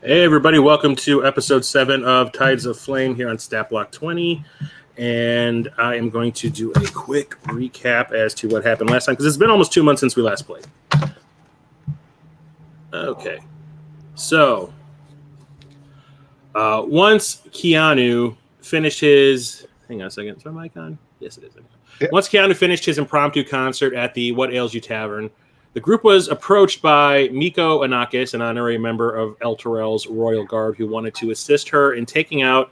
Hey everybody, welcome to episode 7 of Tides of Flame here on Stat Block 20. And I am going to do a quick recap as to what happened last time, because it's been almost 2 months since we last played. Okay. So, once Kea'Anu finished his... Hang on a second. Is my mic on? Yes, it is. Yep. Once Kea'Anu finished his impromptu concert at the What Ails You Tavern, the group was approached by Miko Anakis, an honorary member of Elturel's Royal Guard, who wanted you to assist her in taking out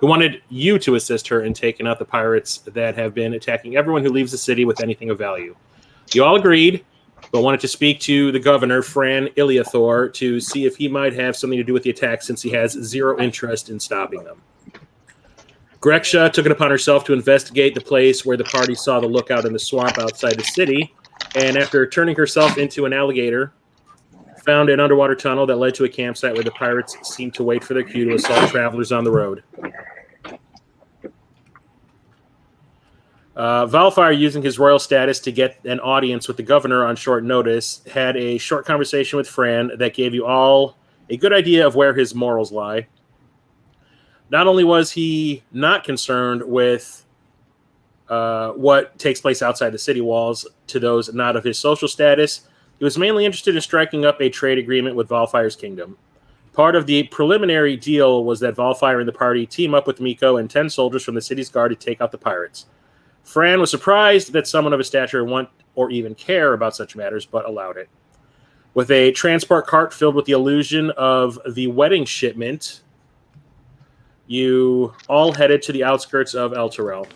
the pirates that have been attacking everyone who leaves the city with anything of value. You all agreed, but wanted to speak to the governor, Fran Iliathor, to see if he might have something to do with the attack, since he has zero interest in stopping them. Greksha took it upon herself to investigate the place where the party saw the lookout in the swamp outside the city, and after turning herself into an alligator, found an underwater tunnel that led to a campsite where the pirates seemed to wait for their cue to assault travelers on the road. Valfyire, using his royal status to get an audience with the governor on short notice, had a short conversation with Fran that gave you all a good idea of where his morals lie. Not only was he not concerned with what takes place outside the city walls to those not of his social status, he was mainly interested in striking up a trade agreement with Valfyre's kingdom. Part of the preliminary deal was that Valfyire and the party team up with Miko and 10 soldiers from the city's guard to take out the pirates. Fran was surprised that someone of his stature would want or even care about such matters, but allowed it. With a transport cart filled with the illusion of the wedding shipment, you all headed to the outskirts of Elturel.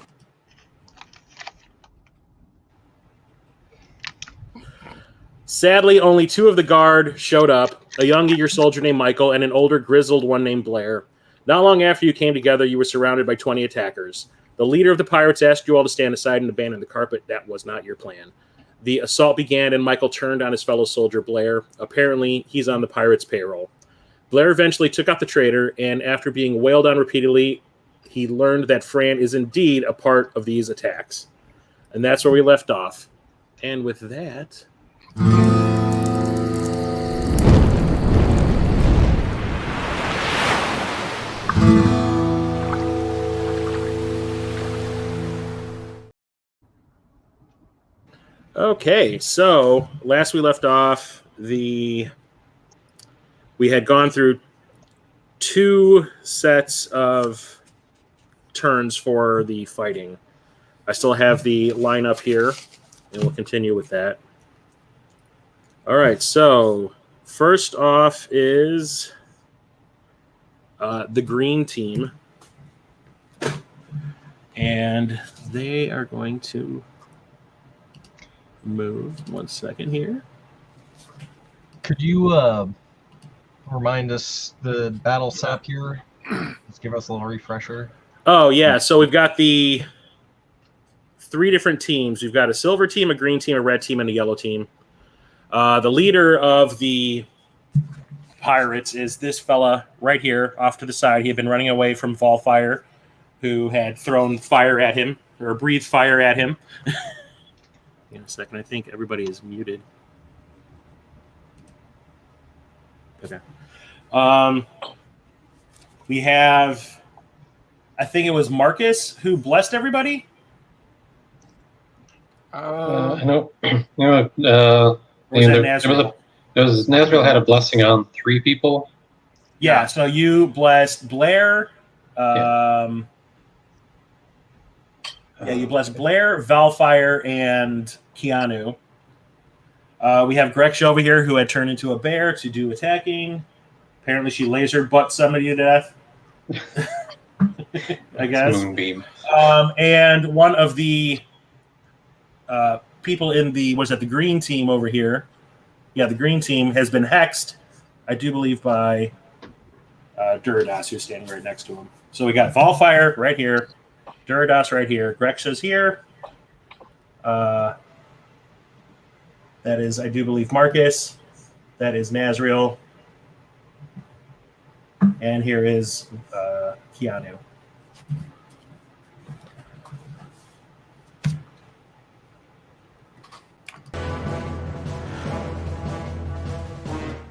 Sadly, only 2 of the guard showed up, a young, eager soldier named Michael and an older, grizzled one named Blair. Not long after you came together, you were surrounded by 20 attackers. The leader of the pirates asked you all to stand aside and abandon the carpet. That was not your plan. The assault began, and Michael turned on his fellow soldier, Blair. Apparently, he's on the pirates' payroll. Blair eventually took out the traitor, and after being wailed on repeatedly, he learned that Fran is indeed a part of these attacks. And that's where we left off. And with that... Okay, so last we left off, we had gone through 2 sets of turns for the fighting. I still have the lineup here, and we'll continue with that. All right, so first off is the green team, and they are going to move. 1 second here. Could you remind us the battle set here? Just give us a little refresher. Oh, yeah. So we've got the 3 different teams. We've got a silver team, a green team, a red team, and a yellow team. The leader of the pirates is this fella right here off to the side. He had been running away from Valfyire, who had thrown fire at him, or breathed fire at him. In a second, I think everybody is muted. Okay. We have, I think it was Marcus who blessed everybody. No. Was that Nazriel? Nazriel had a blessing on 3 people. Yeah, so you blessed Blair. You blessed Blair, Valfyire, and Kea'Anu. We have Greksha over here, who had turned into a bear to do attacking. Apparently she laser butt somebody to death. I guess. Moonbeam. And one of the people in the green team over here. Yeah, the green team has been hexed, I do believe, by Duridaas, who's standing right next to him. So we got Valfyire right here, Duridaas right here, Greksha's here. That is, I do believe, Marcus. That is Nazriel. And here is Kea'Anu.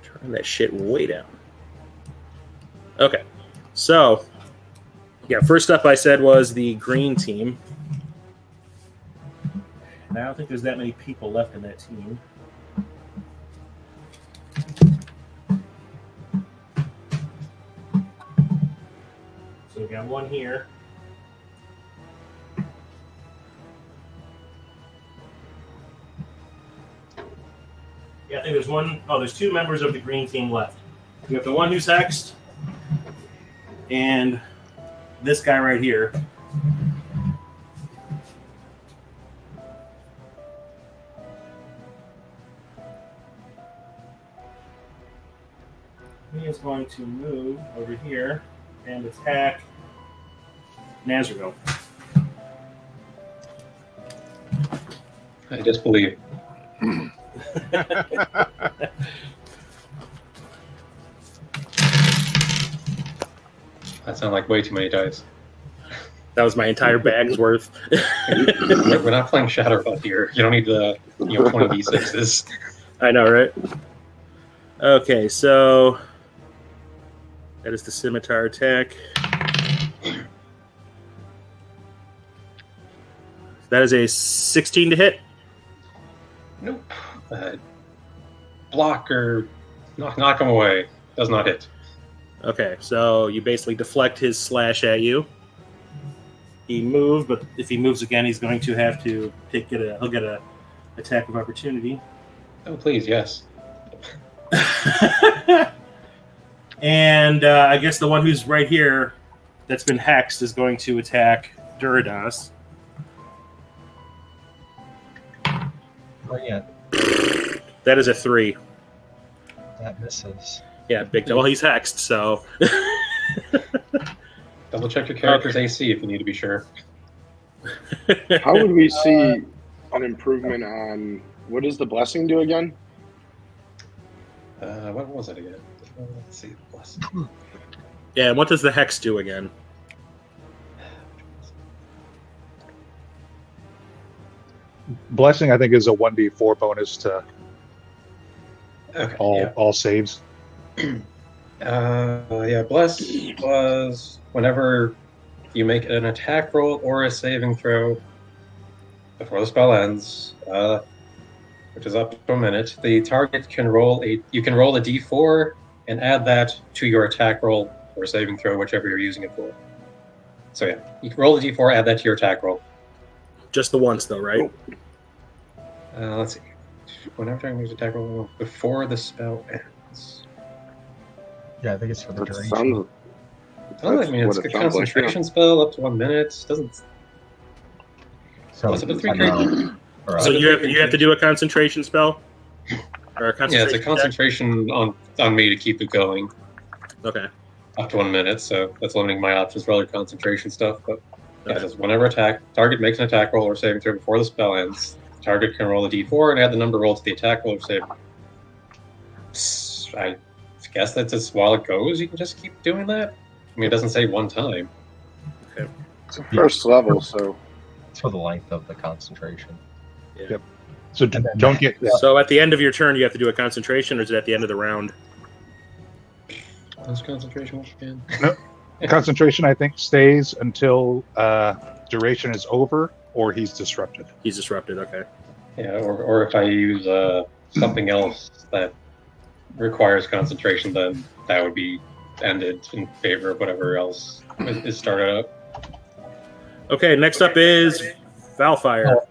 Turn that shit way down. So, yeah, first up I said was the green team. And I don't think there's that many people left in that team. So we got one here. Yeah, I think there's one. Oh, there's two members of the green team left. We have the one who's hexed, and this guy right here. He is going to move over here and attack Nazriel. I disbelieve. That sounds like way too many dice. That was my entire bag's worth. We're not playing Shatterbot here. You don't need the 20d6s. I know, right? Okay, so that is the scimitar attack. That is a 16 to hit. Nope. Block or knock him away. Does not hit. Okay, so you basically deflect his slash at you. He moved, but if he moves again, he's going to have to he'll get a attack of opportunity. Oh, please, yes. And I guess the one who's right here that's been hexed is going to attack Duridaas. Not yet. That is a 3. That misses. Yeah, big. Well, he's hexed, so. Double check your character's AC if you need to be sure. How would we see an improvement on what does the blessing do again? What was it again? Let's see. Blessing. Yeah, and what does the hex do again? Blessing, I think, is a 1d4 bonus to Okay. all saves. Bless was whenever you make an attack roll or a saving throw before the spell ends, which is up to a minute. The target can roll a d4 and add that to your attack roll or saving throw, whichever you're using it for. So yeah, you can roll a d4, add that to your attack roll. Just the once, though, right? Let's see. Whenever target makes attack roll before the spell ends. Yeah, I think it's for the That duration. sounds. Oh, That's I mean, it's what a it sounds like, concentration spell up to 1 minute. Doesn't. So, Was it a 3 I know. creature? Or, So you have to do a concentration spell? Or a Yeah, concentration it's a concentration on me to keep it going check? Okay. up to 1 minute, so that's limiting my options for other concentration stuff. But yeah, Okay. just whenever target makes an attack roll or saving throw before the spell ends, target can roll a d4 and add the number rolled to the attack roll or save. I guess that's just while it goes. You can just keep doing that. I mean, it doesn't say one time. It's a first level, so it's for the length of the concentration. Yep. So And then don't get So at the end of your turn, you have to do a concentration, or is it at the end of the round? What's concentration once again? concentration. I think stays until duration is over or he's disrupted. He's disrupted, okay. Yeah, or if I use something else that requires concentration, then that would be ended in favor of whatever else is started up. Okay, next up is Valfyire.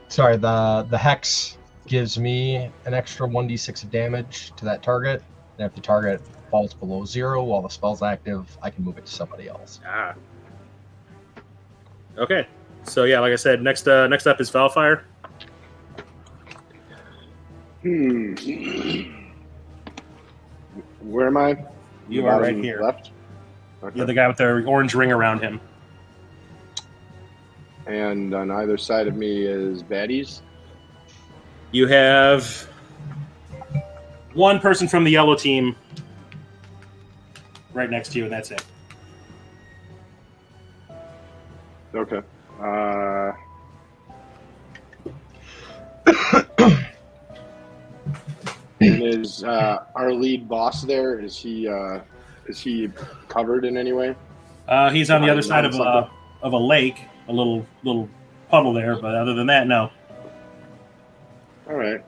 Sorry, the hex gives me an extra 1d6 of damage to that target. And if the target falls below 0 while the spell's active, I can move it to somebody else. Ah. Okay. So yeah, like I said, next up is Valfyire. Where am I? You are right Bottom here. Left. Okay. You're the guy with the orange ring around him. And on either side of me is baddies. You have one person from the yellow team right next to you, and that's it. Okay. And is our lead boss there? Is he Is he covered in any way? He's on the other side of a lake, a little puddle there, but other than that, no. All right.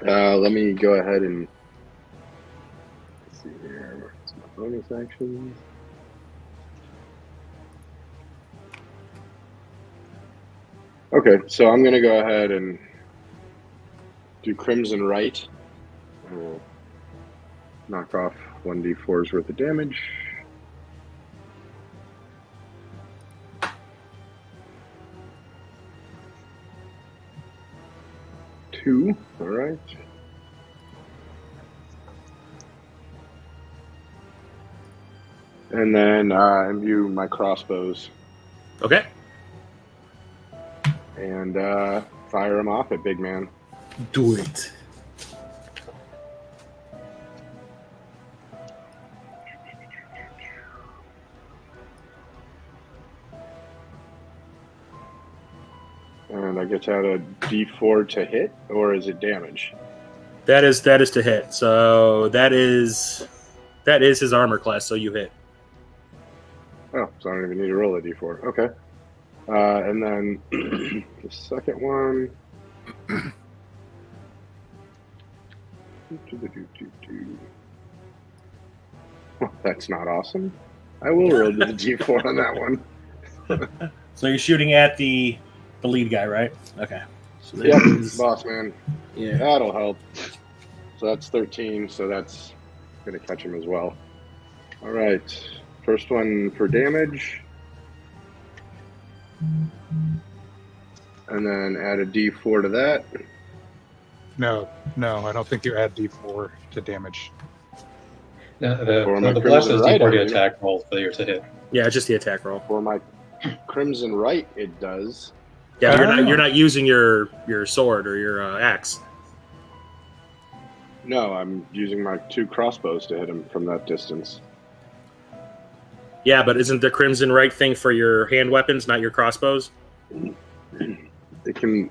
Let me go ahead and let's see here. Where's my bonus actions? Okay, so I'm gonna go ahead and do Crimson Right. We'll knock off 1d4's worth of damage. Two, all right. And then imbue my crossbows Okay. and fire them off at Big Man. Do it. And I get to add a d4 to hit, or is it damage? That is to hit. So that is his armor class. So you hit. Oh, so I don't even need to roll a d4. Okay. And then the second one. Oh, that's not awesome. I will roll the d4 on that one. So you're shooting at the lead guy, right? Okay. So that Yep, is- boss man. yeah. That'll help. So that's 13, so that's going to catch him as well. All right. First one for damage. And then add a d4 to that. No, I don't think you add D4 to damage. No, Or my the blast is Crimson Right, D4 I to believe. attack roll, failure to hit. Yeah, just the attack roll. For my Crimson Right, it does. Yeah, but Oh. you're not using your sword or your axe. No, I'm using my 2 crossbows to hit him from that distance. Yeah, but isn't the Crimson Right thing for your hand weapons, not your crossbows? It can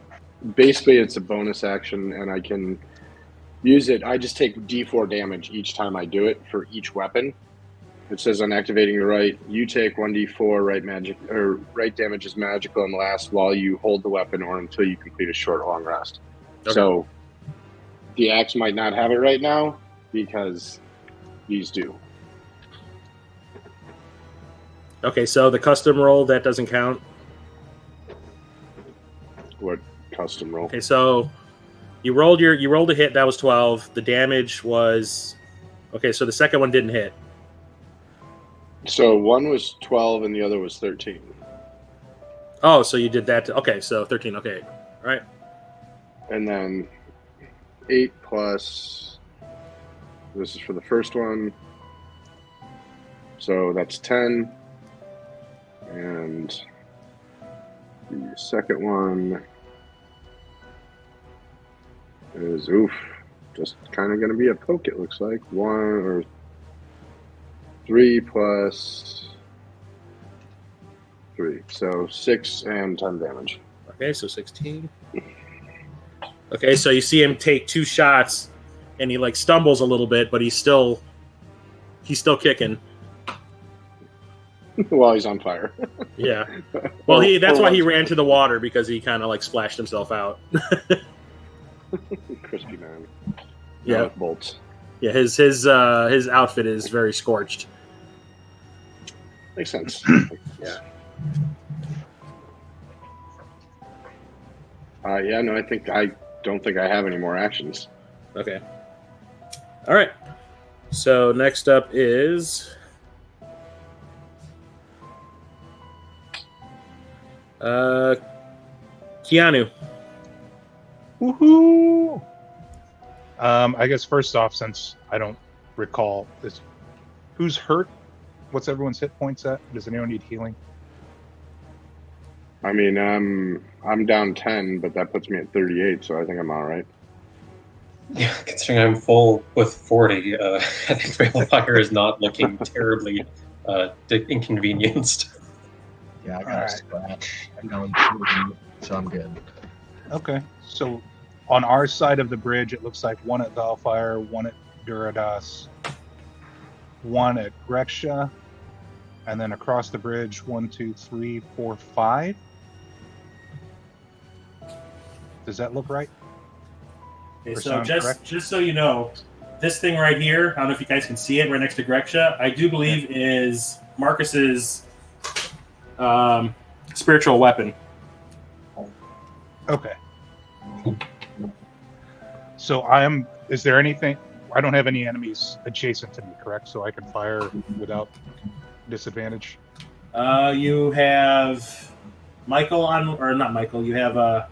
basically it's a bonus action, and I can use it. I just take d4 damage each time I do it for each weapon. It says on activating the right, you take 1d4 right damage is magical and lasts while you hold the weapon or until you complete a short or long rest. Okay. So the axe might not have it right now because these do. Okay, so the custom roll, that doesn't count. What custom roll? Okay, so you rolled a hit, that was 12. The damage was okay, so the second one didn't hit. So one was 12 and the other was 13. Oh, so you did that. Okay, so 13. Okay, all right. And then 8 plus, this is for the first one, so that's 10. And the second one is, just kind of going to be a poke, it looks like. 1 or 3 plus 3. So 6 and 10 damage. Okay, so 16. Okay, so you see him take 2 shots, and he like stumbles a little bit, but he's still kicking. While he's on fire. Yeah. Well, that's why he ran to the water, because he kind of like splashed himself out. Crispy man. Yeah. With bolts. Yeah, his outfit is very scorched. Makes sense. Yeah. Yeah, no, I don't think I have any more actions. Okay. All right. So next up is Kea'Anu. Woohoo! I guess first off, since I don't recall, who's hurt? What's everyone's hit points at? Does anyone need healing? I mean, I'm down 10, but that puts me at 38, so I think I'm all right. Yeah, considering I'm full with 40, I think Valfyire is not looking terribly inconvenienced. Yeah, I got a Alright. scratch. I'm down 2, so I'm good. Okay, so on our side of the bridge, it looks like 1 at Valfyire, 1 at Duridaas, one at Greksha, and then across the bridge, 1, 2, 3, 4, 5. Does that look right? Okay, Or so sound correct? just so you know, this thing right here, I don't know if you guys can see it, right next to Greksha, I do believe is Marcus's spiritual weapon. Okay. So is there anything, I don't have any enemies adjacent to me, correct? So I can fire without disadvantage? You have Michael not Michael, you have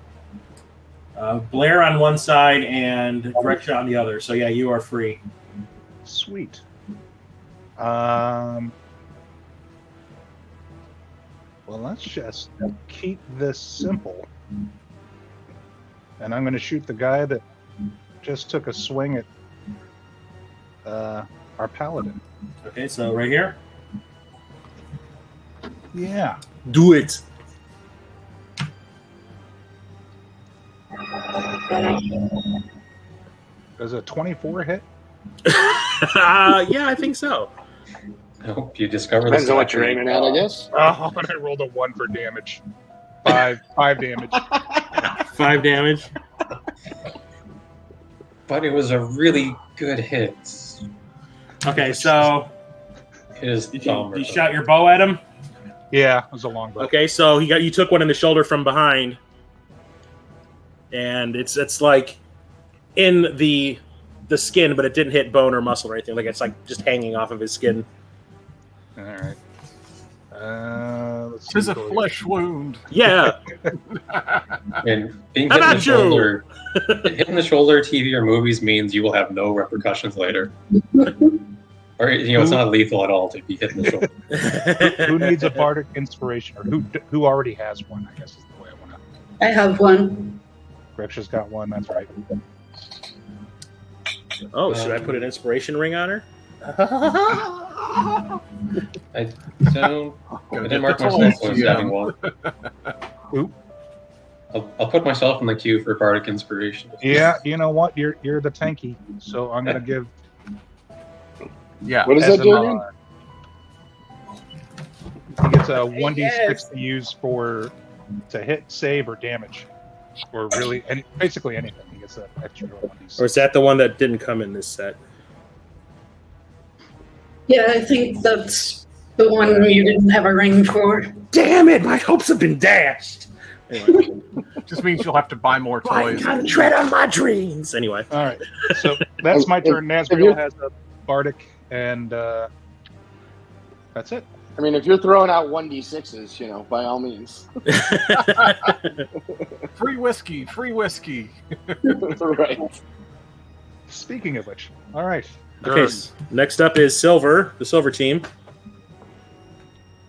Blair on one side and Greksha on the other. So yeah, you are free. Sweet. Well, let's just keep this simple. And I'm going to shoot the guy that just took a swing at our paladin. Okay, so right here. Yeah. Do it. Does a 24 hit? Yeah, I think so. I hope you discover Depends this. on what you're aiming at, I guess. Oh, and I rolled a 1 for damage. 5 damage. 5 damage. But it was a really good hit. Okay, so It is did thumb. you shot your bow at him? Yeah, it was a long bow. Okay, so you took one in the shoulder from behind, and it's like in the skin, but it didn't hit bone or muscle or anything. Like it's like just hanging off of his skin. All right. Let's see. Tis a flesh wound. Yeah. And being How hit in the about you? shoulder, hit in the shoulder, TV or movies means you will have no repercussions later. Or it's not lethal at all to be hit in the shoulder. Who needs a bardic inspiration, or who already has one? I guess is the way I want to. I have one. Greksha's got one. That's right. Oh, should I put an inspiration ring on her? I didn't mark myself as having one. Oop. I'll put myself in the queue for bardic inspiration. Yeah, you know what? You're the tanky, so I'm gonna give. Yeah. What does that do again? He gets a 1d6 to use to hit, save, or damage, or really, basically anything. He gets an extra 1d6. Or is that the one that didn't come in this set? Yeah, I think that's the one you didn't have a ring for. Damn it! My hopes have been dashed. Anyway, Just means you'll have to buy more I toys. gotta tread on my dreams. Anyway, All right, so that's my turn. Nazriel has a bardic, and that's it. I mean, if you're throwing out 1d6s, by all means. Free whiskey, free whiskey. Right. Speaking of which, all right. okay. Next up is Silver, the Silver team.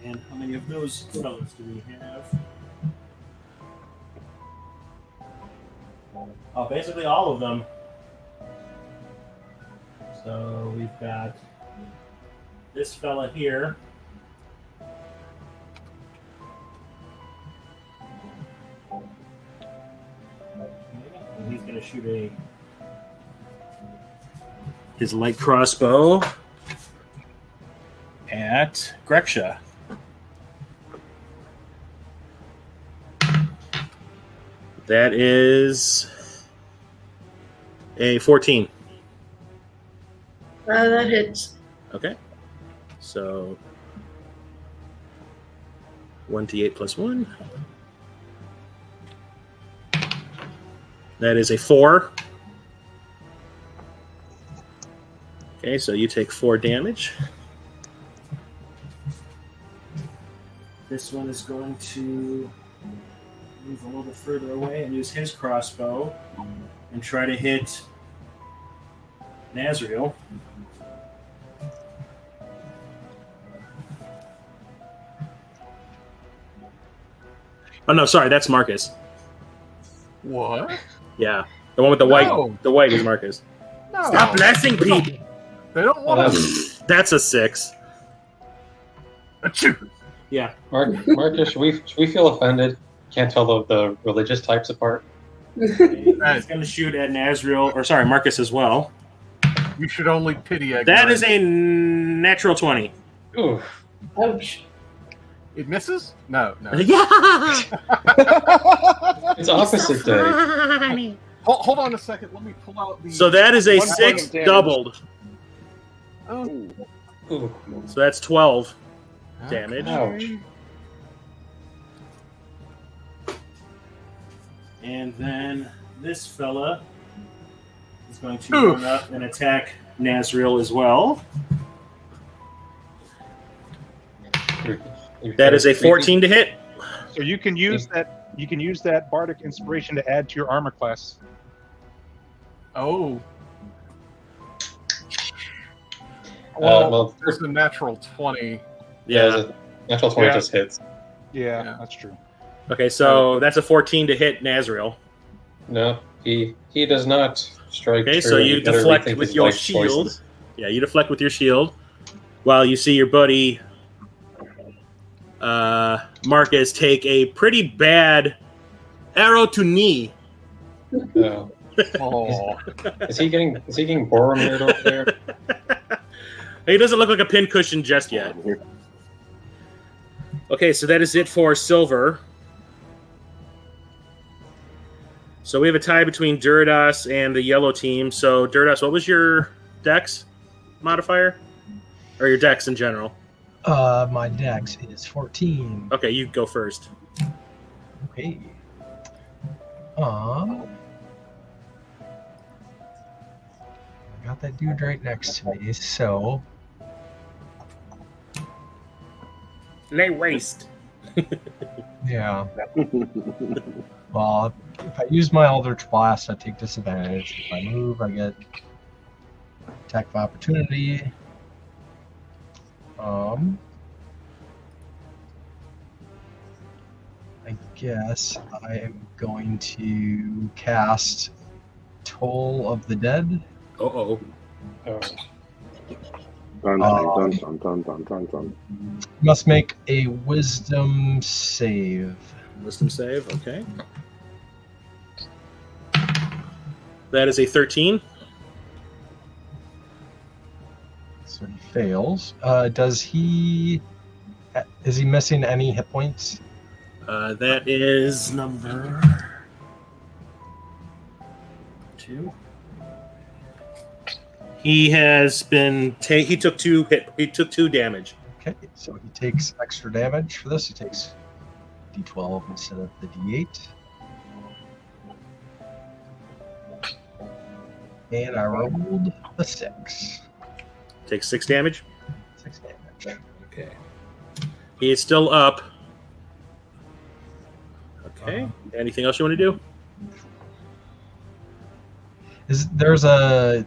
And how many of those fellows do we have? Oh, basically all of them. So we've got this fella here. And he's going to shoot his light crossbow at Greksha. That is a 14. That hits. Okay. So 1d8 plus 1. That is a 4. Okay, so you take 4 damage. This one is going to move a little bit further away and use his crossbow and try to hit Nazriel. Oh no, sorry, that's Marcus. What? Yeah, the one with the white. No. The white is Marcus. No. Stop blessing people. They don't want to. That's a 6. Achoo. Yeah. Marcus, should we feel offended? Can't tell the religious types apart. He's going to shoot at Nazriel, or sorry, Marcus as well. You should only pity ignorance. That is a natural 20. Ooh. Ouch. It misses? No. Yeah. It's opposite day. Hold on a second. Let me pull out the. So that is a 1 point 6 of damage. doubled. Oh, Ooh. So that's 12 damage. Ouch. And then this fella is going to run up and attack Nazriel as well. That is a 14 to hit. So you can use that. You can use that bardic inspiration to add to your armor class. Oh. Well, well, there's a natural 20. Yeah. Natural 20 Yeah. just hits. Yeah. That's true. Okay, so that's a 14 to hit Nazriel. No, he does not strike. Okay, true. so you better deflect rethink with his your life shield. choices. Yeah, you deflect with your shield. While you see your buddy Marcus take a pretty bad arrow to knee. Oh. Oh. Is he getting Boromired over there? He doesn't look like a pincushion just yet. Okay, so that is it for Silver. So we have a tie between Duridaas and the yellow team. So Duridaas, what was your dex modifier? Or your dex in general? My dex is 14. Okay, you go first. Okay. I got that dude right next to me, so Lay waste. yeah. Well, if I use my Eldritch Blast, I take disadvantage. If I move, I get attack of opportunity. I guess I am going to cast Toll of the Dead. Uh-oh. Oh. Dun, dun, dun, dun, dun, dun, dun. Must make a Wisdom save. Wisdom save, okay. That is a 13. So he fails. Is he missing any hit points? That is number 2. He has been he took 2 damage. Okay, so he takes extra damage for this. He takes D12 instead of the D8. And I rolled a 6. Takes 6 damage. 6 damage. Okay. He is still up. Okay. Anything else you want to do? There's a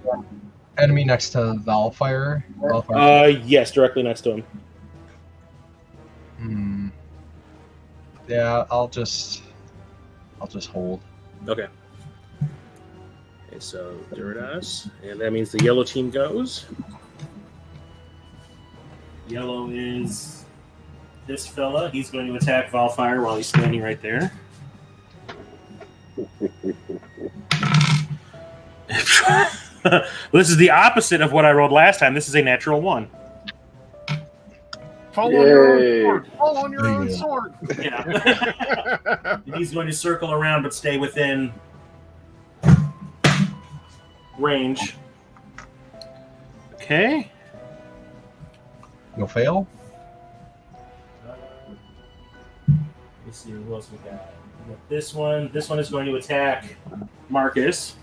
enemy next to Valfyire? Yes, directly next to him. Yeah, I'll just hold. Okay. Okay, so Duridaas, and that means the yellow team goes. Yellow is this fella. He's going to attack Valfyire while he's standing right there. This is the opposite of what I rolled last time. This is a natural 1. Fall on your own Yay. sword. Fall on your own Yeah. sword. Yeah. He's going to circle around but stay within range. Okay. No fail? Let's see who else we got. We got this one. This one is going to attack Marcus.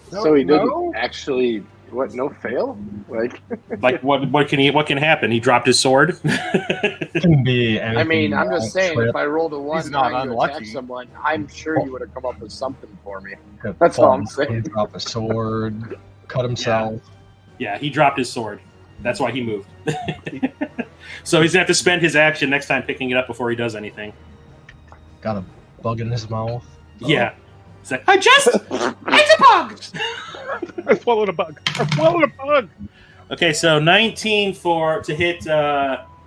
So he didn't No? actually no fail? Like Like what can happen? He dropped his sword. Can be anything. I mean, I'm just saying trip, if I rolled a 1 He's not trying to unlucky. attack someone, I'm sure you would have come up with something for me. could that's all I'm fall, saying. Drop a sword, cut himself. Yeah, he dropped his sword. That's why he moved. So he's gonna have to spend his action next time picking it up before he does anything. Got a bug in his mouth. Yeah. It's like, it's a bug. I swallowed a bug. I swallowed a bug. Okay, so 19 to hit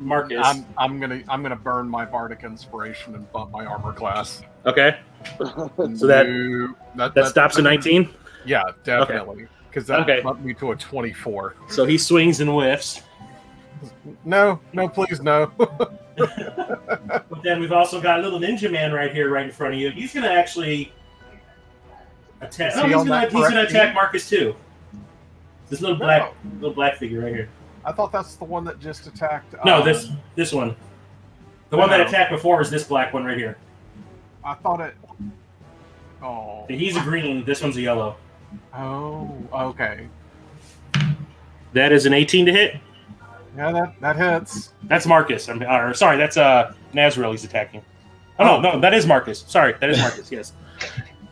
Marcus. I'm gonna burn my bardic inspiration and bump my armor class. Okay. So that stops at 19? Yeah, definitely. because that Okay. bumped me to a 24. So he swings and whiffs. No, please, no. But then we've also got a little ninja man right here, right in front of you. He's going to actually attack. Is No, he he's on going that to correct attack team? Marcus too. This little black figure right here. I thought that's the one that just attacked. No, this one. The one that No. attacked before is this black one right here. I thought it. Oh. He's a green. This one's a yellow. Oh, okay. That is an 18 to hit. Yeah, that hits. That's Marcus. Sorry, that's Nazriel he's attacking. Oh, no, that is Marcus. Sorry, that is Marcus, yes.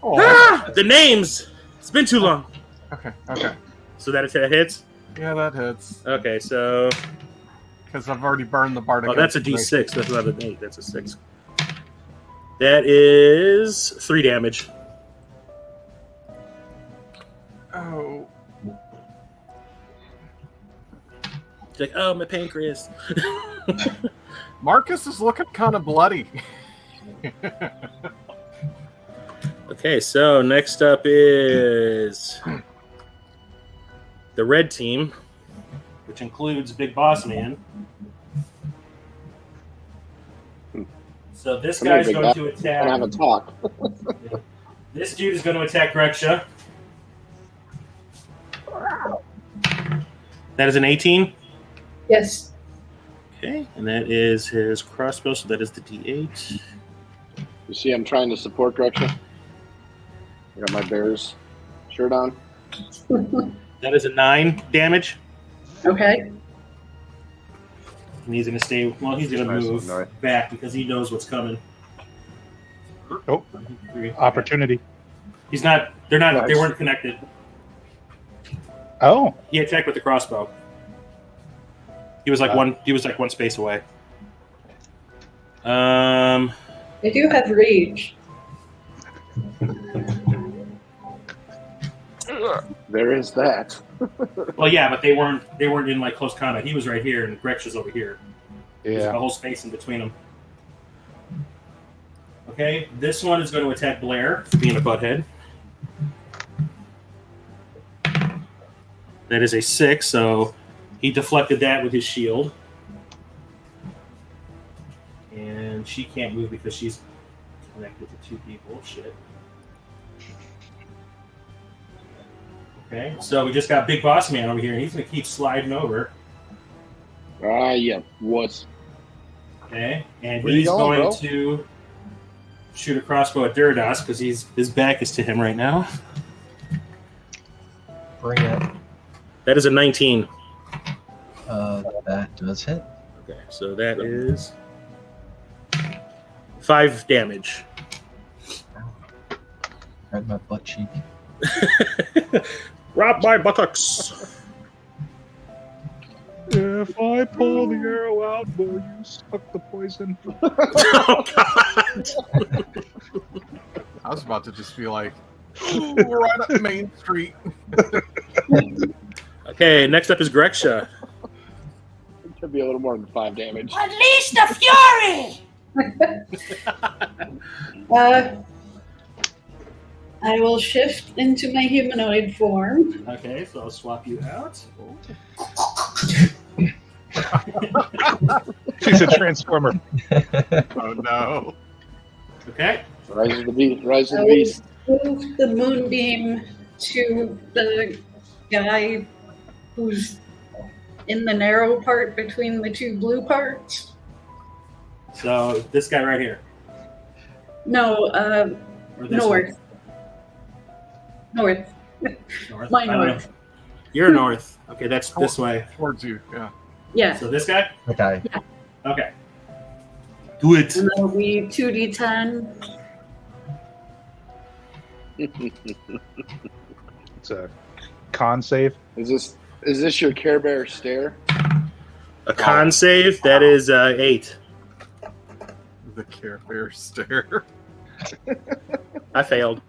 Oh, The names! It's been too long. okay. So that hits? Yeah, that hits. Okay, so... Because I've already burned the bardic. Oh, that's a D6. That's not an 8. That's a 6. That is 3 damage. Oh. It's like, oh, my pancreas. Marcus is looking kind of bloody. Okay, so next up is the red team, which includes Big Boss Man. So this Come here, guy's Big going Boss. to Want to attack. have a talk? This dude is going to attack Greksha. That is an 18. Yes. Okay, and that is his crossbow, so that is the D8. You see, I'm trying to support Greksha. I got my Bears shirt on. That is a 9 damage. Okay. And he's going to stay. Well, he's going to Nice move one, Noah. back because he knows what's coming. Oh, opportunity. He's not. They're not. They Nice. weren't connected. Oh, He attacked with the crossbow. He was like one. He was like one space away. I do have rage. There is that. Well, yeah, but they weren't. They weren't in like close combat. He was right here, and Greksha's over here. There's a yeah. whole space in between them. Okay, this one is going to attack Blair for being a butthead. That is a 6, so he deflected that with his shield. And she can't move because she's connected to 2 people. Shit. Okay, so we just got Big Boss Man over here, and he's going to keep sliding over. Yeah. What? Okay, and Where you he's going, going bro? to shoot a crossbow at Duridaas because his back is to him right now. Bring it. That is a 19. That does hit. Okay, so that is 5 damage. Right in my butt cheek. Rob my buttocks. If I pull the arrow out, will you suck the poison? Oh, God. I was about to just be like, "Ooh, we're right up Main Street." Okay, next up is Greksha. It could be a little more than 5 damage. Unleash the fury! I will shift into my humanoid form. Okay, so I'll swap you out. She's a transformer. Oh no! Okay, Rise of the beast. Rise of I the will beast. move the moonbeam to the guy who's in the narrow part between the 2 blue parts. so this guy right here. No, Or this north. North. one. North? My I don't know. north. You're north. Okay, that's this way. Towards you, yeah. Yeah. So this guy? Okay. Okay. Do it. And that'll be 2d10. It's a con save. Is this your Care Bear stare? A con save, that is 8. The Care Bear stare. I failed.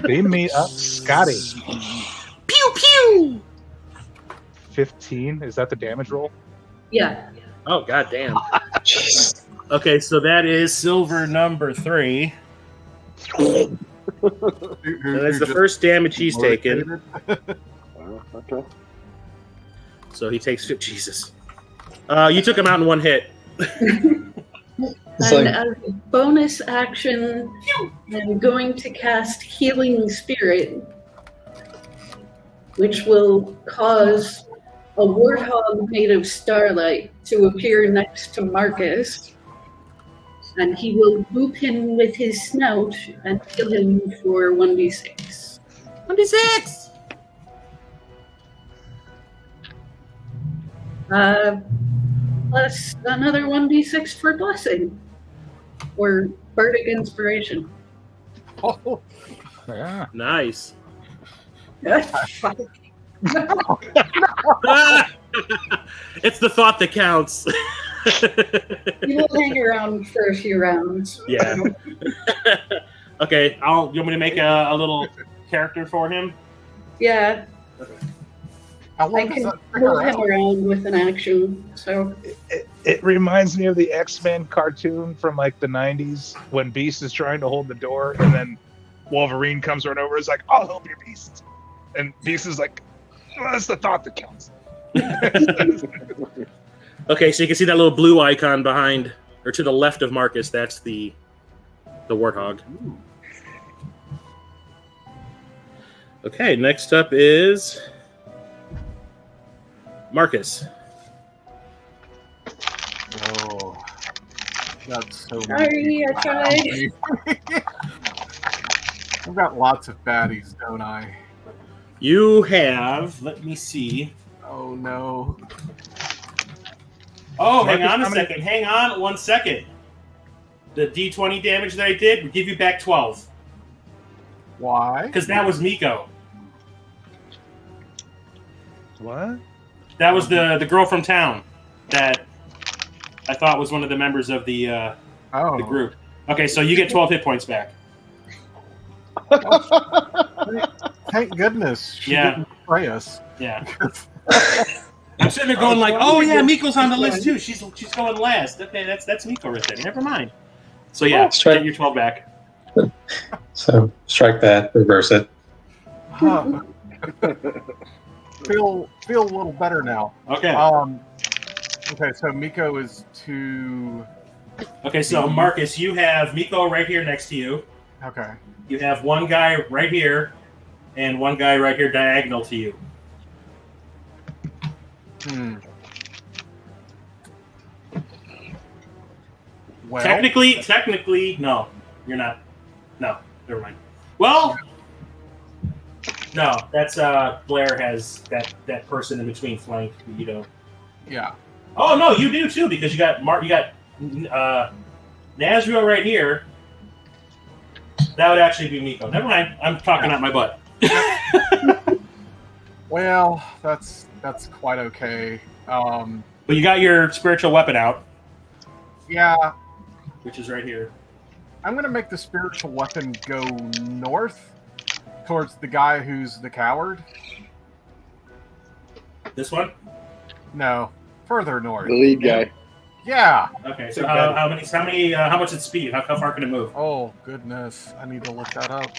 Beam me up, Scotty. Pew pew! 15. Is that the damage roll? Yeah. Oh, god damn. Okay, so that is silver number 3. So that's the first damage he's taken. Okay. So he takes Jesus. You took him out in one hit. And as a bonus action, I'm going to cast Healing Spirit, which will cause a warthog made of starlight to appear next to Marcus. And he will boop him with his snout and heal him for 1d6. 1d6! Plus another 1d6 for blessing. Or bardic inspiration. Oh, Yeah. Nice. Fuck. It's the thought that counts. He will hang around for a few rounds. Yeah. Okay, you want me to make a little character for him? Yeah, how I long does can that stick move him around? around with an action. So It reminds me of the X-Men cartoon from like the 90s when Beast is trying to hold the door and then Wolverine comes right over and is like, I'll help you, Beast. And Beast is like, well, that's the thought that counts. Okay, so you can see that little blue icon behind, or to the left of Marcus. That's the warthog. Okay, next up is Marcus. Oh, that's so many. sorry, I tried. I've got lots of baddies, don't I? You have, let me see. Oh no. Oh, Marcus, hang on a how many- second. Hang on 1 second. The D20 damage that I did would give you back 12. Why? Because that was Miko. What? That was the girl from town that I thought was one of the members of the group. Okay, so you get 12 hit points back. Thank goodness she Yeah. didn't betray us. Yeah. I'm sitting there going like, oh yeah, Miko's on the list too. She's going last. Okay, that's Miko right there. Never mind. So yeah, get your 12 back. So strike that, reverse it. Huh. feel a little better now. Okay. Okay, so Miko is to. Okay, so Marcus, you have Miko right here next to you. Okay. You have one guy right here, and one guy right here diagonal to you. Well, Technically, no, you're not. No, never mind. Well, no, that's Blair has that person in between flank. You don't. yeah. Oh no, you do too because you got Nazriel right here. That would actually be Miko. Never mind. I'm talking out my butt. Well, that's quite okay. But you got your spiritual weapon out, Yeah, which is right here. I'm gonna make the spiritual weapon go north towards the guy who's the coward. This one? No, further north. The lead guy. Yeah. Okay. So how much is speed? How far can it move? Oh goodness, I need to look that up.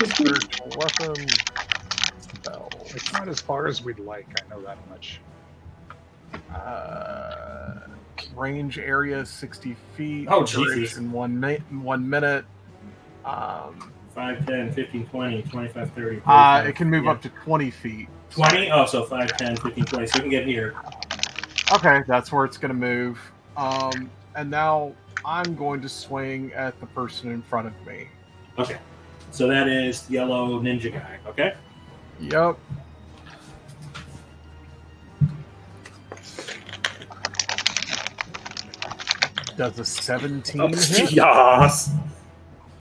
Spiritual weapon. Spell. It's not as far as we'd like. I know that much. Range area 60 feet. Oh, Jesus. Duration 1 minute. 5, 10, 15, 20, 25, 30. It can move up to 20 feet. 20? Oh, so 5, 10, 15, 20. So we can get here. Okay, that's where it's going to move. And now I'm going to swing at the person in front of me. Okay. So that is the yellow ninja guy. Okay. Yep. Does a 17 hit? Yes.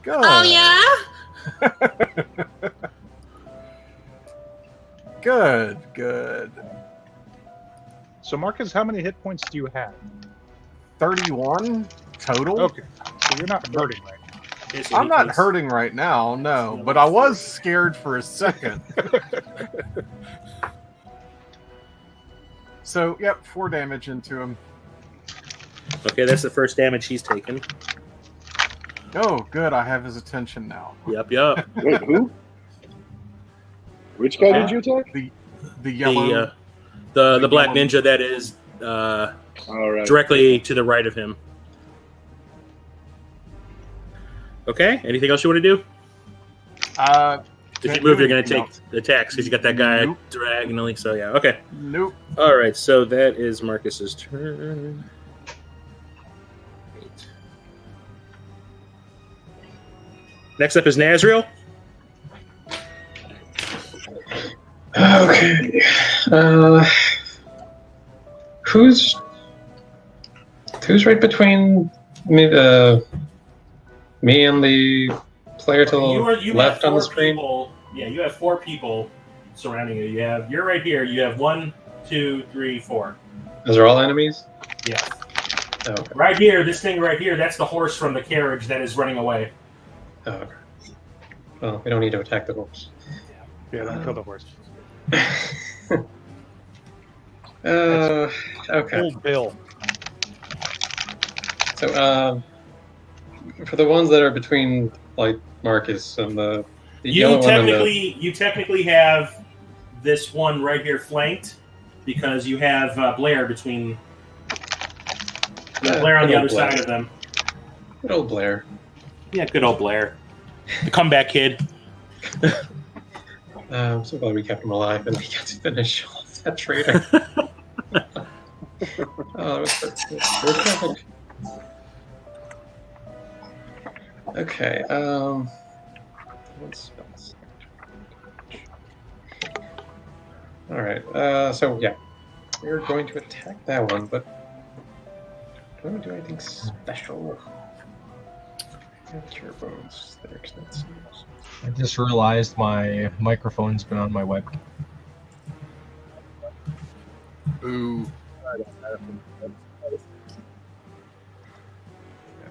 Good. Oh, yeah? Good. So, Marcus, how many hit points do you have? 31 total? Okay. So you're not hurting right now. Okay, so I'm he not takes- hurting right now, no. But I was scared for a second. So, yep, 4 damage into him. Okay, that's the first damage he's taken. Oh, good. I have his attention now. Yep. Wait, who? Which guy did you attack? The yellow. The black yellow- ninja that is All right. directly to the right of him. Okay. Anything else you want to do? If you move, you're going to take the attacks because you got that guy Nope. diagonally. So yeah. Okay. Nope. All right. So that is Marcus's turn. Next up is Nazriel. Okay. Who's right between me and the player to the left on the screen? You have 4 people surrounding you. You're right here. You have 1, 2, 3, 4. Those are all enemies? Yeah. Okay. Right here, this thing right here, that's the horse from the carriage that is running away. Oh, okay. Well, we don't need to attack the horse. Yeah, don't kill the horse. Okay. Old Bill. So, for the ones that are between like Marcus and the yellow one and the... You technically have this one right here flanked because you have Blair between Blair on the other side of them. Good old Blair. Yeah, good old Blair. The comeback kid. I'm so glad we kept him alive and we got to finish off that traitor. Oh, that was perfect. Okay, Alright, so yeah. We're going to attack that one, but do I want to do anything special? Cure bones, they're expensive. I just realized my microphone's been on my webcam. Ooh.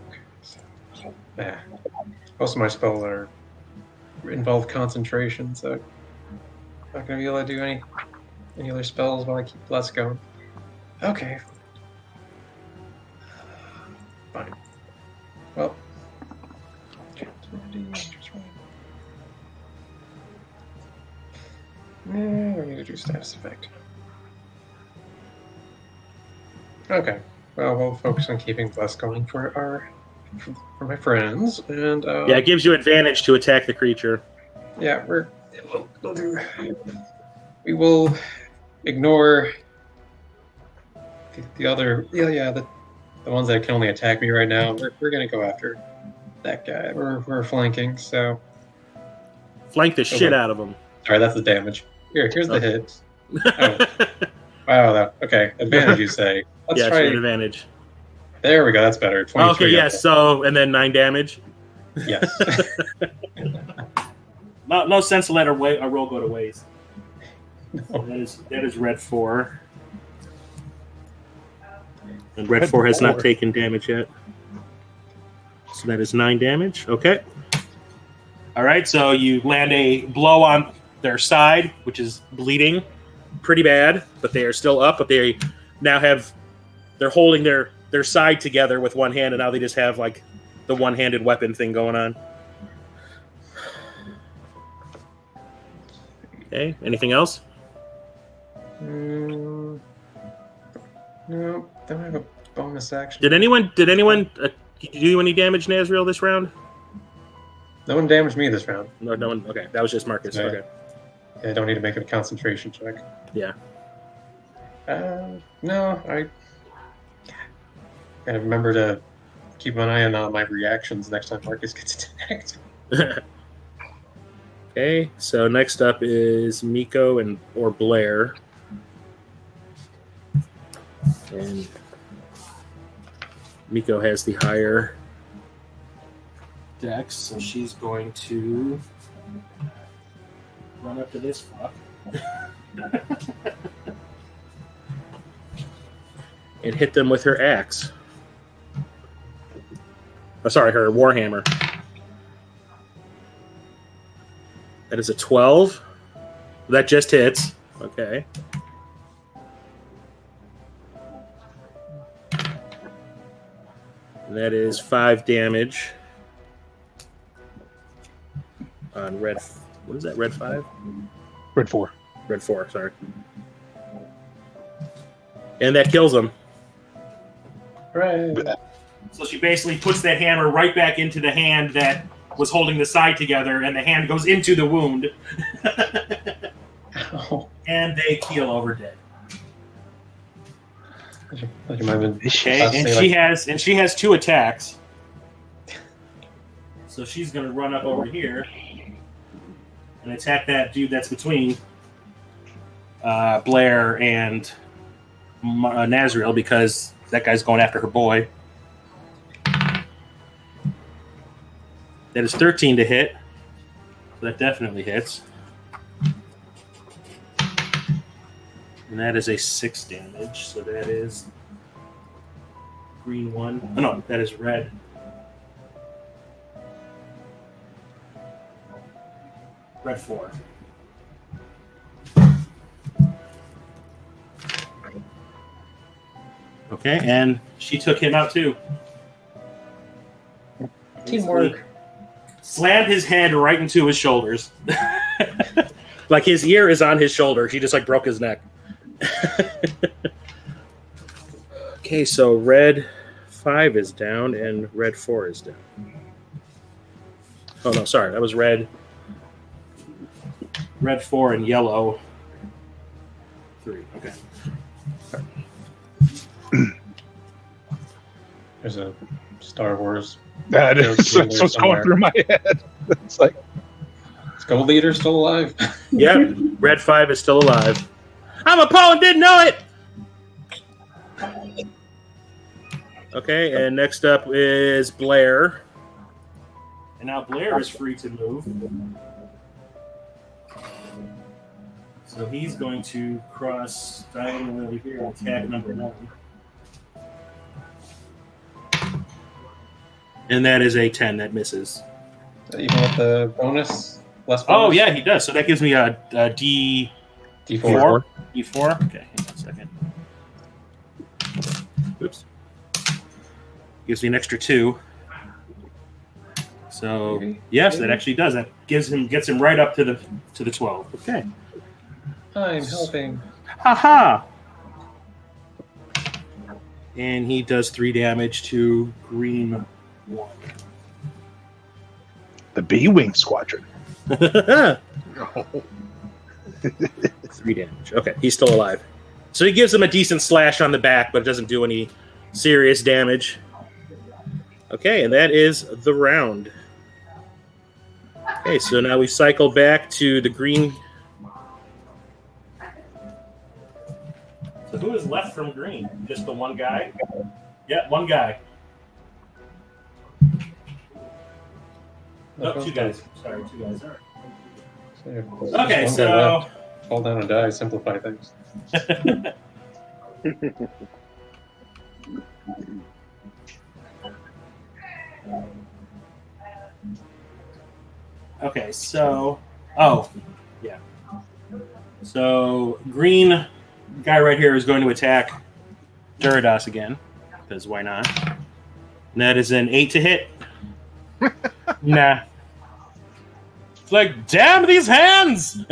Okay, so, yeah. Most of my spells involve concentration, so I'm not gonna be able to do any other spells while I keep Bless going. Okay. Fine. Well. I need to do status effect. Okay. Well, we'll focus on keeping Bless going for my friends, and it gives you advantage to attack the creature. Yeah, we'll do. We will ignore the other. The ones that can only attack me right now. We're gonna go after that guy. We're flanking, so flank the shit out of him. All right, that's the damage. Here's the hit. Oh. Wow. Okay, advantage you say? Let's try advantage. There we go. That's better. 23. Okay. Yes. So and then 9 damage. Yes. No sense to let a roll go to waste. No. That is red 4. And red 4 has not taken damage yet. So that is 9 damage. Okay. All right. So you land a blow on their side, which is bleeding pretty bad, but they are still up. But they now they're holding their side together with one hand, and now they just have like the one-handed weapon thing going on. Okay. Anything else? No, don't have a bonus action. Did anyone do any damage, Nazriel, this round? No one damaged me this round. No one. Okay, that was just Marcus. Yeah. Okay. Yeah, I don't need to make a concentration check. Yeah. No, I gotta remember to keep an eye on my reactions next time Marcus gets attacked. Okay, so next up is Miko or Blair. And Miko has the higher dex, so she's going to run up to this fuck. And hit them with her axe. Oh, sorry, her warhammer. That is a 12. That just hits. Okay. And that is 5 damage. on red. What is that? Red 5? Red 4. Red 4. Sorry. And that kills him. Hooray. So she basically puts that hammer right back into the hand that was holding the side together, and the hand goes into the wound. Ow. And they keel over dead. Like you might have been Okay, about to and say, she has 2 attacks. So she's gonna run up over here and attack that dude that's between Blair and Nazriel, because that guy's going after her boy. That is 13 to hit. So that definitely hits. And that is a 6 damage. So that is green 1. Oh, no, that is red. Red 4. Okay, and she took him out too. teamwork. Slammed his head right into his shoulders. Like his ear is on his shoulder. She just like broke his neck. Okay, so red 5 is down and red 4 is down. Oh no, sorry, that was red 4 and yellow 3. Okay. There's a Star Wars. That is that's what's going through my head. It's like, Is Gold Leader still alive? Yep, red 5 is still alive. I'm a Poe and didn't know it! Okay, and next up is Blair. And now Blair is free to move. So he's going to cross diagonally over here and attack number 1. And that is a 10 that misses. Even with the bonus? Less bonus? Oh, yeah, he does. So that gives me a D4. D4. D4? Okay, hang on a second. Oops. Gives me an extra 2. So, yes, that actually does. That gets him right up to the 12. Okay. I'm helping. Haha! And he does 3 damage to green 1. the B-Wing Squadron. 3 damage. Okay, he's still alive. So he gives him a decent slash on the back, but it doesn't do any serious damage. Okay, and that is the round. Okay, so now we cycle back to the green. So who is left from green? Just the one guy? Yeah, one guy. No, 2 guys. Sorry, 2 guys. Okay, so... Fall down and die, simplify things. Okay, so... Oh, yeah. So, green guy right here is going to attack Duridaas again, because why not? And that is an 8 to hit. Nah. It's like, damn these hands!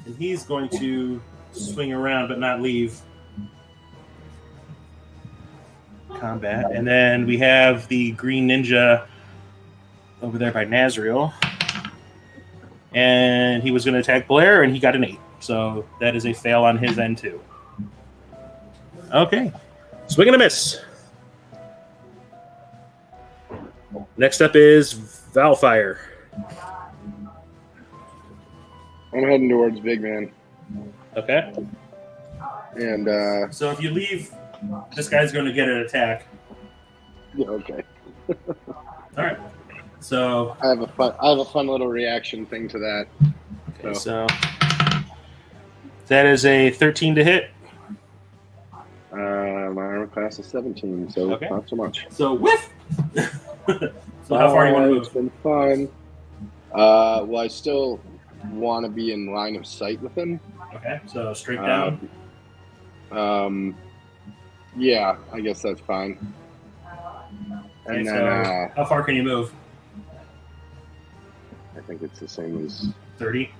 And he's going to swing around but not leave combat. And then we have the green ninja over there by Nazriel. And he was going to attack Blair, and he got an 8. So that is a fail on his end, too. Okay. Swing and a miss. Next up is Valfyire. I'm heading towards Big Man. Okay. And, So if you leave, this guy's going to get an attack. yeah, okay. All right. So I have a fun little reaction thing to that. okay, so that is a 13 to hit. My armor class is 17, so Okay. not so much. So whiff. So how far do you want to It's move? been fun. Well, I still want to be in line of sight with him. Okay, so straight down. Yeah, I guess that's fine. Okay, And so then, how far can you move? I think it's the same as 30.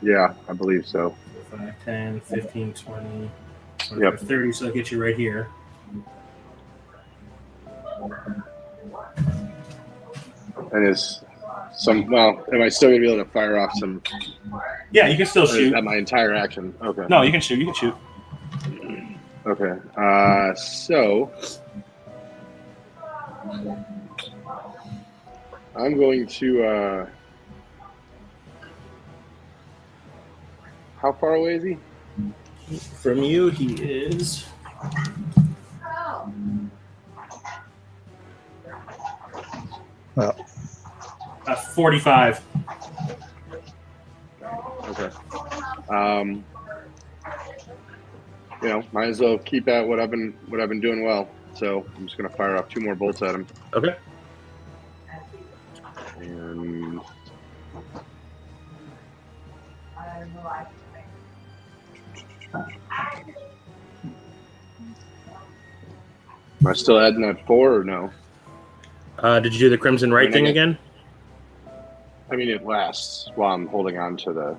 Yeah, I believe so. 5, 10, 15, 20, 25, Yep. 30. So I'll get you right here. And is am I still gonna be able to fire off some? Yeah, you can still shoot. At my entire action. Okay. No, you can shoot. You can shoot. Okay. So I'm going to. How far away is he? From you, he is. 45. Okay. Might as well keep at what I've been doing well. So I'm just gonna fire off 2 more bolts at him. Okay. And am I still adding that 4 or no? Did you do the Crimson Right thing again? I mean, it lasts while I'm holding on to him.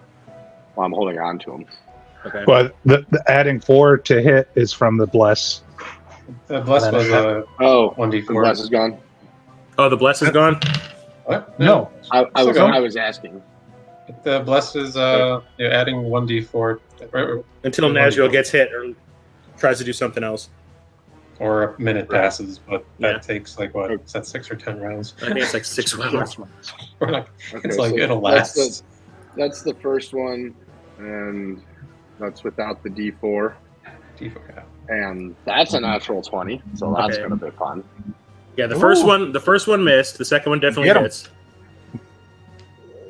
Okay. But the adding 4 to hit is from the bless. The bless was a 1d4. The bless is gone. Oh, the bless is gone? What? No. I was asking. The bless is you're adding 1d4 Until Nazriel gets hit or tries to do something else. or a minute passes, but that takes like what? Is that 6 or 10 rounds? I think it's like 6 rounds. It's like it'll last. That's the first one, and that's without the D4. D4, yeah. And that's a natural 20, so that's gonna be fun. Yeah, the first one missed. The second one definitely hits.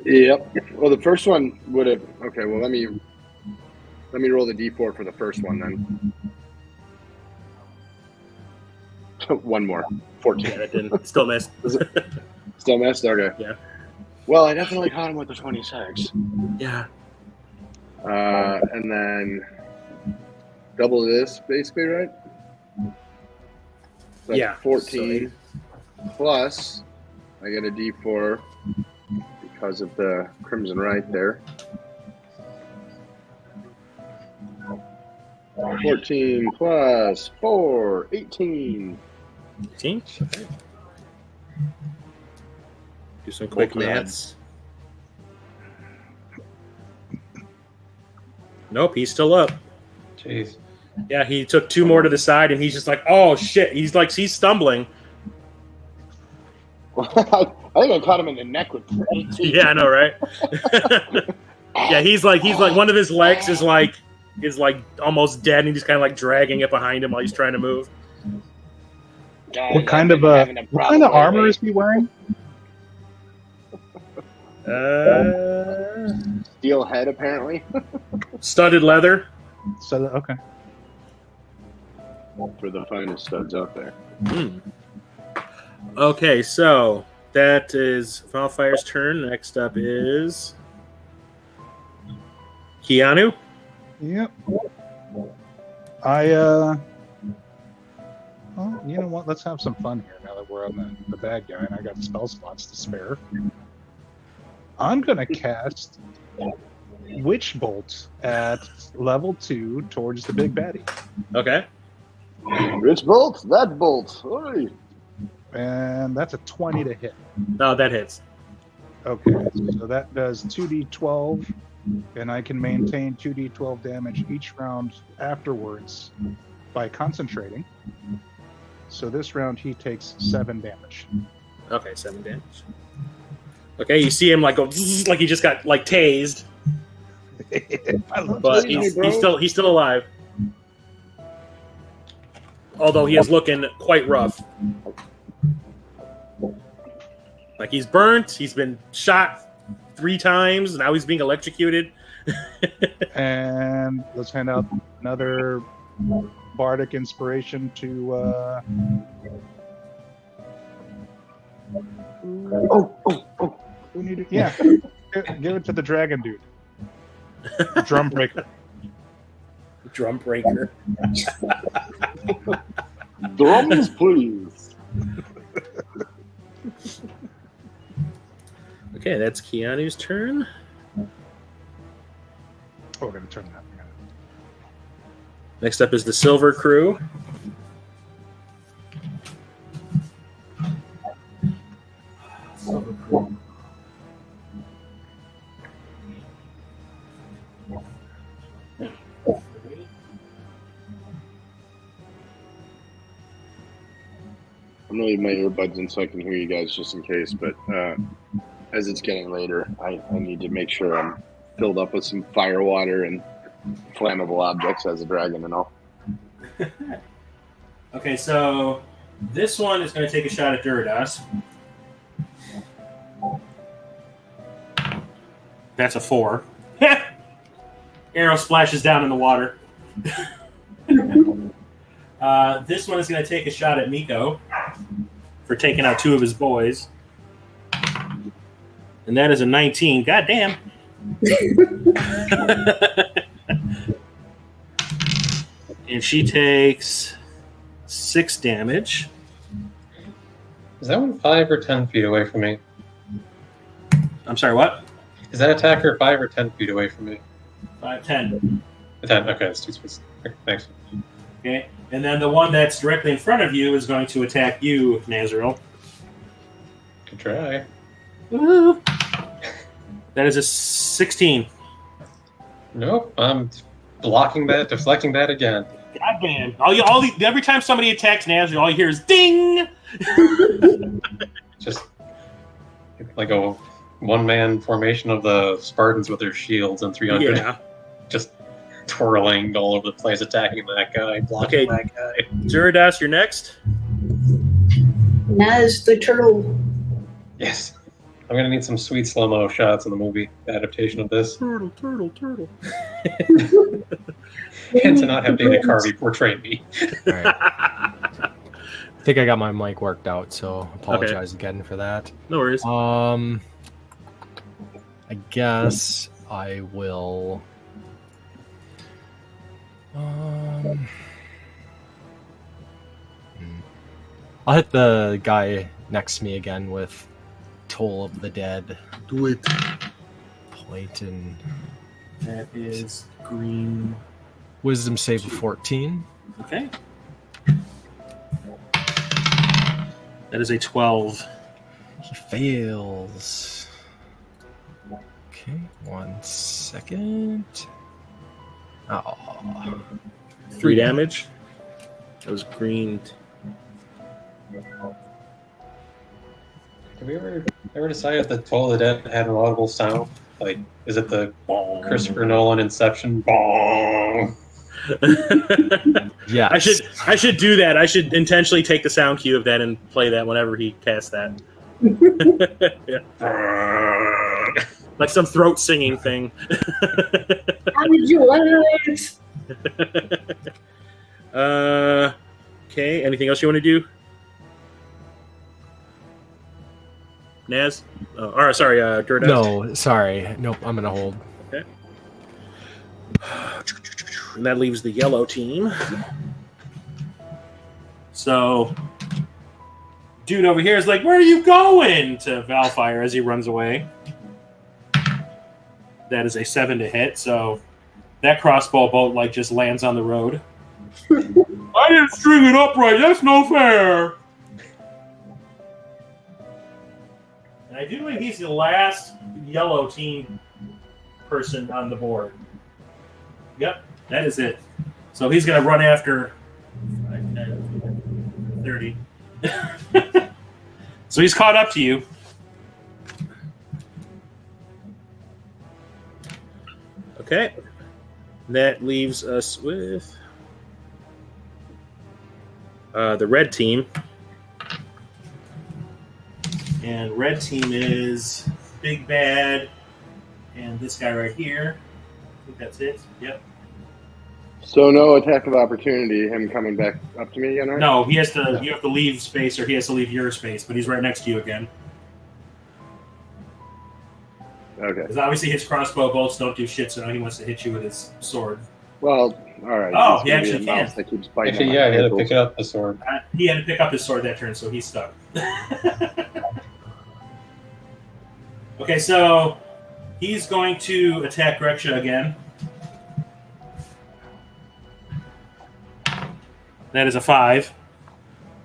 Yep. Well, the first one would have. Okay. Well, let me roll the D4 for the first one then. One more. 14. Yeah, that didn't. Still missed. Still missed. Okay. Yeah. Well, I definitely caught him with the 26. Yeah. And then double this basically, right? So that's 14 plus I get a D4 because of the Crimson Right there. 14 plus 4, 18. 18? Do some quick maths. Nope, he's still up. Jeez. Yeah, he took 2 more to the side, and he's just like, oh, shit. He's stumbling. I think I caught him in the neck with 18. Yeah, I know, right? Yeah, he's like one of his legs is like almost dead, and he's kind of like dragging it behind him while he's trying to move. Guys, What kind of armor is he wearing? Steel head, apparently. Studded leather. So okay. For the finest studs out there. Okay, so that is Valfyre's turn. Next up is Kea'Anu. Yep. Well, you know what? Let's have some fun here now that we're on the bad guy and I got spell slots to spare. I'm gonna cast Witch Bolt at level 2 towards the big baddie. Okay. Which bolt? That bolt. Oi. And that's a 20 to hit. No, that hits. Okay, so that does 2d12, and I can maintain 2d12 damage each round afterwards by concentrating. So this round he takes 7 damage. Okay, 7 damage. Okay, you see him like go like he just got like tased, but he's still alive. Although he is looking quite rough. Like he's burnt, he's been shot 3 times, now he's being electrocuted. And let's hand out another bardic inspiration to who needed? Yeah, give it to the dragon dude. Drum breaker. Drum breaker. Drums, please. Okay, that's Kea'Anu's turn. Oh, we're going to turn that. Next up is the Silver Crew. I'm gonna leave my earbuds in so I can hear you guys just in case, but as it's getting later, I need to make sure I'm filled up with some fire water and flammable objects as a dragon and all. Okay, so this one is going to take a shot at Duridaas. That's a 4. Arrow splashes down in the water. This one is going to take a shot at Miko for taking out 2 of his boys. And that is a 19. God damn. And she takes 6 damage. Is that one 5 or 10 feet away from me? I'm sorry, what? Is that attacker 5 or 10 feet away from me? 5, 10. 10. Okay, that's 2 spaces. Thanks. Okay. And then the one that's directly in front of you is going to attack you, Nazriel. Good try. Woo. That is a 16. Nope, I'm blocking that, deflecting that again. God damn. Every time somebody attacks Nazriel, all you hear is ding! Just like a one-man formation of the Spartans with their shields and 300. Yeah. Just twirling all over the place, attacking that guy, blocking that guy. Duridaas, you're next. Naz the turtle. Yes. I'm going to need some sweet slow-mo shots in the movie adaptation of this. Turtle. And to not have Dana Carvey portray me. All right. I think I got my mic worked out, so apologize again for that. No worries. I guess I will. I'll hit the guy next to me again with Toll of the Dead. Do it. Point and That is green. Wisdom save of 14. Okay. That is a 12. He fails. Okay, 1 second. Oh. 3 damage. That was green. Have we ever decided that Toll of the Dead had an audible sound? Like, is it the Christopher Nolan Inception? Bong. Yeah. I should do that. I should intentionally take the sound cue of that and play that whenever he casts that. Yeah. Like some throat singing thing. How did you want? Okay, anything else you want to do? Naz? Duridaas. No, sorry. Nope, I'm going to hold. Okay. And that leaves the yellow team. So, dude over here is like, "Where are you going?" to Valfyire as he runs away. That is a 7 to hit, so that crossbow bolt like just lands on the road. I didn't string it up right. That's no fair. And I do believe he's the last yellow team person on the board. Yep, that is it. So he's going to run after 5, 10, 30. So he's caught up to you. Okay. That leaves us with the red team. And red team is Big Bad and this guy right here. I think that's it. Yep. So no attack of opportunity, him coming back up to me again, right? No, he has to. You have to leave space, or he has to leave your space. But he's right next to you again. Okay. Because obviously his crossbow bolts don't do shit, so now he wants to hit you with his sword. Well, all right. Oh, It's he gonna be actually a mouse can. that keeps biting Actually, on yeah, my he had to ankles. pick up the sword. He had to pick up his sword that turn, so he's stuck. Okay, so he's going to attack Greksha again. That is a 5.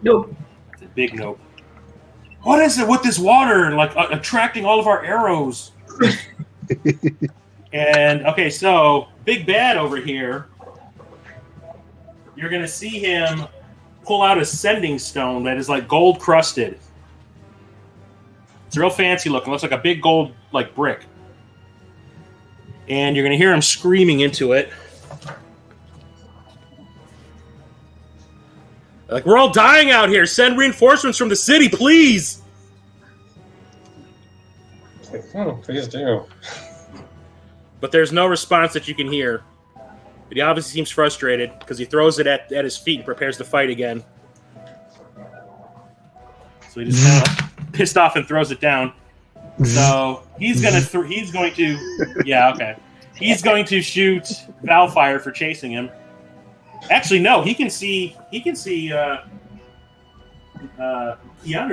Nope. It's a big nope. What is it with this water? Like attracting all of our arrows. And okay, so Big Bad over here. You're gonna see him pull out a sending stone that is like gold crusted. It's real fancy looking. Looks like a big gold like brick. And you're gonna hear him screaming into it. Like, we're all dying out here. Send reinforcements from the city, please. It's like, oh, please do. But there's no response that you can hear. But he obviously seems frustrated because he throws it at his feet and prepares to fight again. So he just kind of pissed off and throws it down. So he's going to yeah, okay. He's going to shoot Valfyire for chasing him. Actually, no, he can see Kea'Anu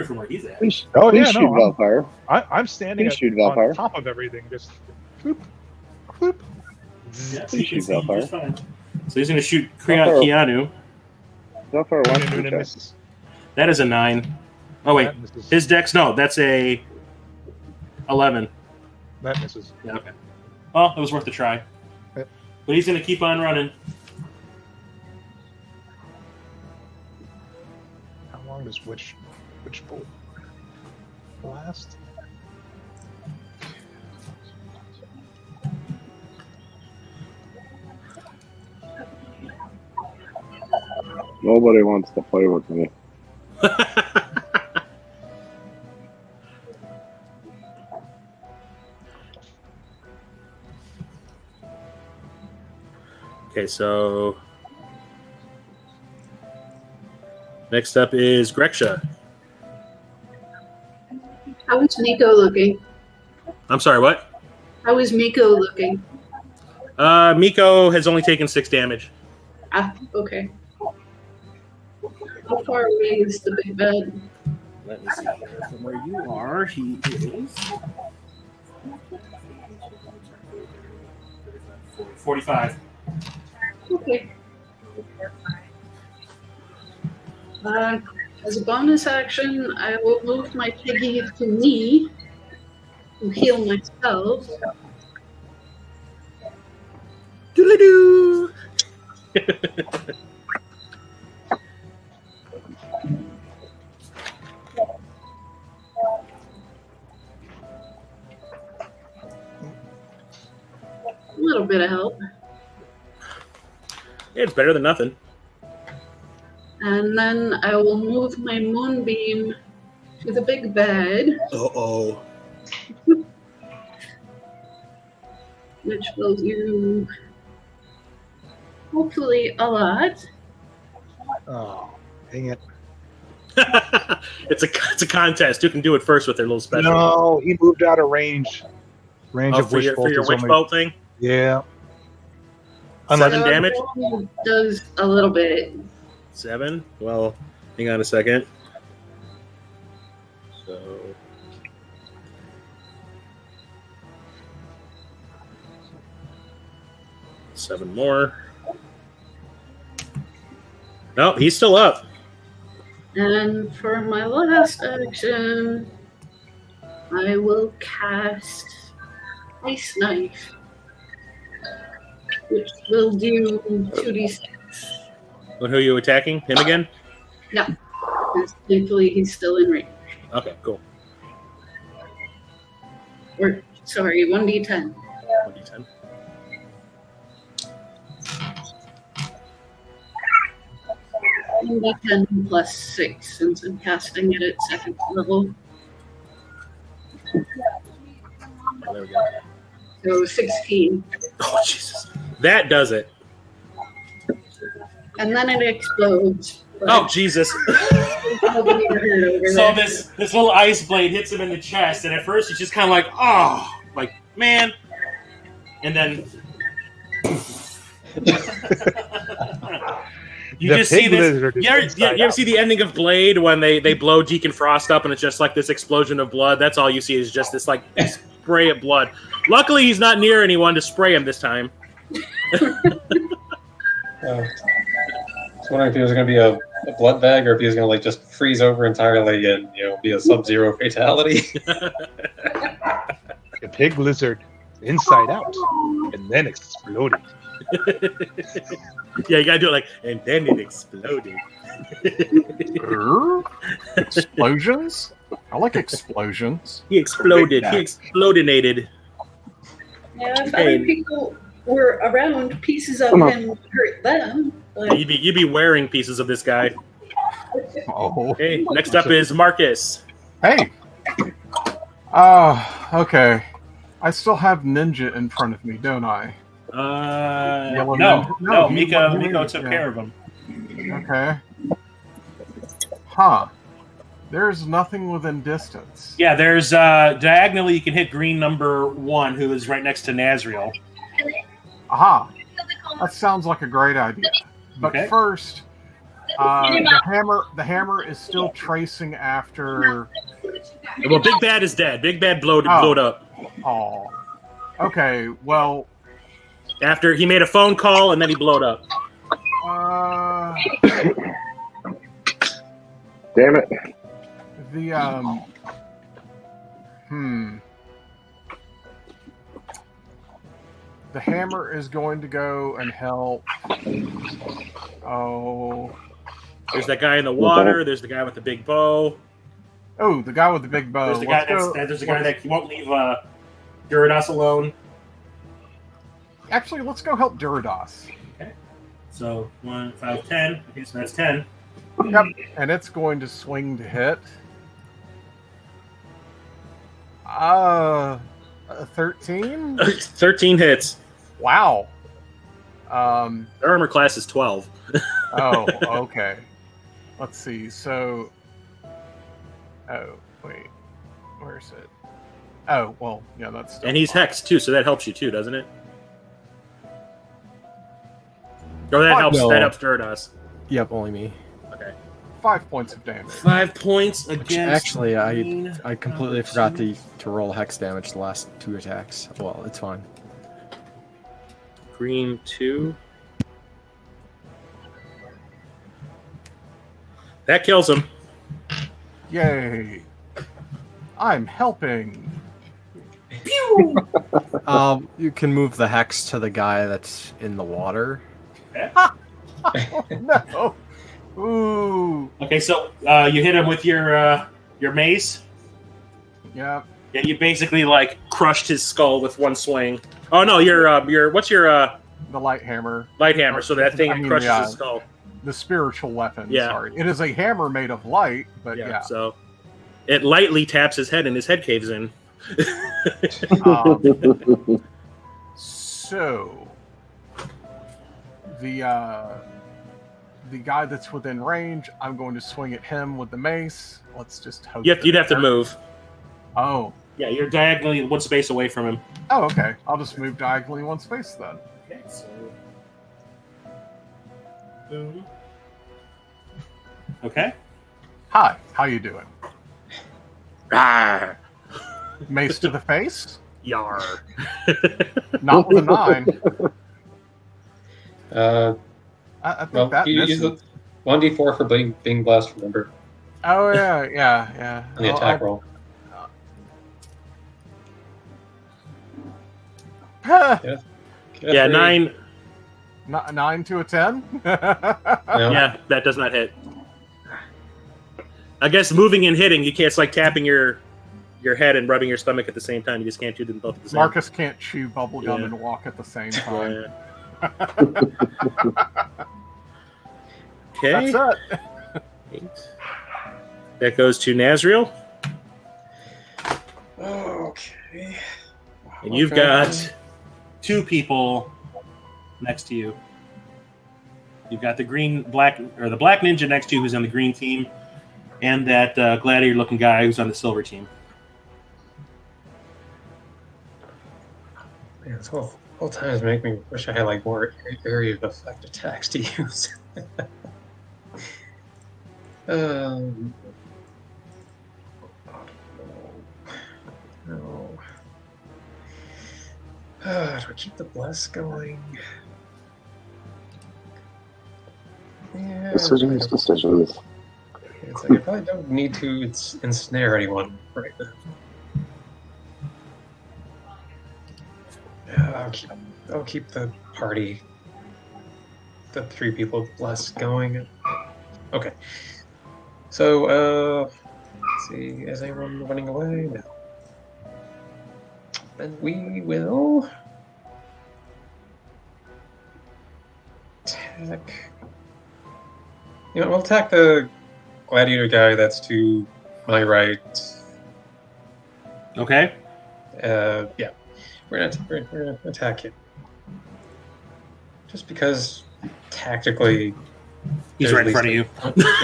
from where he's at. Oh yeah, Shoot no, Valfyire. I'm standing Please shoot on Valfyire. top of everything. Just whoop, whoop. Yeah, Please shoot Valfyire. just fine. So he's going to shoot Kea'Anu. Valfyire wants And to it check. misses. That is a 9. Oh wait, That misses. his dex. No, that's a 11. That misses. Yeah, okay. Well, it was worth a try. Yep. But he's going to keep on running. How long does which bolt last? Nobody wants to play with me. Okay, so next up is Greksha. How is Miko looking? I'm sorry, what? How is Miko looking? Miko has only taken 6 damage. Ah, okay. How far away is the big bed? Let me see here. From where you are, he is 45. Okay. As a bonus action, I will move my piggy to me to heal myself. Doodle-doo! A little bit of help. It's better than nothing. And then I will move my moonbeam to the big bed, Uh-oh. which will do hopefully a lot. Oh, dang it! It's a contest. Who can do it first with their little special? No, he moved out of range. Range Oh, of for witch your bolt is witch only bolt thing? yeah. 7 So damage? it only does a little bit. 7? Well, hang on a second. So... Seven more. No, he's still up. And for my last action, I will cast Ice Knife, which will do 2d6. Who are you attacking? Him again? Yeah, because thankfully he's still in range. Okay, cool. Or, sorry, 1d10. 1d10. One d10 plus 6, since I'm casting it at 2nd level. Oh, there we go. So 16. Oh, Jesus. That does it. And then it explodes. but Oh, Jesus. nobody hurt over So there. this little ice blade hits him in the chest, and at first he's just kind of like, oh, like, man. And then... You The just see pig this. lizard is You inside ever out. see the ending of Blade when they blow Deacon Frost up and it's just like this explosion of blood? That's all you see is just this like spray it blood. Luckily, he's not near anyone to spray him this time. I was wondering if he was going to be a blood bag or if he was going to like just freeze over entirely and be a Sub-Zero fatality. A pig lizard inside out and then exploded. Yeah, you gotta do it like, and then it exploded. Explosions? I like explosions. He exploded. He explodinated. Yeah, if other people were around, pieces of him would hurt them. But... You'd be wearing pieces of this guy. Oh. Okay, next up is Marcus. Hey. Okay. I still have Ninja in front of me, don't I? No, Miko took care of him. Okay. Huh. There's nothing within distance. Yeah, there's diagonally you can hit green number 1, who is right next to Nazriel. Aha. That sounds like a great idea. But first, the hammer is still tracing after. Well, Big Bad is dead. Big Bad blowed up. Oh. Okay. Well. After he made a phone call and then he blowed up. Damn it. The hammer is going to go and help. Oh. There's that guy in the water. There's the guy with the big bow. Oh, the guy with the big bow. There's the guy that won't leave Duridaas alone. Actually, let's go help Duridaas. Okay. So 1, 5, 10. Okay, so that's 10. Yep, and it's going to swing to hit. 13? 13 hits. Wow. Their armor class is 12. Oh, okay. Let's see. So, oh wait, where's it? Oh, well, yeah, that's. And he's hexed too, so that helps you too, doesn't it? Or that helps. No. That helps Duridaas. Yep, only me. Okay. 5 points of damage. 5 points against. Actually, I completely forgot to roll hex damage the last 2 attacks. Well, it's fine. Green 2. That kills him. Yay! I'm helping. Pew! You can move the hex to the guy that's in the water. Oh, no. Ooh. Okay, so you hit him with your mace. Yeah. Yeah, you basically like crushed his skull with one swing. Oh no, your what's your the light hammer. Light hammer. So that thing crushes his skull. The spiritual weapon. Yeah. Sorry, it is a hammer made of light, but yeah. So it lightly taps his head, and his head caves in. So the guy that's within range, I'm going to swing at him with the mace. Let's just hope. You'd have to move. Oh. Yeah, you're diagonally 1 space away from him. Oh, okay. I'll just move diagonally 1 space then. Okay, so boom. Okay. Hi. How you doing? Rawr. Mace to the face? Yar. Not with a 9. I think that you use the 1d4 for being blessed, remember? Oh, yeah. On the attack roll. Yeah, 9. 9 to a 10? Yeah, that does not hit. I guess moving and hitting, you can't. It's like tapping your head and rubbing your stomach at the same time. You just can't do them both at the same time. Marcus can't chew bubblegum and walk at the same time. Okay. That's it. That goes to Nazriel. Okay. And you've got 2 people next to you. You've got the black ninja next to you who's on the green team, and that gladiator-looking guy who's on the silver team. Man, this whole time is making me wish I had like more area of effect attacks to use. No. Do I keep the bless going? Yeah. Decisions. It's like I probably don't need to ensnare anyone right now. Yeah, I'll keep the party, the 3 people blessed going. Okay. So, let's see, is anyone running away? No. Then we will attack. You know, we'll attack the gladiator guy that's to my right. Okay. Yeah. We're gonna attack him. Just because tactically He's right in front of you.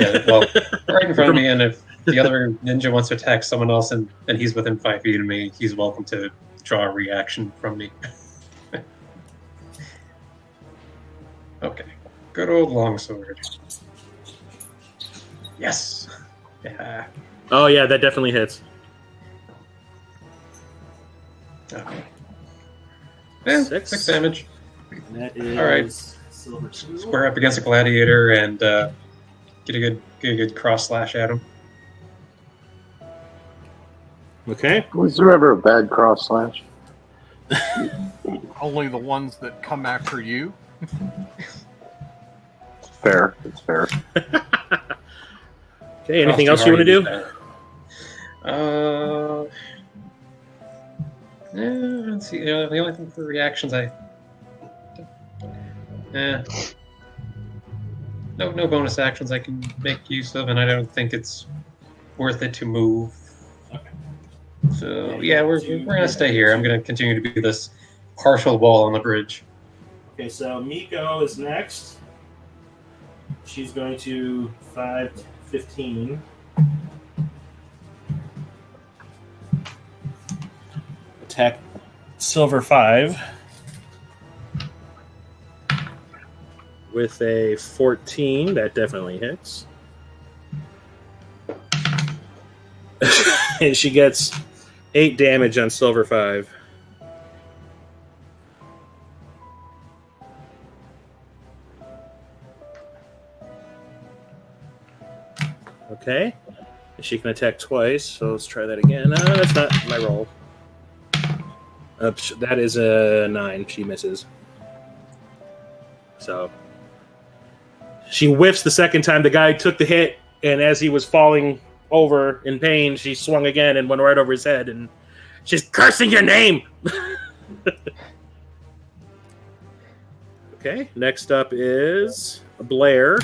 Yeah, well, right in front of me, and if the other ninja wants to attack someone else and he's within 5 feet of me, he's welcome to draw a reaction from me. Okay. Good old longsword. Yes! Yeah. Oh, yeah, that definitely hits. Okay. Yeah, 6 damage. That is all right. Silver 2. Square up against a gladiator and get a good cross slash at him. Okay. Was there ever a bad cross slash? Only the ones that come after you. Fair. It's fair. Okay, anything else you want to do? Let's see. The only thing for reactions no bonus actions I can make use of, and I don't think it's worth it to move. Okay. So yeah, we're gonna stay here. I'm gonna continue to be this partial wall on the bridge. Okay, so Miko is next. She's going to 5-15. Attack Silver 5 with a 14. That definitely hits. And she gets 8 damage on Silver 5. Okay. She can attack twice, so let's try that again. That's not my roll. That is a 9. She misses. So she whiffs the second time. The guy took the hit, and as he was falling over in pain, she swung again and went right over his head, and she's cursing your name! Okay, next up is Blair.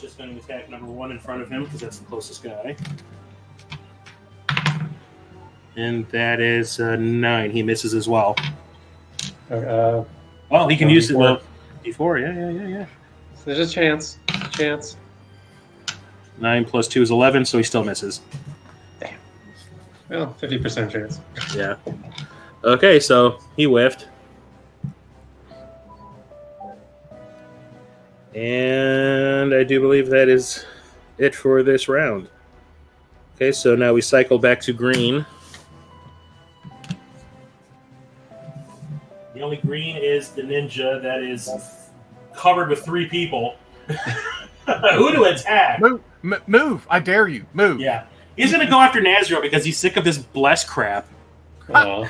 Just going to attack number 1 in front of him because that's the closest guy. And that is 9. He misses as well. Well, he can use it. Well, D4, yeah. So there's a chance. 9 plus 2 is 11, so he still misses. Damn. Well, 50% chance. Yeah. Okay, so he whiffed. And I do believe that is it for this round. Okay, so now we cycle back to green. The only green is the ninja that is covered with 3 people. Who to attack? Move! I dare you. Move. Yeah. He's going to go after Nazriel because he's sick of this bless crap. A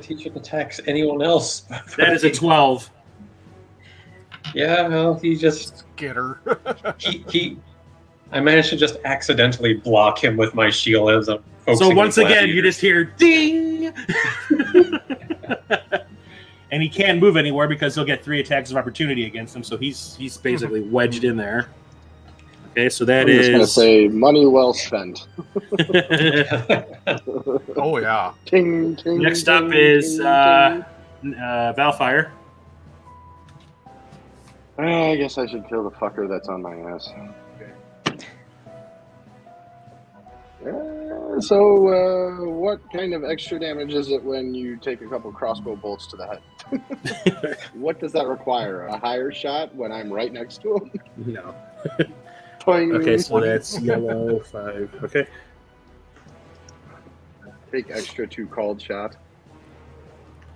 teacher attacks anyone else. That is a 12. Yeah, well, he just get her. I managed to just accidentally block him with my shield as I'm focusing. So once again, you just hear ding, and he can't move anywhere because he'll get 3 attacks of opportunity against him. So he's basically wedged in there. Okay, so that is. I'm just gonna say money well spent. Oh yeah. Ting, ting, Next up is Valfyire. I guess I should kill the fucker that's on my ass. What kind of extra damage is it when you take a couple crossbow bolts to the head? What does that require? A higher shot when I'm right next to him? No. Boing. Okay, so that's yellow 5. Okay. Take extra 2 called shot.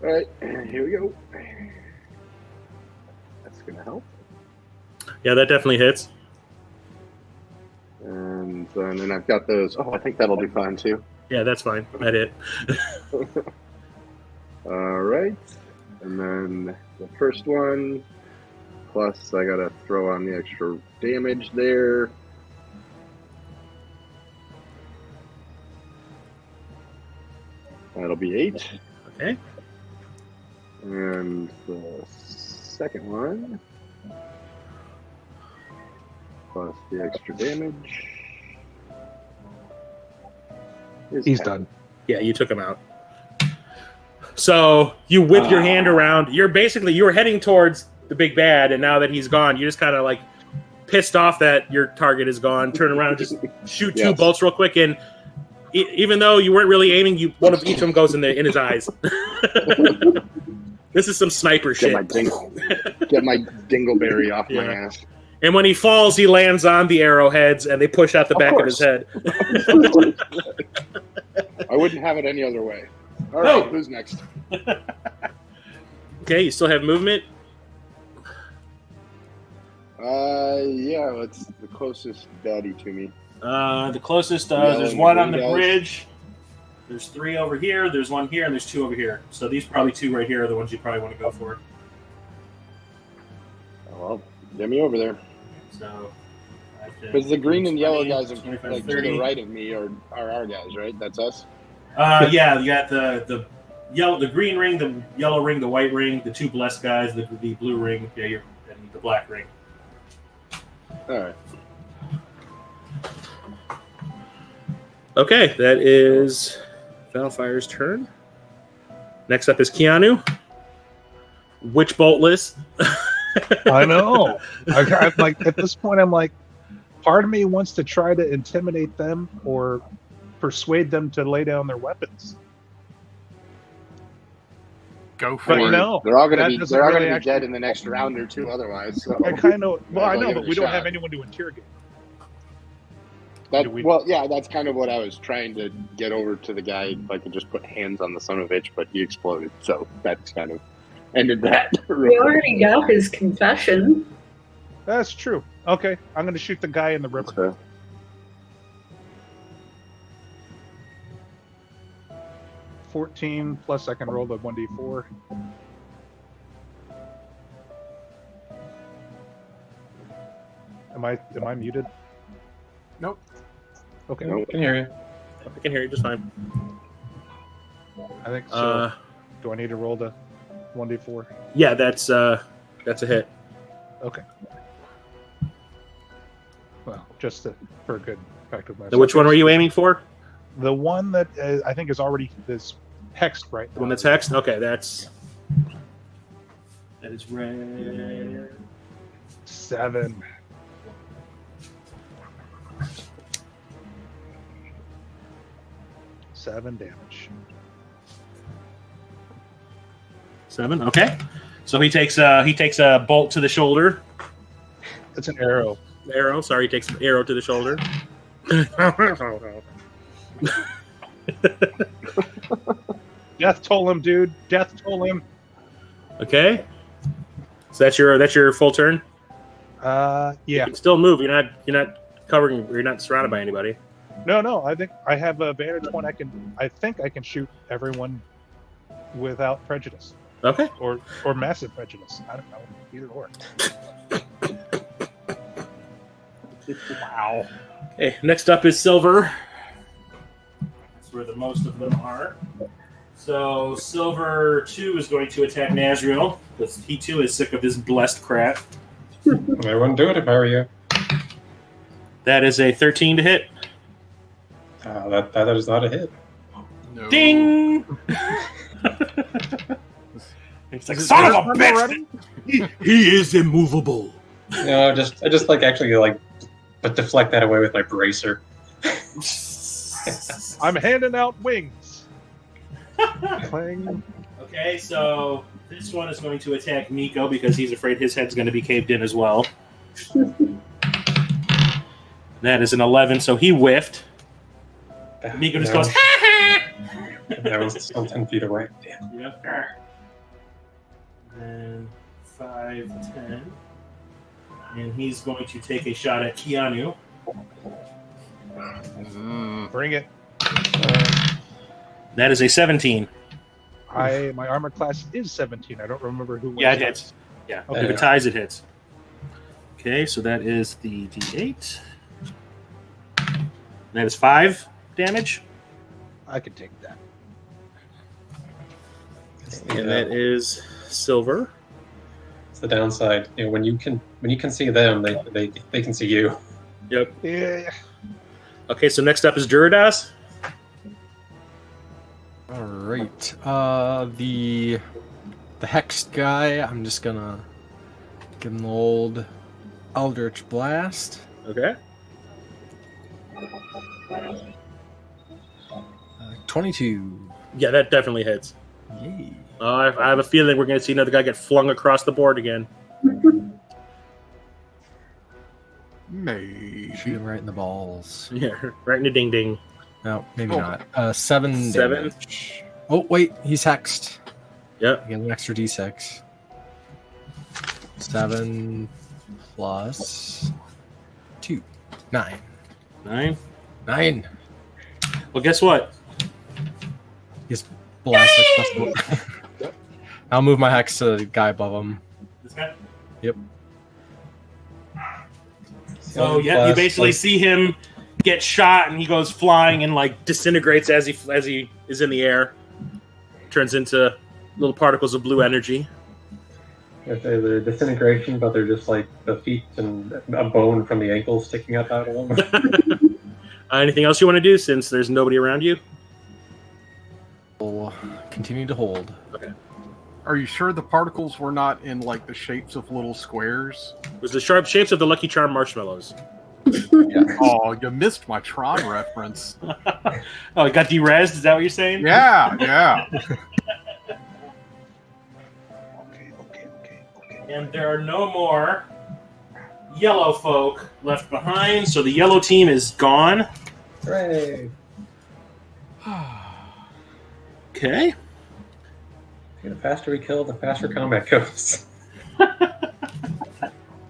All right, here we go. That's gonna help. Yeah, that definitely hits. And then I've got those. Oh, I think that'll be fine too. Yeah, that's fine. That hit. All right, and then the first one. Plus, I gotta throw on the extra damage there. That'll be 8. Okay. And the second one. Plus the extra damage. He's done. Yeah, you took him out. So you whip your hand around. You were heading towards the big bad, and now that he's gone, you're just kind of like pissed off that your target is gone. Turn around and just shoot 2 bolts real quick, and even though you weren't really aiming, one of each of them goes in his eyes. This is some sniper shit. Get my dingleberry off my ass. And when he falls, he lands on the arrowheads, and they push out the back of his head. I wouldn't have it any other way. All right, who's next? Okay, you still have movement? Yeah, it's the closest baddie to me. The closest, there's one on the bridge. There's 3 over here. There's 1 here, and there's 2 over here. So these probably 2 right here are the ones you probably want to go for. Well, get me over there. So, because the green and yellow guys are 25, like 30. to the right of me are our guys, right? That's us. Yeah, you got the yellow, the green ring, the yellow ring, the white ring, the 2 blessed guys, the blue ring, and the black ring. All right. Okay, that is Valfyre's turn. Next up is Kea'Anu. Witch boltless. I know. I'm like, at this point, I'm like, part of me wants to try to intimidate them or persuade them to lay down their weapons. Go for But it. no, They're all going that to be doesn't they're all really going to be actually- dead in the next round or 2 otherwise. So I kind of, well, I I'll know, give but it we a don't shot. have anyone to interrogate. that we- well, yeah, that's kind of what I was trying to get over to the guy. If I could just put hands on the son of a bitch, but he exploded, so that's kind of ended that. We already got his confession. That's true. Okay, I'm going to shoot the guy in the river. Okay. 14 plus I can roll the 1d4. Am I muted? Nope. Okay. Nope. I can hear you. I can hear you just fine. I think so. Do I need to roll the 1d4? Yeah, that's a hit. Okay. Well, just for a good effect of my. Which one were you aiming for? The one that I think is already this hexed, right? The one that's hexed? Okay, that is red. 7. Seven damage. 7. Okay, so he takes a bolt to the shoulder. It's an arrow. Arrow. Sorry, he takes an arrow to the shoulder. Death toll him, dude. Death toll him. Okay, so that's your full turn. Yeah. You can still move. You're not covering. You're not surrounded by anybody. No. I think I have a vantage point. I think I can shoot everyone without prejudice. Okay. Or massive prejudice. I don't know. Either or. Wow. Okay. Next up is Silver. That's where the most of them are. So Silver 2 is going to attack Nazriel because he too is sick of this blessed crap. I wouldn't do it if I were you. That is a 13 to hit. That is not a hit. No. Ding! It's like, son of a bitch! He is immovable. No, I just like actually like, but deflect that away with my bracer. I'm handing out wings. Clang. Okay, so this one is going to attack Nico because he's afraid his head's going to be caved in as well. That is an 11, so he whiffed. Nico just goes, ha ha! That was still 10 feet away. Damn. Yep. And 5, 10. And he's going to take a shot at Kea'Anu. Bring it. That is a 17. My armor class is 17. I don't remember who. Yeah, it hits. Yeah, Okay. if it ties, it hits. Okay, so that is the D8. That is 5 damage. I can take that. And that is silver. It's the downside. You know, when you can see them, they can see you. Yep. Yeah. Okay, so next up is Duridaas. All right. The hexed guy. I'm just gonna give him the old Eldritch Blast. Okay. 22. Yeah, that definitely hits. Yay. I have a feeling we're going to see another guy get flung across the board again. Maybe. Shoot him right in the balls. Yeah, right in the ding ding. No, maybe not. 7 7. damage. Oh, wait. He's hexed. Yep. I get an extra d6. 7 plus 2. 9. 9. 9. Well, guess what? He's blasted across the board. I'll move my hex to the guy above him. This guy? Yep. So, yeah, you basically see him get shot, and he goes flying and, like, disintegrates as he is in the air. Turns into little particles of blue energy. They're disintegration, but they're just like the feet and a bone from the ankle sticking up out of them. Anything else you want to do since there's nobody around you? We'll continue to hold. Okay. Are you sure the particles were not in like the shapes of little squares? It was the sharp shapes of the Lucky Charm marshmallows. Oh, you missed my Tron reference. Oh, it got derezzed? Is that what you're saying? Yeah. Okay. And there are no more yellow folk left behind, so the yellow team is gone. Hooray! Okay. The faster we kill, the faster combat goes. Let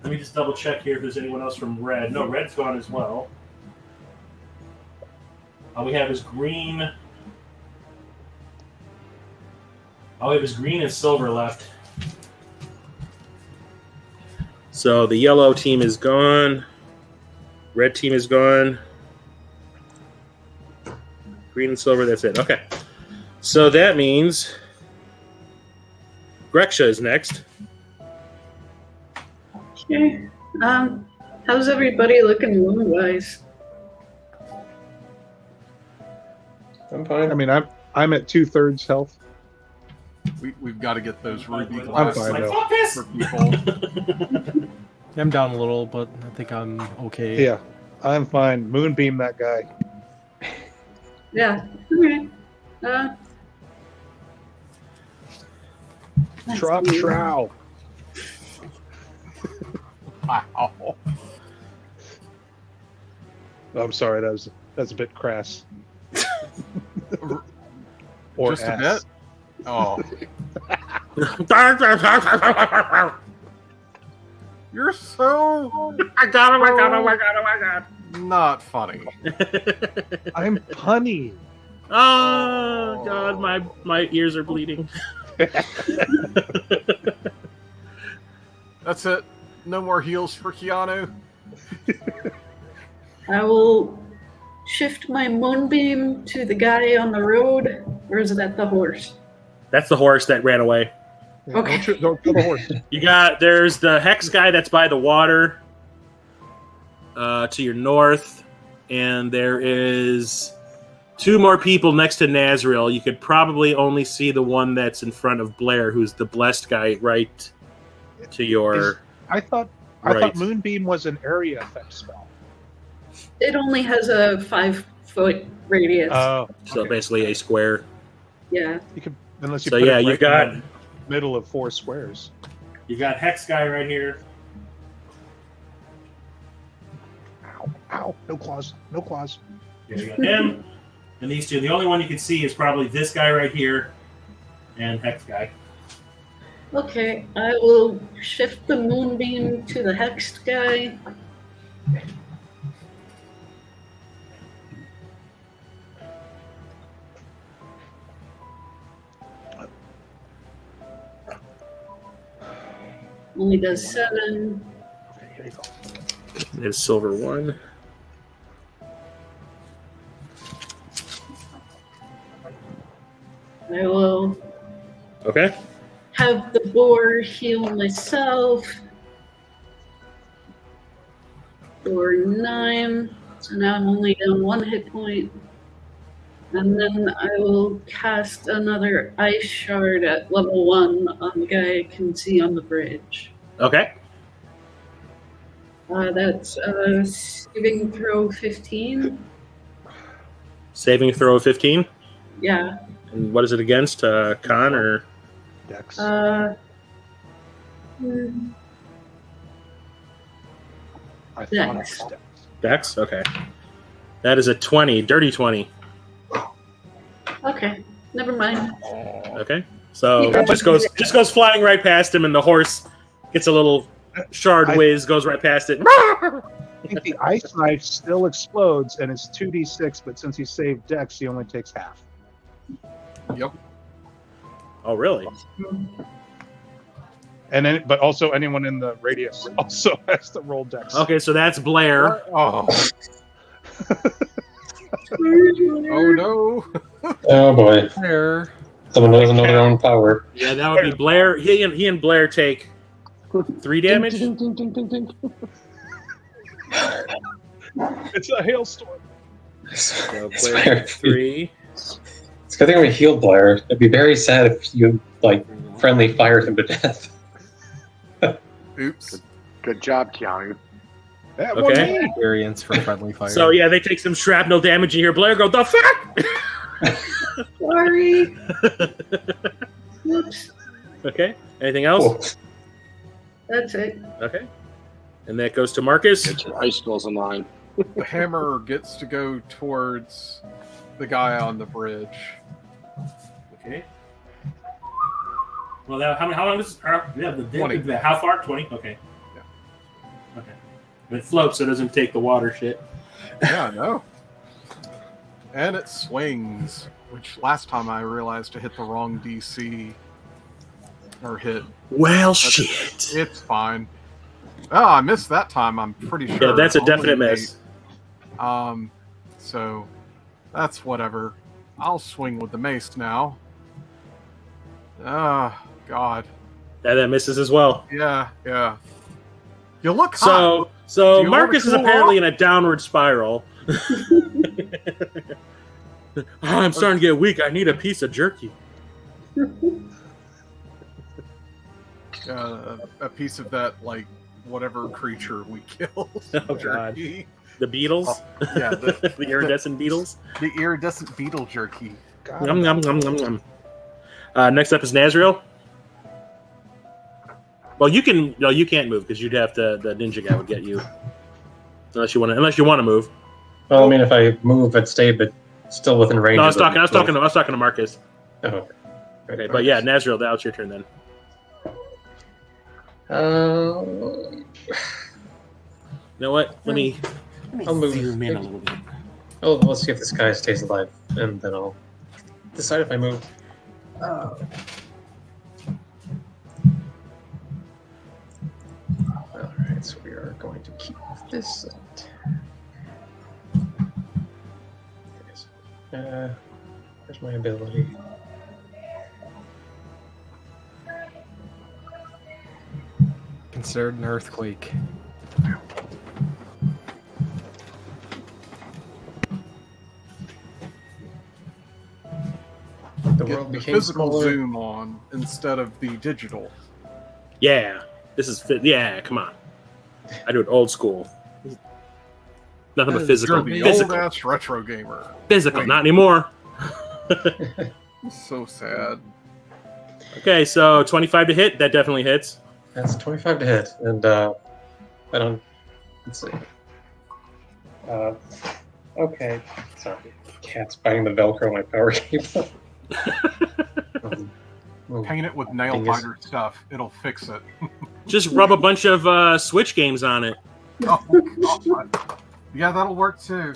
me just double check here if there's anyone else from red. No, red's gone as well. All we have is green. All we have is green and silver left. So the yellow team is gone. Red team is gone. Green and silver, that's it. Okay. So that means Greksha is next. Okay. How's everybody looking wound-wise? I'm fine. I mean, I'm at 2/3 health. We've got to get those ruby I'm glasses fine, though. Fuck this! for people. I'm down a little, but I think I'm okay. Yeah, I'm fine. Moonbeam that guy. Yeah. Okay. That's Drop weird. trow. Wow. Oh, I'm sorry, that's a bit crass. Or Just a ass. bit? Oh. You're so I got him. not funny. I'm punny. Oh, God, my ears are bleeding. That's it. No more heals for Kea'Anu. I will shift my moonbeam to the guy on the road, or is that the horse? That's the horse that ran away. Okay. Don't kill the horse. There's the hex guy that's by the water to your north, and there is 2 more people next to Nazriel. You could probably only see the one that's in front of Blair, who's the blessed guy right to your I thought right. Moonbeam was an area effect spell. It only has a 5-foot radius. Oh, So okay. basically a square. Yeah. You could, unless you So put yeah, it you right got in the middle of 4 squares. hex guy right here. Ow. Ow, no claws. No claws. Yeah, you got him and these two. The only one you can see is probably this guy right here and Hex guy. Okay, I will shift the moonbeam to the hexed guy. Only does 7. Okay, here you go. There's silver 1. I will Okay. have the boar heal myself for 9. So now I'm only down 1 hit point. And then I will cast another ice shard at level 1 on the guy I can see on the bridge. Okay. That's saving throw 15. Saving throw of 15. Yeah. And what is it against? Con or? Dex. Hmm. I thought Dex. it was Dex. Dex? Okay. That is a 20. Dirty 20. Okay. Never mind. Okay. So just goes flying right past him, and the horse gets a little shard whiz, goes right past it. I think the ice knife still explodes, and it's 2d6, but since he saved Dex, he only takes half. Yep. Oh, really? And then, but also anyone in the radius also has to roll Dex. Okay, so that's Blair. Oh. Oh no. Oh boy. There. Someone doesn't know their own power. Yeah, that would be Blair. He and Blair take 3 damage. Ding, ding, ding, ding, ding, ding. It's a hailstorm. So Blair 3. It's a good thing we healed Blair. It'd be very sad if you friendly fired him to death. Oops. Good job, Kea'Anu. That Okay. wasn't me. Experience for friendly fire. So yeah, they take some shrapnel damage, and you hear Blair go, "The fuck!" Sorry. Whoops. Okay. Anything else? Cool. That's it. Okay. And that goes to Marcus. Get your ice spells in line. The hammer gets to go towards the guy on the bridge. Okay. Well, how long does this? 20. How far? 20. Okay. Yeah. Okay. It floats, so it doesn't take the water shit. Yeah, I know. And it swings, which last time I realized to hit the wrong DC. Or hit. Well, But shit. It's fine. Oh, I missed that time, I'm pretty sure. Yeah, that's a Only definite an miss. 8. So that's whatever. I'll swing with the mace now. Ah, God. Yeah, that misses as well. Yeah. You look hot. So Do you Marcus is wanna cool apparently off? in a downward spiral. I'm starting to get weak. I need a piece of jerky. A piece of that, whatever creature we killed. Oh, God. Jerky. The beetles? Yeah, The iridescent beetles? the iridescent beetle jerky. God. Yum, yum, yum, yum, yum. Next up is Nazriel. Well, you can't move because you'd have to. The ninja guy would get you, unless you want to move. Well, I mean, if I move, I'd stay, but still within range. No, I was talking to Marcus. Oh, Okay, but yeah, Nazriel, that was your turn then. You know what? Let me I'll move. zoom in a little bit. Oh, let's see if this guy stays alive, and then I'll decide if I move. Alright, so we are going to keep this set. Where's my ability? Considered an earthquake. The Get world the became physical smaller. zoom on instead of the digital. Yeah, this is yeah. Come on, I do it old school. Nothing but physical. You're the Physical. old ass retro gamer. Physical. Wait. Not anymore. So sad. Okay, so 25 to hit. That definitely hits. That's 25 to hit, and I don't. Let's see. Okay. Sorry. Cat's biting the Velcro on my power cable. Paint it with nail biter stuff. It'll fix it. Just rub a bunch of Switch games on it. Oh, God. Yeah, that'll work too.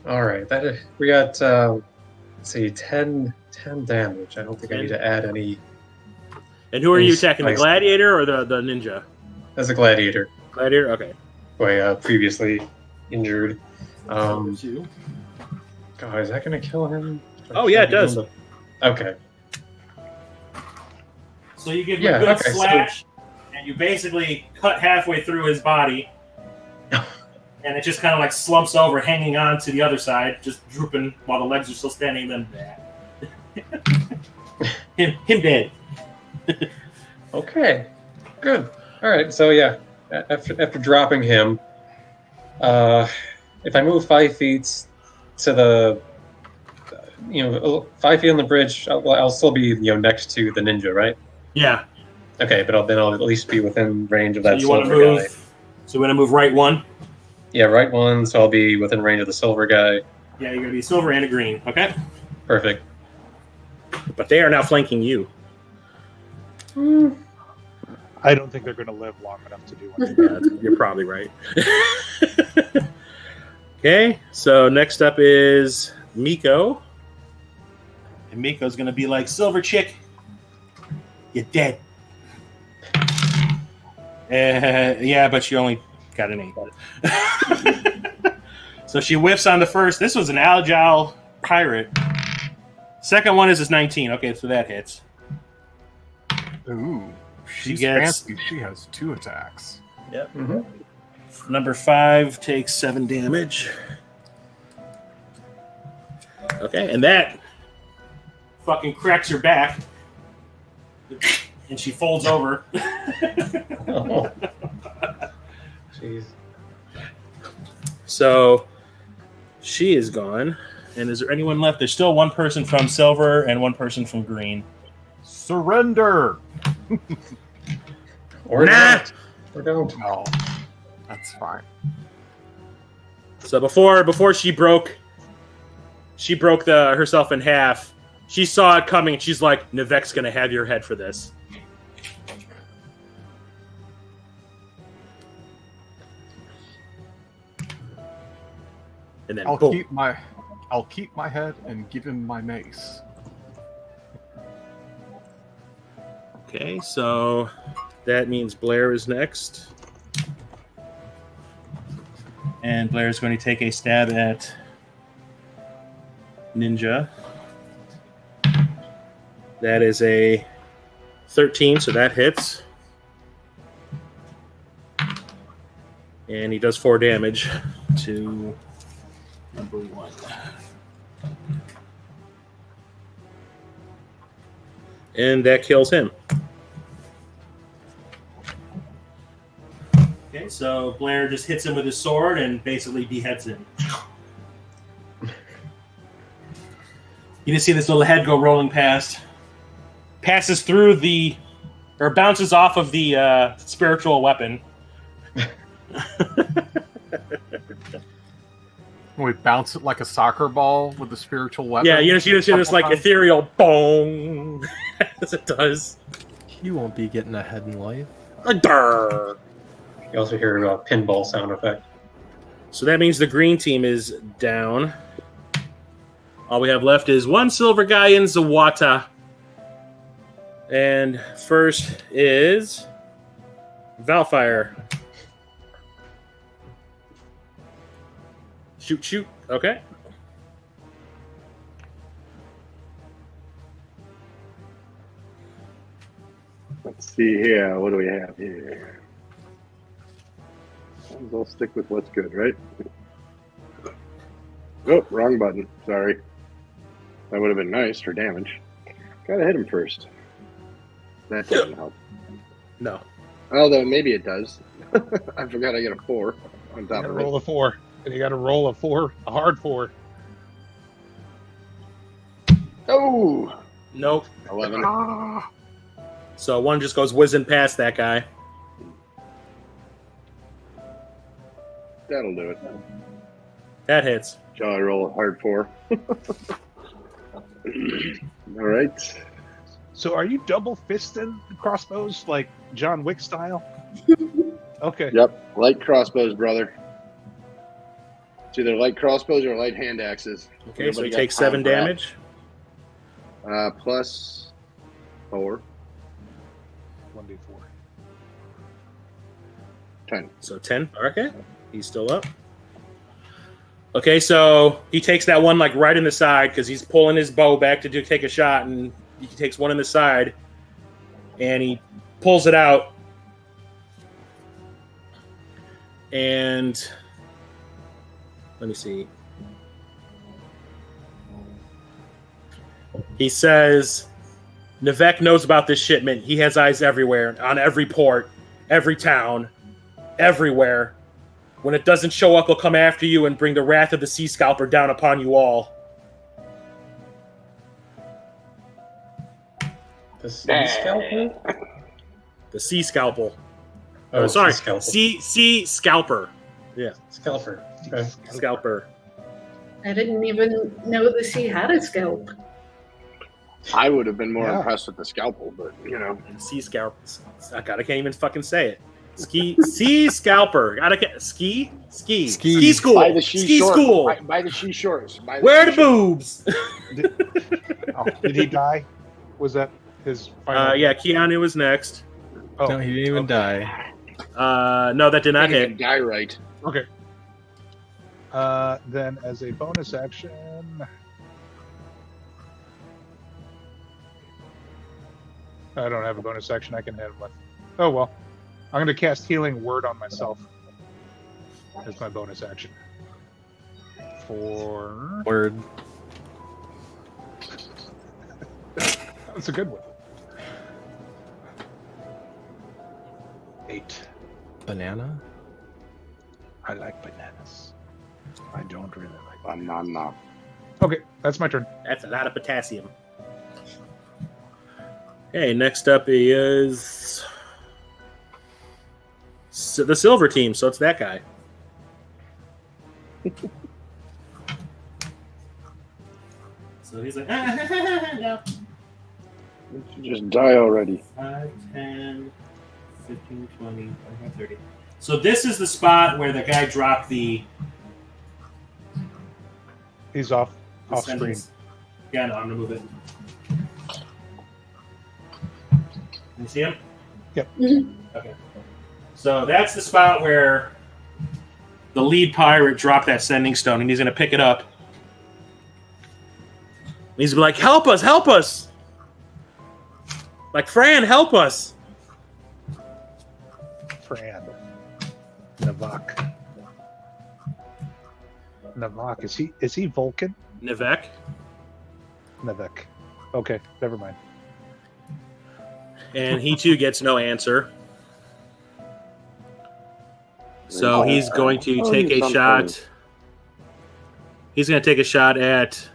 All right. We got, let's see, 10 damage. I don't think I need to add any. And who are you attacking, the gladiator or the ninja? As a gladiator. Gladiator? Okay. Previously injured. God, is that going to kill him? Oh, yeah, it does. Okay. So you give him a good slash, and you basically cut halfway through his body, and it just kind of like slumps over, hanging on to the other side, just drooping while the legs are still standing. Then him dead. Okay, good. All right, so yeah, after dropping him, if I move 5 feet to the, 5 feet on the bridge, I'll still be next to the ninja, right? Yeah. Okay, but I'll at least be within range of that silver guy. So you want to move right one? Yeah, right one. So I'll be within range of the silver guy. Yeah, you're gonna be silver and a green. Okay. Perfect. But they are now flanking you. I don't think they're going to live long enough to do anything. Yeah, you're probably right. Okay, so next up is Miko. And Miko's going to be like, Silver Chick, you're dead. Yeah, but she only got an 8. So she whiffs on the first. This was an agile pirate. Second one is 19. Okay, so that hits. Ooh. She gets fancy. She has 2 attacks. Yep. Mm-hmm. Number 5 takes 7 damage. Okay, and that fucking cracks her back. And she folds over. Oh. Jeez. So she is gone. And is there anyone left? There's still one person from silver and one person from green. Surrender! Or not. Or don't. No. That's fine. So before she broke herself in half. She saw it coming and she's like, Nivek's gonna have your head for this. And then I'll keep my head and give him my mace. Okay, so that means Blair is next. And Blair is going to take a stab at Ninja. That is a 13, so that hits. And he does 4 damage to number 1. And that kills him. Okay, so Blair just hits him with his sword and basically beheads him. You just see this little head go rolling past. Passes through or bounces off of the spiritual weapon. We bounce it like a soccer ball with the spiritual weapon. Yeah, you just hear this like ethereal boom as it does. You won't be getting ahead in life. Durr. You also hear a pinball sound effect. So that means the green team is down. All we have left is one silver guy in Zawata. And first is Valfyire. Shoot. Okay. Let's see here. What do we have here? I'll stick with what's good, right? Oh, wrong button. Sorry. That would have been nice for damage. Gotta hit him first. That doesn't help. No. Although maybe it does. I forgot I get a 4 on top of it. Roll a 4. And you got to roll a 4, a hard 4. Oh! Nope. 11. So one just goes whizzing past that guy. That'll do it. That hits. Shall I roll a hard 4? All right. So are you double fisting crossbows like John Wick style? Okay. Yep. Light crossbows, brother. It's either light crossbows or light hand axes. Okay, so Everybody you got take time 7 for that? damage. Plus 4. 1d4. 10. So 10. Okay. He's still up. Okay, so he takes that one like right in the side because he's pulling his bow back to take a shot, and he takes one in the side, and he pulls it out. And let me see. He says, Nivek knows about this shipment. He has eyes everywhere, on every port, every town, everywhere. When it doesn't show up, he'll come after you and bring the wrath of the Sea Scalper down upon you all. The sea scalper? The Sea Scalpel. Oh, sorry. sea scalper. Sea Scalper. Yeah. Scalper. Okay. Scalper. I didn't even know the sea had a scalp. I would have been more Yeah. impressed with the scalpel, but you know. Sea Scalper. I can't even fucking say it. Sea Scalper. Ski school. By the she Ski shore. school. By the she shores. By the Where she the shores. boobs? Oh, did he die? Was that his final? Yeah, Kea'Anu was next. Oh, No, he didn't even die. No, that did not Can't hit. even die right. okay. Then as a bonus action, I don't have a bonus action I can hit him with. Oh well, I'm going to cast Healing Word on myself as my bonus action. For Word. that's a good one. 8. Banana? I like bananas. I don't really like. Banana. Okay, that's my turn. That's a lot of potassium. Okay, next up is the silver team, so it's that guy. So he's like, no. Just die already. 5, 10, 15, 20, 25, 30. So this is the spot where the guy dropped the He's off screen. sentence. Yeah, no, I'm gonna move it. You see him? Yep. Okay. So that's the spot where the lead pirate dropped that sending stone, and he's gonna pick it up. He's like, "Help us! Help us!" Like, Fran, help us! Fran. Navak. Is he Vulcan? Nivek. Navek. Okay, never mind. And he too gets no answer. So he's going to take a shot. He's going to take a shot at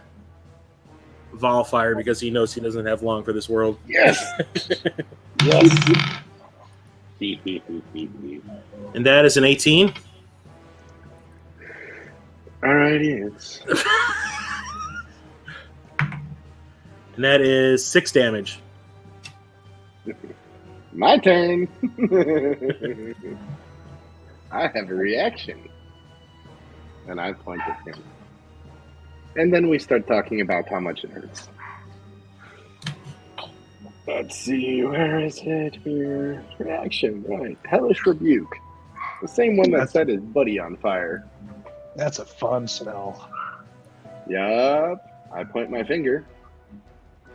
Valfyire because he knows he doesn't have long for this world. Yes. Yes. And that is an 18. Alrighty, it's And that is 6 damage. my turn. I have a reaction. And I point at him. And then we start talking about how much it hurts. Let's see, where is it here? Reaction, right. Hellish Rebuke. The same one that set his buddy on fire. That's a fun spell. Yup. I point my finger.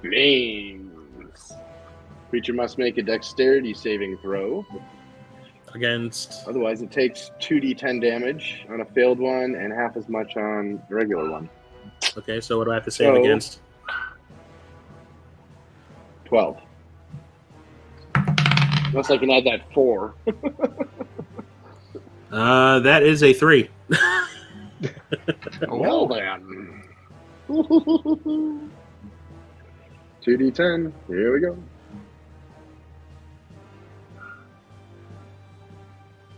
Names. Creature must make a dexterity saving throw. Against. Otherwise, it takes 2d10 damage on a failed one and half as much on a regular one. Okay, so what do I have to save So- against? 12. Unless I can add that 4. That is a 3. Well then. 2d10. Here we go.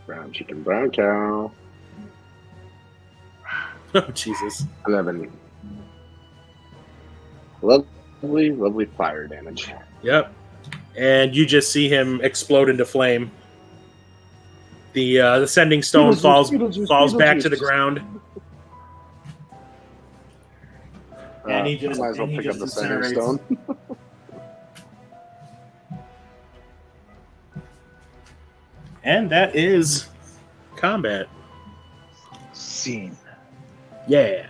Brown chicken, brown cow. Oh, Jesus. 11. Lovely fire damage. Yep. And you just see him explode into flame. The sending stone falls back to the ground. And he just might as well pick up the sending incinerates. stone. And that is combat. Scene. Yeah.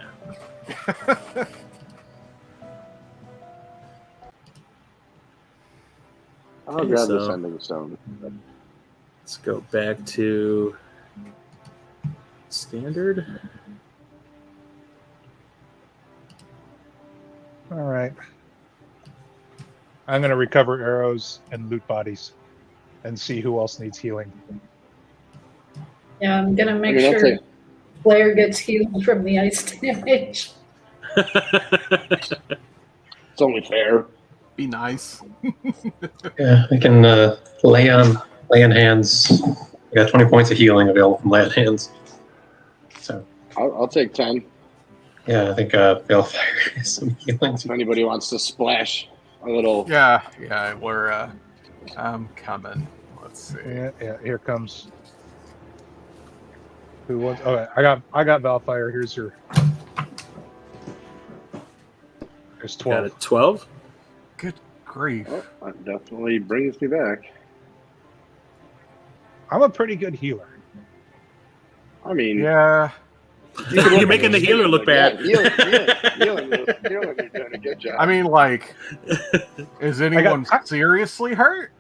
I'll Okay, grab the so- sending stone. Let's go back to standard. All right. I'm going to recover arrows and loot bodies and see who else needs healing. Yeah, I'm gonna make I'll sure take- Blair gets healed from the ice damage. It's only fair. Be nice. Yeah, I can lay on hands. I got 20 points of healing available from lay on hands. So I'll take 10. yeah, I think Valfyire has some healing. If anybody wants to splash a little. Yeah, we're I'm coming. Let's see. Yeah, here comes. Who wants? Okay, I got Valfyire. Here's your. There's Got 12. it. 12? Good grief. Oh, that definitely brings me back. I'm a pretty good healer. I mean, Yeah. You're making the healer look bad. Healing, you're doing a good job. I mean, like, is anyone seriously hurt?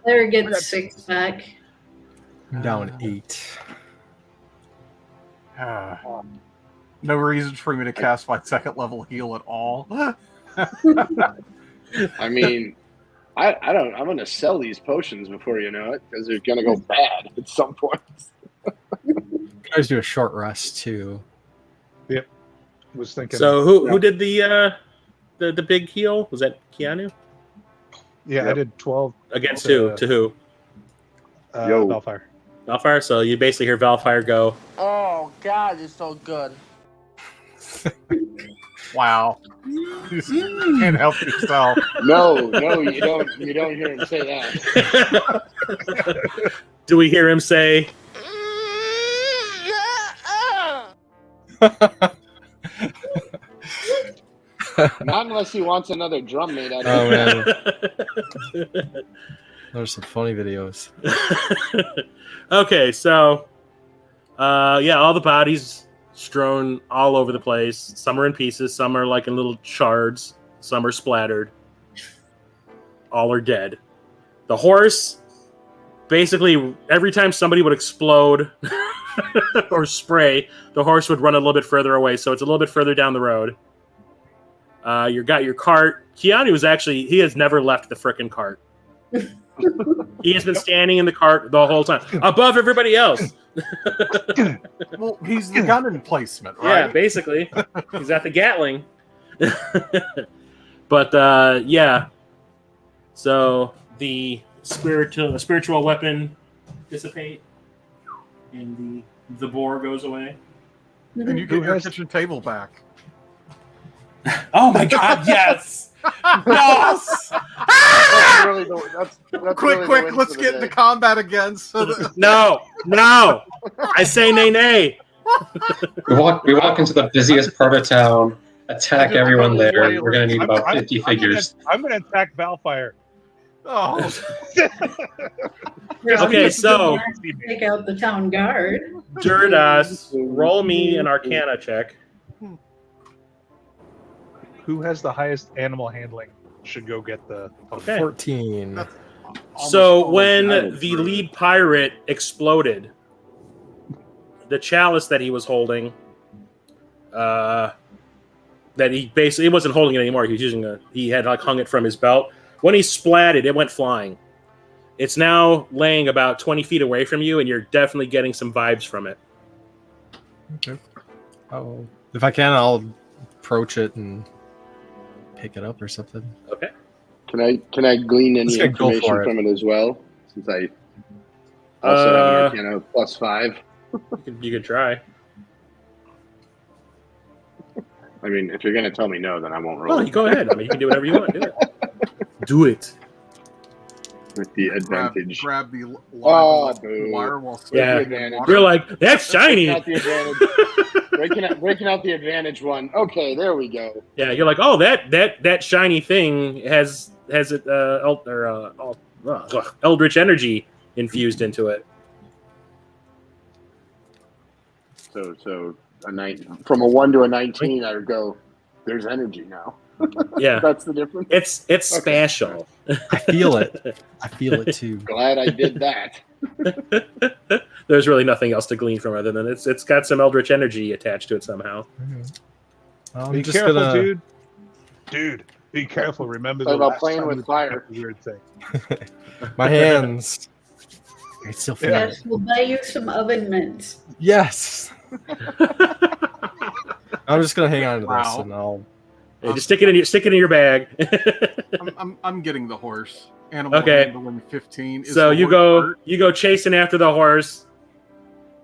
Blair gets 6 back. I'm down 8. No reason for me to cast my second level heal at all. I mean, I don't. I'm gonna sell these potions before you know it because they're gonna go bad at some point. You guys do a short rest too. Yep. Was thinking. So who did the big heal? Was that Kea'Anu? Yeah, I Yep. did 12 Against who? To who? Yo. Valfyire. Valfyire. So you basically hear Valfyire go. Oh God, it's so good. Wow. You can't help yourself. No, you don't. You don't hear him say that. Do we hear him say? Not unless he wants another drum made out of Oh it. man, there's some funny videos. Okay, so all the bodies strewn all over the place. Some are in pieces, some are like in little shards, some are splattered. All are dead. The horse, basically, every time somebody would explode or spray, the horse would run a little bit further away, so it's a little bit further down the road. You got your cart. Kea'Anu he has never left the frickin' cart. He has been standing in the cart the whole time, above everybody else. Well, he's the gun emplacement, Yeah, right? basically. He's at the Gatling. But, yeah. So, the spiritual weapon dissipate, and the boar goes away. And you get your kitchen table back. Oh my God, yes! Yes! That's really that's Quick, really the quick, win let's for the get day. into combat again. So that... No! I say nay. We walk into the busiest part of town, attack everyone there. We're gonna need about 50 figures. I'm gonna attack Valfyire. Oh, Okay, so Take out the town guard. Duridaas, roll me an Arcana check. Who has the highest animal handling should go get the. Okay. 14. So almost when almost the through. lead pirate exploded, the chalice that he was holding, that he basically wasn't holding it anymore. He was using he had like hung it from his belt. When he splatted, it went flying. It's now laying about 20 feet away from you, and you're definitely getting some vibes from it. Okay. Oh, if I can, I'll approach it and pick it up or something. Okay. Can I glean any Let's go information for it. from it as well? Since I also have an Arcana +5. You can try. I mean, if you're going to tell me no, then I won't roll. Oh, you go ahead. I mean, you can do whatever you want. Do it. Do it. With the advantage. Grab the boo. wire while Yeah. Advantage. You're like, that's shiny. Breaking out the advantage one. Okay, there we go. Yeah, you're like, oh, that shiny thing has it eldritch energy infused into it. So from a 1 to a 19, I would go. There's energy now. Yeah, that's the difference. It's special. I feel it. I feel it too. Glad I did that. There's really nothing else to glean from other than it's got some eldritch energy attached to it somehow. Be careful, dude. Be careful. Remember the about last playing time with you fire. did that weird thing. My hands. I still feel it. Yes, we'll buy you some oven mitts. Yes. I'm just gonna hang on to this, and I'll. Yeah, just stick it in your bag. I'm getting the horse. Animal Okay. handling 15. Is So the you horse go chasing after the horse.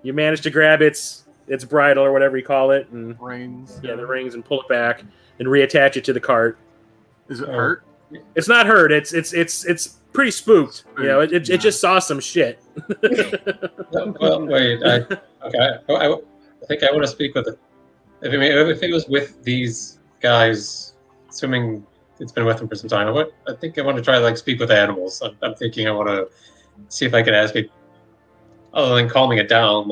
You manage to grab its bridle or whatever you call it, and rings? the rings, and pull it back and reattach it to the cart. Is it hurt? It's not hurt. It's pretty spooked. You know, it just saw some shit. Well, wait. I think I want to speak with it. If it was with these guys, assuming it's been with them for some time, I think I want to try to speak with animals. I'm thinking I want to see if I can ask it, other than calming it down,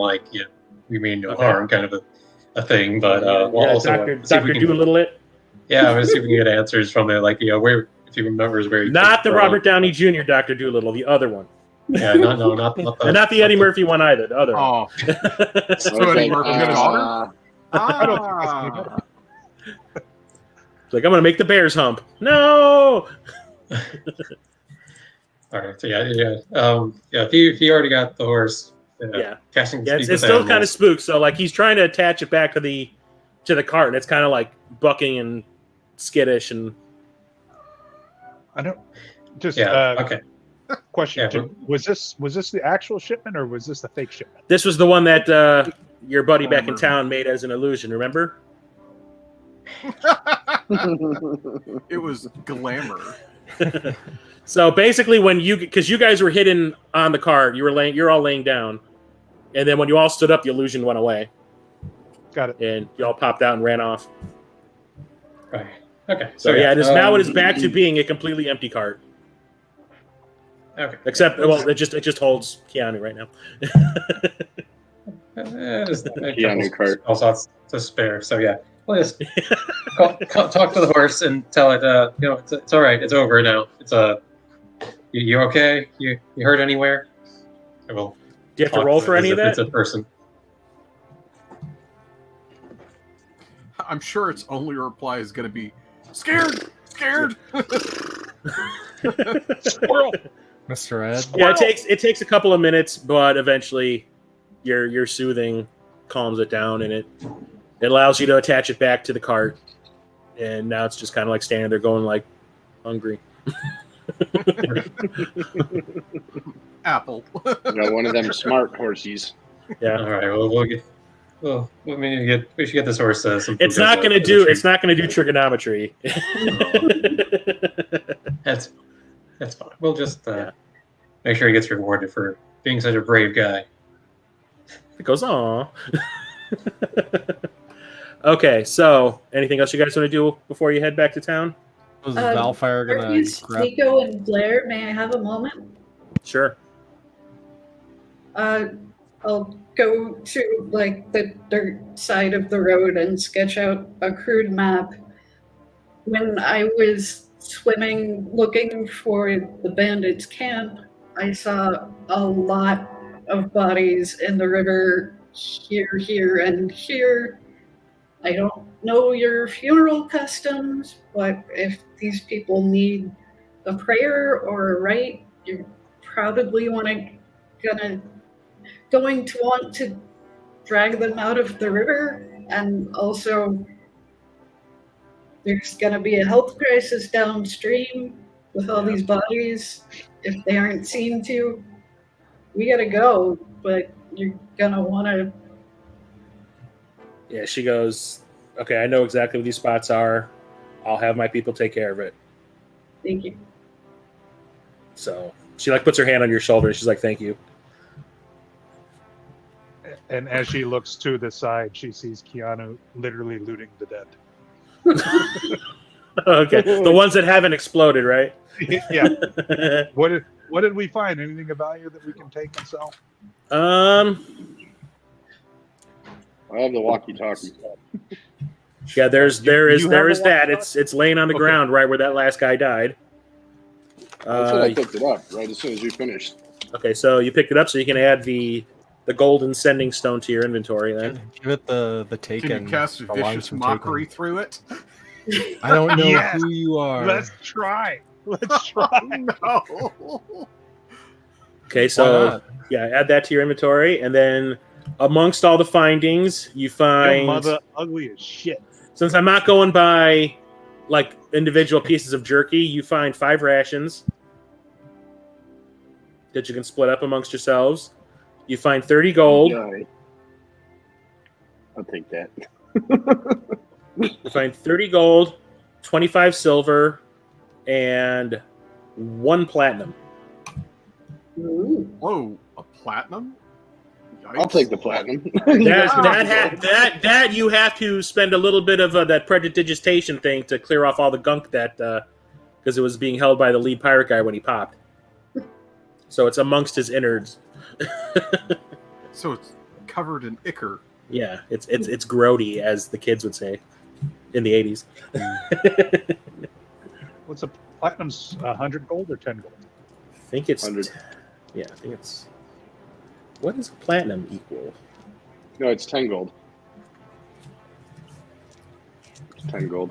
we mean no harm, kind of a thing. But we'll also Dr. Doolittle it. Yeah, I'm gonna see if we can get answers from it, where, if he remembers where. Not the Robert Downey Jr. Dr. Doolittle, the other one. Yeah, not and not the Eddie Murphy one either. The other. Oh, so Eddie Murphy's daughter. I don't think that's any better. It's like, I'm gonna make the bears hump. No. All right. So if he already got the horse. Casting. Yeah, it's still kind of spooked. So he's trying to attach it back to the cart, and it's kind of bucking and skittish, and I don't just okay. Question: Yeah, was this the actual shipment or was this the fake shipment? This was the one that your buddy back in town made as an illusion. Remember? It was glamour. So basically, because you guys were hidden on the cart, you're all laying down, and then when you all stood up, the illusion went away. Got it. And you all popped out and ran off. Right. Okay. So now it is back to being a completely empty cart. Okay. Except, it just holds Kea'Anu right now. Kea'Anu cart. Also, to spare. So we'll just talk to the horse and tell it, it's all right. It's over now. It's you okay? You hurt anywhere? I will. Do you have to roll for any of that? It's a person. I'm sure its only reply is going to be scared. Squirrel. Mr. Ed. Yeah, it takes a couple of minutes, but eventually your soothing calms it down, and it allows you to attach it back to the cart. And now it's just kind of standing there going hungry. Apple. Got one of them smart horsies. Yeah. All right. Well, we should get this horse some. It's not going to do trigonometry. That's fine. We'll just make sure he gets rewarded for being such a brave guy. It goes, aw. Okay, so anything else you guys want to do before you head back to town? Was Valfyire gonna grab? Nico and Blair, may I have a moment? Sure. I'll go to the dirt side of the road and sketch out a crude map. When I was swimming looking for the bandits' camp, I saw a lot of bodies in the river here, and here. I don't know your funeral customs, but if these people need a prayer or a rite, you're probably going to want to drag them out of the river, and also there's going to be a health crisis downstream with all these bodies. If they aren't seen to, we got to go, but you're going to want to... Yeah, she goes, Okay, I know exactly what these spots are. I'll have my people take care of it. Thank you. So she like puts her hand on your shoulder. And she's like, "Thank you." And as she looks to the side, she sees Kea'Anu literally looting the dead. Okay, the ones that haven't exploded, right? Yeah. What did we find? Anything of value that we can take and sell? I have the walkie-talkie. Yeah, there is you have a that. walkie-talkie? It's laying on the ground right where that last guy died. That's what I picked it up right as soon as we finished. Okay, so you picked it up, so you can add the golden sending stone to your inventory. Then Give it the taken. Can you cast a the lines vicious from mockery Taken. through it? I don't know Yes. who you are. Let's try. Let's try. No. okay, Why so not? yeah, add that to your inventory, and then amongst all the findings, you Your find. mother ugly as shit. Since I'm not going by like individual pieces of jerky, you find 5 rations that you can split up amongst yourselves. You find 30 gold. Yeah. I'll take that. You find 30 gold, 25 silver, and 1 platinum. Ooh. Whoa, a platinum? I'll take the platinum. That you have to spend a little bit of that prestidigitation thing to clear off all the gunk that because it was being held by the lead pirate guy when he popped. So it's amongst his innards. So it's covered in ichor. Yeah, it's grody, as the kids would say in the 80s. What's a platinum's 100 gold or 10 gold? I think it's 100. Yeah, I think it's. What is platinum equal? No, it's 10 gold. It's 10 gold.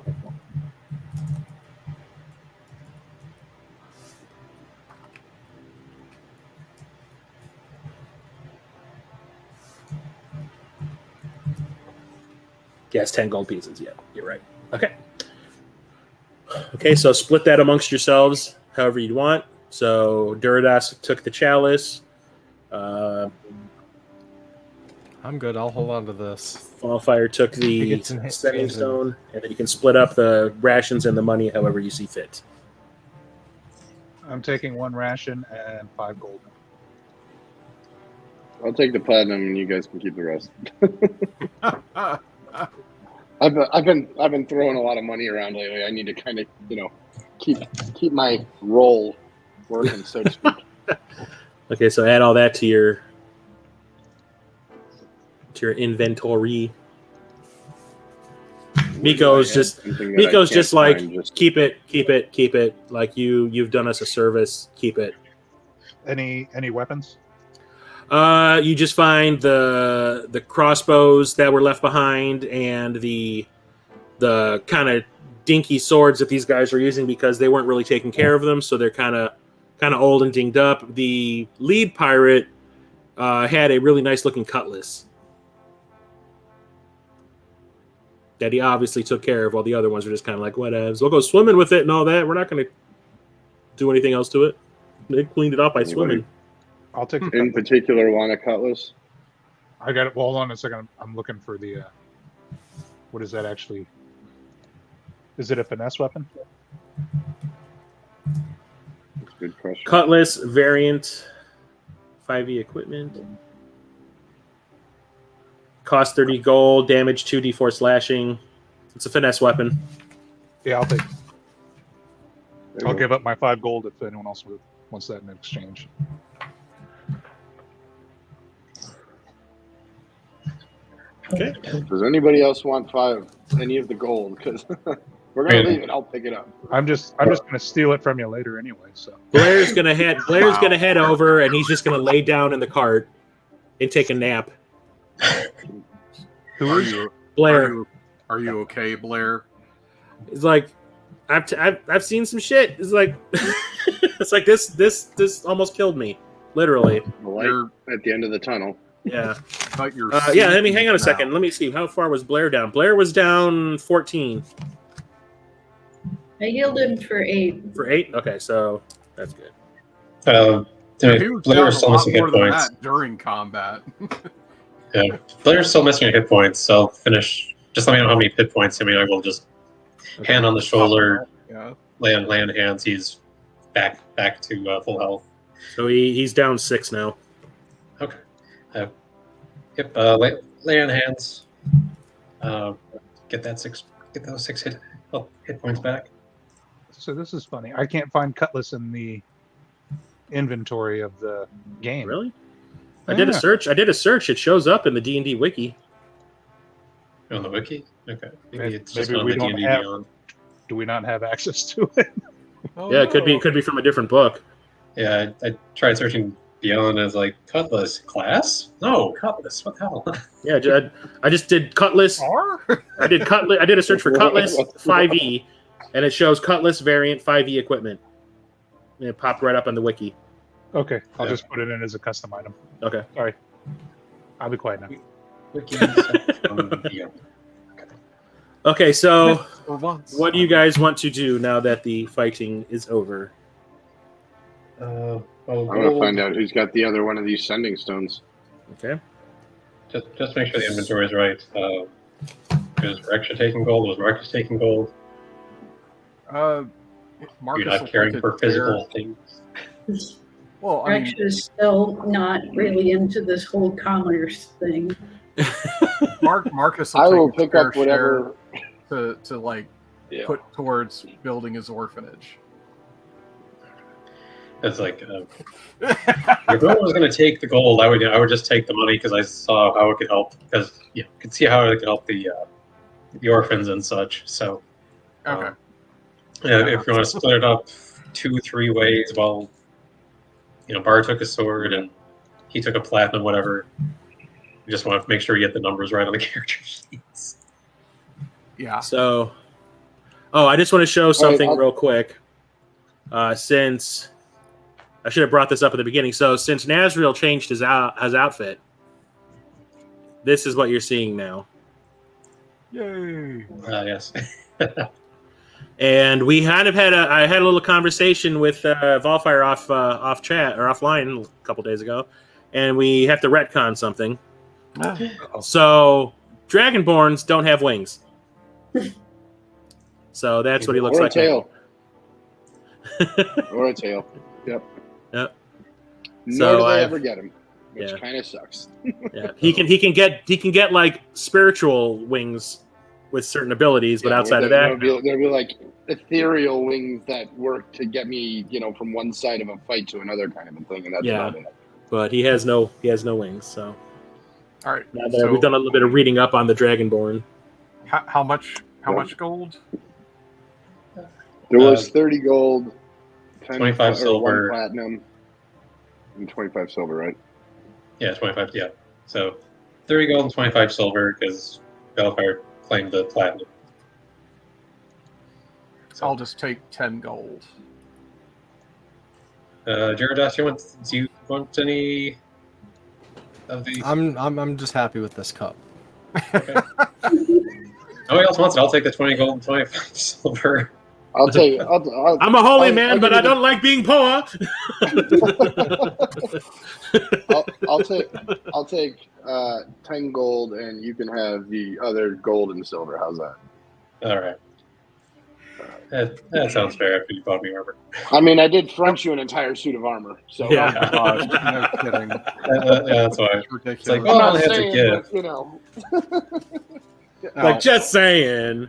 Yeah, it's 10 gold pieces. Yeah, you're right. Okay. Okay, so split that amongst yourselves however you'd want. So Duridaas took the chalice. I'm good. I'll hold on to this. Valfyire took He the gets in his setting hands. stone, and then you can split up the rations and the money however you see fit. I'm taking 1 ration and 5 gold. I'll take the platinum, and you guys can keep the rest. I've been throwing a lot of money around lately. I need to kind of keep my roll working, so to speak. Okay, so add all that to your inventory. Miko's just like keep it. Like you've done us a service. Keep it. Any weapons? You just find the crossbows that were left behind and the kind of dinky swords that these guys are using because they weren't really taking care of them, so they're kind of old and dinged up. The lead pirate had a really nice looking cutlass that he obviously took care of, while the other ones were just kind of like, whatevs. We'll go swimming with it and all that. We're not going to do anything else to it. They cleaned it up by swimming. I'll take the In cutlass. particular, want a cutlass? I got it. Well, hold on a second. I'm looking for the. What is that actually? Is it a finesse weapon? That's a good question. Cutlass variant 5e equipment. Cost 30 gold, damage 2d4 slashing. It's a finesse weapon. Yeah, I'll take. There you I'll go. give up my 5 gold if anyone else wants that in exchange. Okay. Does anybody else want any of the gold? Because we're gonna leave it. I'll pick it up. I'm just gonna steal it from you later anyway. So Blair's gonna head over, and he's just gonna lay down in the cart and take a nap. Who are you? Blair. Are you okay, Blair? It's like I've seen some shit. It's like it's like this almost killed me, literally. The light at the end of the tunnel. Yeah. Cut your Yeah. Let me hang on a seeds second. now. Let me see. How far was Blair down? Blair was down 14 I healed him for 8. for 8. Okay, so that's good. He was Blair down is a still lot missing more hit than points. that during combat. Yeah, Blair's still missing hit points, so I'll finish Just let me know how many hit points. I mean, I will just hand on the shoulder, Yeah. lay on hands. He's back to full health. So he's down 6 now. Okay. Yep. Lay on hands. Get those 6 hit points back. So this is funny. I can't find Cutlass in the inventory of the game. Really? I did a search. It shows up in the D&D wiki. On the wiki? Okay. Maybe it's just we on the don't D&D have- Beyond. Do we not have access to it? Oh, Yeah, it could be from a different book. Yeah, I tried searching Beyond as like Cutlass class. No, Cutlass. What the hell? Yeah, I just did Cutlass. I did Cutlass. I did a search for Cutlass 5e, and it shows Cutlass variant 5e equipment. And it popped right up on the wiki. Okay, I'll Yeah. just put it in as a custom item. Okay. Sorry. I'll be quiet now. Wiki from Beyond. Okay, so For once. what do you guys want to do now that the fighting is over? Well, I want to find out who's got the other one of these sending stones. Okay. Just make sure the inventory is right. Was Greksha taking gold? Was Marcus taking gold? Marcus You're not will caring take for it physical things. there. Well, I mean, Greksha is still not really into this whole commerce thing. Marcus will I take will his pick fair up whatever. share to like Yeah. put towards building his orphanage. It's like if no one was going to take the gold, I would just take the money because I saw how it could help. Because you could see how it could help the orphans and such. So Okay. yeah, if you want to split it up 2-3 ways, well, Bar took a sword and he took a platinum, whatever. You just want to make sure you get the numbers right on the character sheets. Yeah. So, I just want to show something I'll- real quick. Since I should have brought this up at the beginning. So, since Nazriel changed his outfit, this is what you're seeing now. Yay. Yes. And we kind of I had a little conversation with Valfyire off chat or offline a couple days ago, and we have to retcon something. So, Dragonborns don't have wings. So that's what he looks Or a like. tail. Or a tail. Yep. Yep. Nor So do they I've- ever get him, which yeah. kind of sucks. Yeah, he can get like spiritual wings with certain abilities, but Yeah, outside of there'll that, be like ethereal wings that work to get me, from one side of a fight to another kind of a thing, and that's Yeah. about it. but he has no wings. So All right. now that So we've done a little bit of reading up on the Dragonborn. how much gold? There was 30 gold, 10 25 or silver. 1 platinum, and 25 silver, right? Yeah, 25. Yeah. So 30 gold and 25 silver because Valfyire claimed the platinum. I'll just take 10 gold. Duridaas, do you want any of the? I'm just happy with this cup. Okay. Nobody else wants it. I'll take the 20 gold and 25 silver. I'll take. I'll, I'm a holy I'll- man, I'll but give I you don't like being poor. I'll take 10 gold, and you can have the other gold and silver. How's that? All right. That sounds fair after you bought me armor. I mean, I did front you an entire suit of armor, so Yeah. No kidding. Yeah, that's why. It's ridiculous. It's like, I'm well, not it's a saying, gift. but, Like just saying.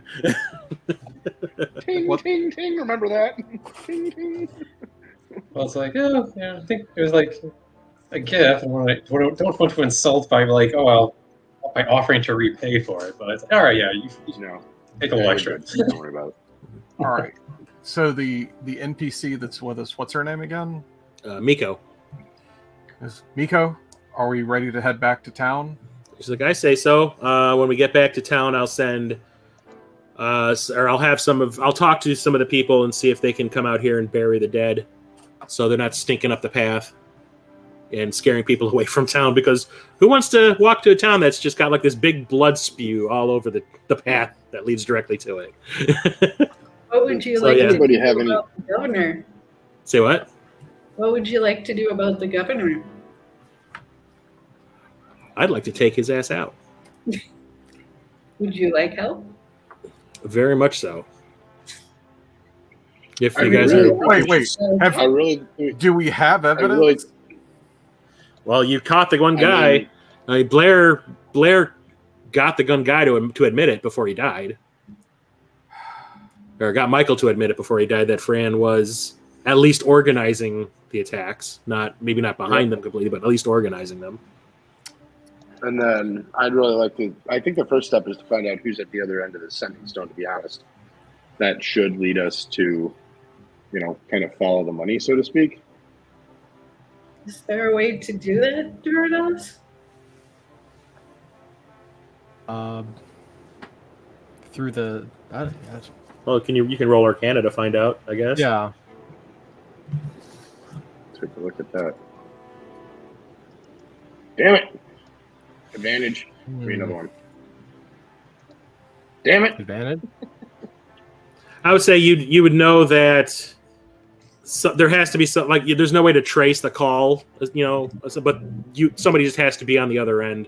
ting, ting, ting. Remember that? Ting, ting. Well, it's like, I think it was like a gift. And I don't want to insult by like, by offering to repay for it. But it's like, all right, yeah, you No, take a little extra. Don't worry about it. All right. So the NPC that's with us, what's her name again? Miko. Is Miko? Are we ready to head back to town? She's like, I say so. When we get back to town, I'll send, or I'll talk to some of the people and see if they can come out here and bury the dead, so they're not stinking up the path and scaring people away from town. Because who wants to walk to a town that's just got like this big blood spew all over the path that leads directly to it? What would you So, like yeah. to Anybody do have any- about the governor? Say what? What would you like to do about the governor? I'd like to take his ass out. Would you like help? Very much so. If I you mean, guys really- are, Wait. I really, Do we have I evidence? really, well, you caught the one I guy. mean- I mean, Blair got the gun guy to admit it before he died, or got Michael to admit it before he died. That Fran was at least organizing the attacks, maybe not behind them completely, but at least organizing them. and then I'd really like to. I think the first step is to find out who's at the other end of the sending stone. To be honest, that should lead us to, kind of follow the money, so to speak. Is there a way to do that, Duridaas? Through the. Well, you can roll Arcana to find out, I guess. Yeah. Take a look at that. Damn it! Advantage. Give me another one. Damn it! Advantage. I would say you would know that there has to be some there's no way to trace the call, but somebody just has to be on the other end.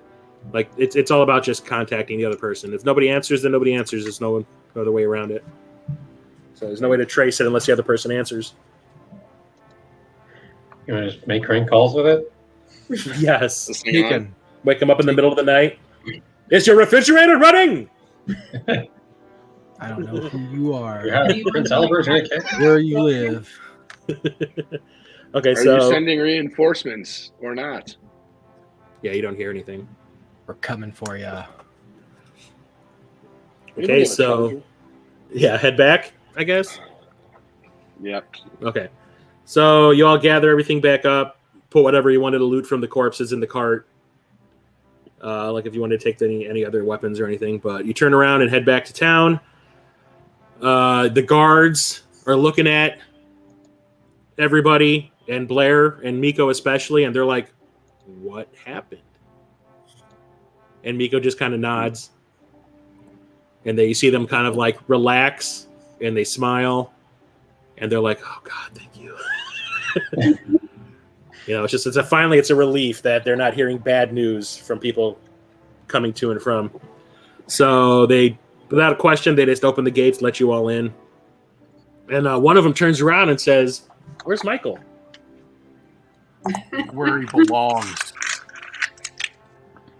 Like it's all about just contacting the other person. If nobody answers, then nobody answers. There's no other way around it. So there's no way to trace it unless the other person answers. You want to just make crank calls with it? Yes. You can. Wake them up in the middle of the night. Is your refrigerator running? I don't know who you are. You have Prince Albert in a case? Where you live. Okay, Are so you sending reinforcements or not? yeah, you don't hear anything. We're coming for you. Okay, so yeah, head back, I guess. Yep. Okay, so you all gather everything back up, put whatever you wanted to loot from the corpses in the cart. Like if you wanted to take any other weapons or anything, but you turn around and head back to town. The guards are looking at everybody, and Blair and Miko especially, and they're like, "What happened?" And Miko just kind of nods, and you see them kind of like relax, and they smile, and they're like, "Oh God, thank you." Finally it's a relief that they're not hearing bad news from people coming to and from. So they, without a question, they just open the gates, let you all in. And one of them turns around and says, "Where's Michael?" Where he belongs.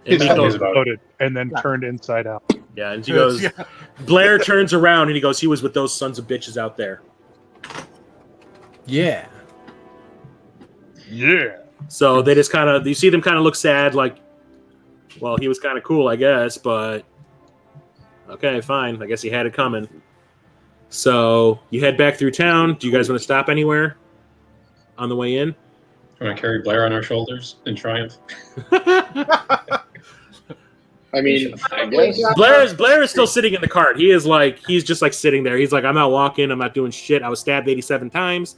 And His Miko, was loaded and then turned inside out. yeah, and she goes, Yeah. Blair turns around and he goes, "He was with those sons of bitches out there." Yeah. Yeah. So they just kind of, you see them kind of look sad, like, well, he was kind of cool, I guess, but okay, fine. I guess he had it coming. So you head back through town. Do you guys want to stop anywhere on the way in? You want to carry Blair on our shoulders in triumph? I mean, I guess. Blair is still sitting in the cart. He's just like sitting there. He's like, "I'm not walking. I'm not doing shit. I was stabbed 87 times."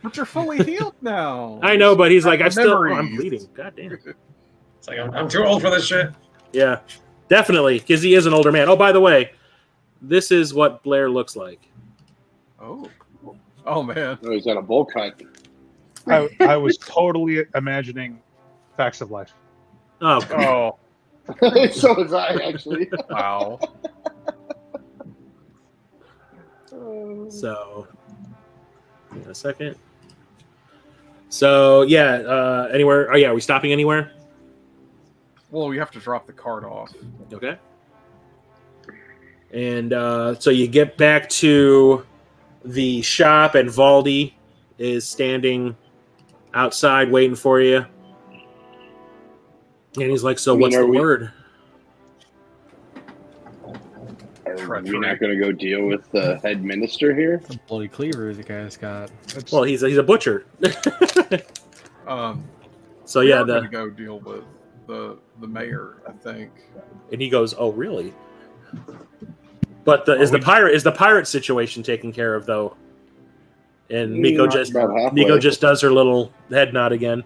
But you're fully healed now. I know, but he's like, I'm Memories. bleeding. God damn. It's like, I'm too old for this shit. Yeah, definitely, because he is an older man. Oh, by the way, this is what Blair looks like. Oh man. Oh, he's got a bowl cut. I was totally imagining Facts of Life. Oh, Oh So was I, actually. wow. so hang on a second. So yeah, anywhere? Oh yeah, are we stopping anywhere? Well, we have to drop the cart off. Okay. And so you get back to the shop, and Valdi is standing outside waiting for you. And he's like, "So what's the word?" Are we not going to go deal with the head minister here? The bloody cleaver the guy's got. Well, he's a butcher. So yeah, we're gonna go deal with the mayor, I think. And he goes, "Oh, really?" But is the pirate situation taken care of though? And Miko just does her little head nod again.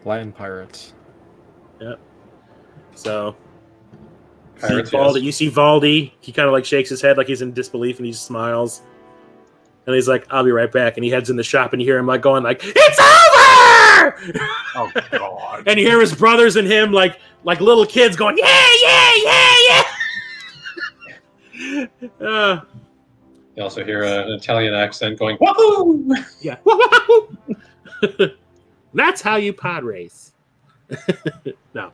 Latin pirates. Yep. So Pirates, you see Valdi. He kind of like shakes his head like he's in disbelief, and he just smiles. And he's like, "I'll be right back." And he heads in the shop, and you hear him like going like, "It's over!" Fire! Oh God! And you hear his brothers and him like little kids going, yeah, yeah, yeah, yeah. You also hear an Italian accent going, wahoo! Yeah. That's how you pod race. No.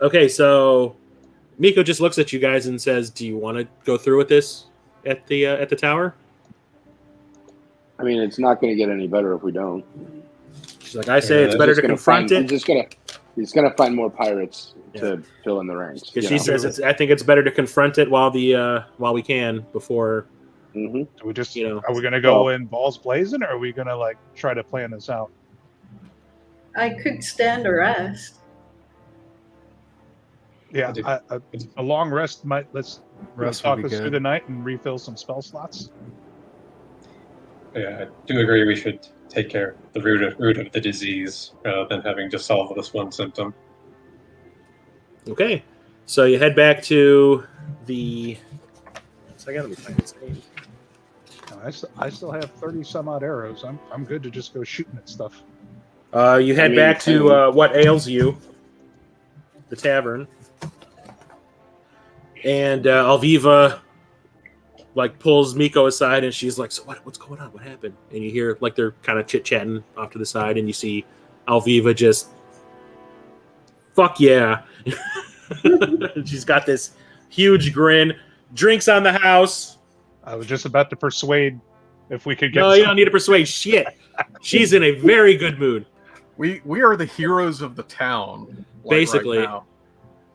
Okay, so Miko just looks at you guys and says, "Do you want to go through with this at the tower?" I mean, it's not going to get any better if we don't. She's like, "I say it's better to confront it." He's gonna find more pirates to fill in the ranks. Because she says, "I think it's better to confront it while we can before." Mm-hmm. Do we just, are we going to go in balls blazing, or are we going to like try to plan this out? I could stand a rest. Yeah, a long rest might. Let's talk us through the night and refill some spell slots. Yeah, I do agree we should take care of the root of the disease rather than having to solve this one symptom. Okay, so you head back to the. So I gotta be finding this name. I still have 30 some odd arrows. I'm good to just go shooting at stuff. You head back to what ails you, the tavern, and Alviva like pulls Miko aside, and she's like, "So what's going on? What happened?" And you hear like they're kind of chit chatting off to the side, and you see Alviva just, "Fuck yeah!" She's got this huge grin. Drinks on the house. I was just about to persuade if we could get. No, you don't need to persuade shit. She's in a very good mood. We are the heroes of the town, basically. Right now.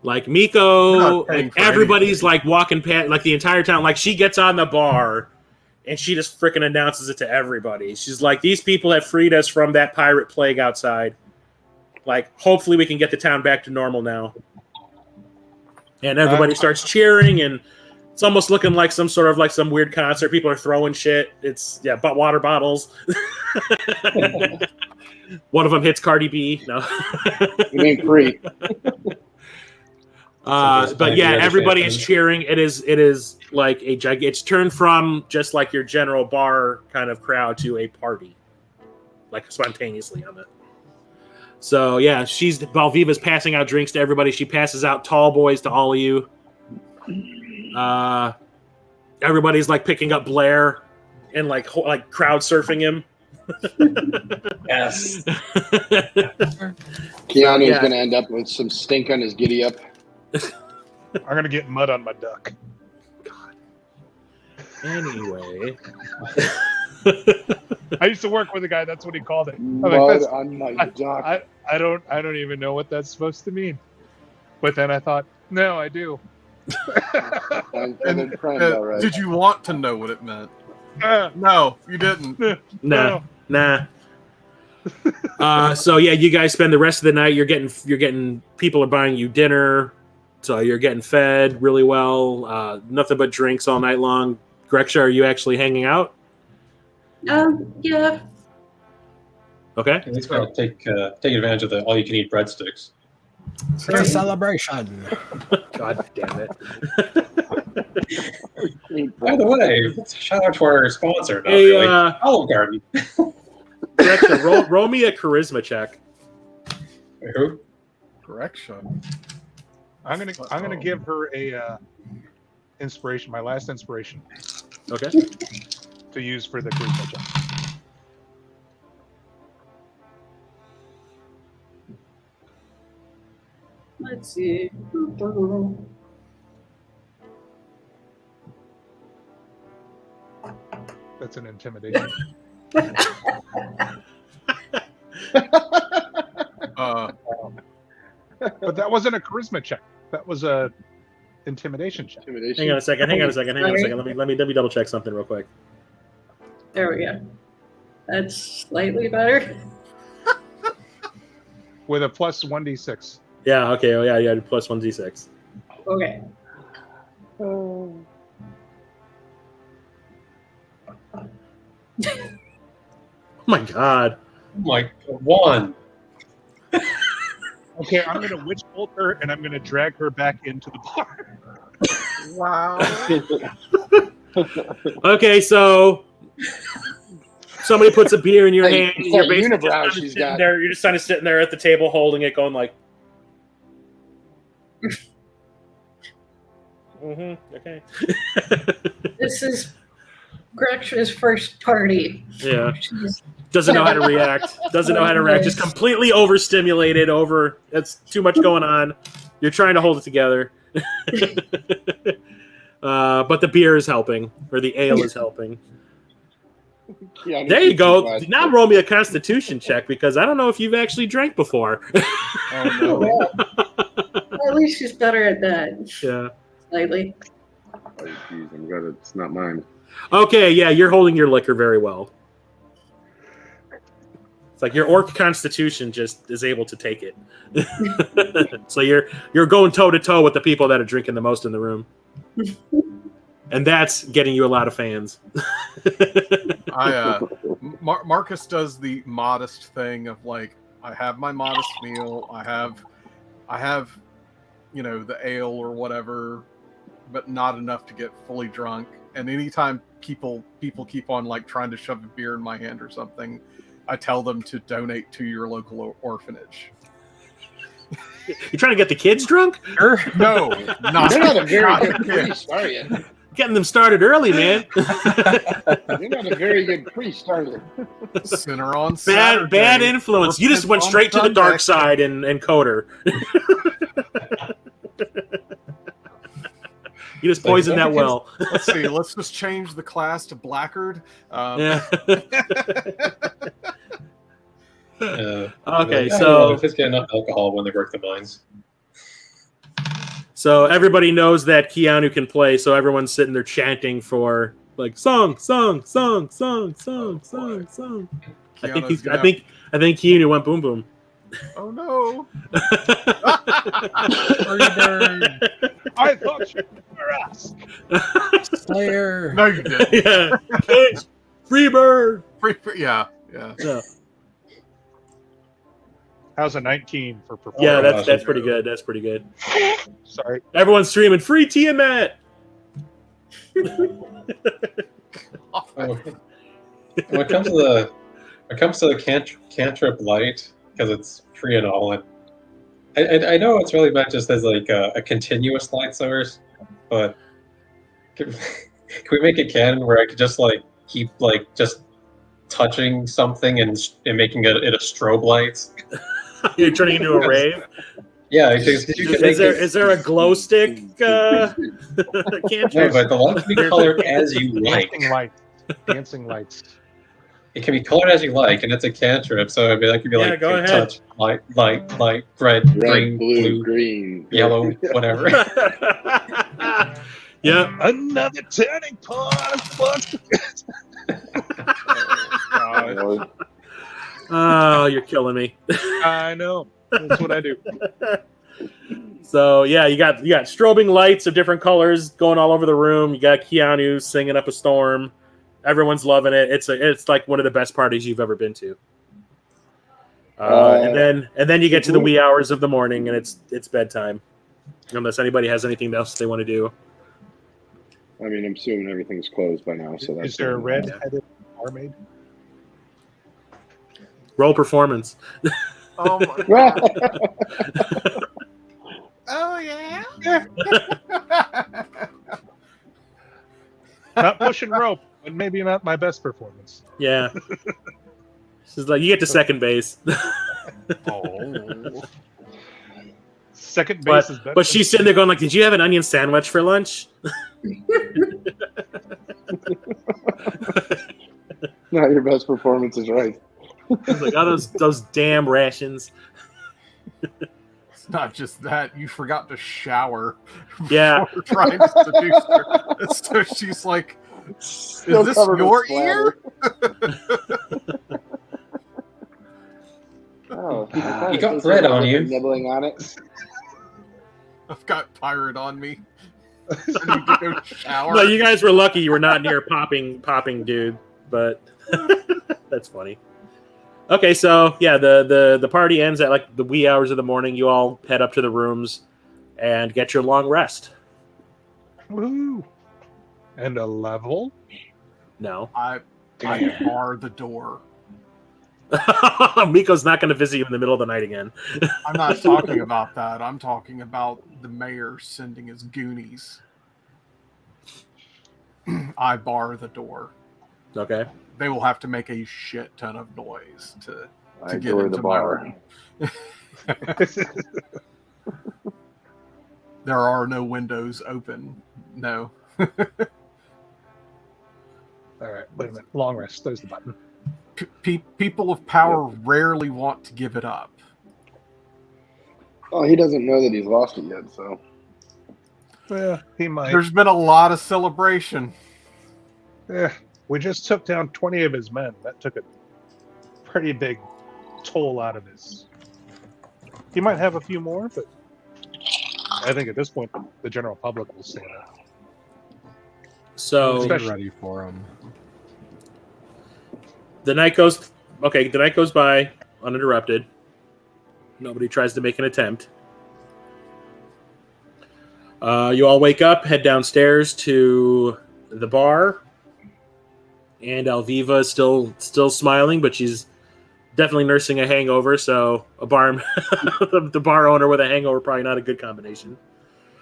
Like Miko, like everybody's like walking past, like the entire town. Like she gets on the bar, and she just freaking announces it to everybody. She's like, "These people have freed us from that pirate plague outside. Like, hopefully, we can get the town back to normal now." And everybody starts cheering, and it's almost looking like some sort of like some weird concert. People are throwing shit. It's but water bottles. One of them hits Cardi B. No, it ain't free. But yeah, everybody is cheering. It is like it's turned from just like your general bar kind of crowd to a party, like spontaneously on it. So yeah, Valviva's passing out drinks to everybody. She passes out tall boys to all of you. Everybody's like picking up Blair and like crowd surfing him. Yes. Kea'Anu is going to end up with some stink on his giddy up. I'm going to get mud on my duck. God. Anyway. I used to work with a guy. That's what he called it. Mud on my duck. I don't even know what that's supposed to mean. But then I thought, no, I do. Did you want to know what it meant? No, you didn't. Nah. So yeah, you guys spend the rest of the night. You're getting people are buying you dinner, so you're getting fed really well. Nothing but drinks all night long. Greksha, are you actually hanging out? Yeah. Okay. At least gotta take advantage of the all-you-can-eat breadsticks. It's a celebration. God damn it. By the way, shout out to our sponsor, not really. Olive Garden. Greksha, roll me a charisma check. Who? Greksha. I'm gonna give her a inspiration, my last inspiration. Okay. To use for the charisma check. Let's see. That's an intimidation. But that wasn't a charisma check. That was a intimidation check. Hang on a second. Let me double check something real quick. There we go. That's slightly better. With a plus 1d6. Yeah. Okay. Oh yeah. Plus 1d6. Okay. Oh my god. Like one. Okay, I'm gonna witch bolt her and I'm gonna drag her back into the bar. Wow. Okay, so somebody puts a beer in your Hey, hand. it's You're that basically just unibrow kind of she's sitting got. there. You're just kind of sitting there at the table, holding it, going like. Okay. This is Greksha's first party. Yeah. She's Doesn't know how to react. Doesn't know how to react. Just completely overstimulated. It's too much going on. You're trying to hold it together. But the beer is helping, or the ale is helping. Kea'Anu There you keeps go. his Now roll me a Constitution check because I don't know if you've actually drank before. Oh no. at least she's better at that. Yeah. Slightly. Oh, geez, I'm glad it's not mine. Okay, yeah, you're holding your liquor very well. It's like your orc constitution just is able to take it. So you're going toe to toe with the people that are drinking the most in the room. And that's getting you a lot of fans. Marcus does the modest thing of like, I have my modest meal, I have the ale or whatever, but not enough to get fully drunk. And anytime people keep on like trying to shove a beer in my hand or something, I tell them to donate to your local orphanage. You're trying to get the kids drunk? No, not. You're not a very good priest, are you? Getting them started early, man. You're not a very good priest, are you? Sinner on bad influence. You just went straight to the dark side and Coder. You just poisoned that well. Let's see. Let's just change the class to Blackguard. Yeah. Okay, so if it's getting enough alcohol when they work the mines. So everybody knows that Kea'Anu can play, so everyone's sitting there chanting for like song. I think Kea'Anu went boom boom. Oh no! I thought you were us. Slayer. No, you didn't. Yeah. Freebird. Yeah. How's a 19 for performance? Yeah, that's pretty good. That's pretty good. Sorry. Everyone's streaming free Tiamat. When it comes to the cantrip light, because it's free and all, and I know it's really meant just as like a continuous light source, but can we make it canon where I could just like keep like just touching something and making it a strobe light? You're turning into a rave? Yeah, because you can is there a glow stick cantrip? No, but the light can be colored as you like. Dancing lights. It can be colored as you like, and it's a cantrip, so it'd be like, go ahead. touch, light, red, green, blue, green, yellow, whatever. Yeah. Another turning point. Oh, you're killing me. I know. That's what I do. So yeah, you got strobing lights of different colors going all over the room. You got Kea'Anu singing up a storm. Everyone's loving it. It's like one of the best parties you've ever been to. And then you get to the wee hours of the morning, and it's bedtime. Unless anybody has anything else they want to do. I mean, I'm assuming everything's closed by now. So that's Is there a red-headed barmaid? Roll performance. Oh my god. Oh yeah. Not pushing rope, but maybe not my best performance. Yeah. She's like, you get to second base. Oh. Second base is better. But she's sitting there going like, did you have an onion sandwich for lunch? Not your best performance is right. It's like, oh, those damn rations. It's not just that, you forgot to shower. Yeah. Before trying to seduce her. So she's like, Still is this covered with your splatter. ear? Oh, You got bread on you. Nibbling on it. I've got pirate on me. I need to go shower. No, you guys were lucky you were not near popping dude, but that's funny. Okay, so yeah, the party ends at like the wee hours of the morning. You all head up to the rooms and get your long rest. Woo! And a level? No. I bar the door. Miko's not going to visit you in the middle of the night again. I'm not talking about that. I'm talking about the mayor sending his goonies. I bar the door. Okay. They will have to make a shit ton of noise to I get door into the my bar. room. There are no windows open. No. All right, wait a minute. Long rest. There's the button. People of power rarely want to give it up. Oh, he doesn't know that he's lost it yet, so. Yeah, he might. There's been a lot of celebration. Yeah, we just took down 20 of his men. That took a pretty big toll out of his. He might have a few more, but I think at this point the general public will stand up. So Be ready for him. the night goes. Okay, the night goes by uninterrupted. Nobody tries to make an attempt. You all wake up, head downstairs to the bar, and Alviva is still smiling, but she's definitely nursing a hangover. So the bar owner with a hangover probably not a good combination.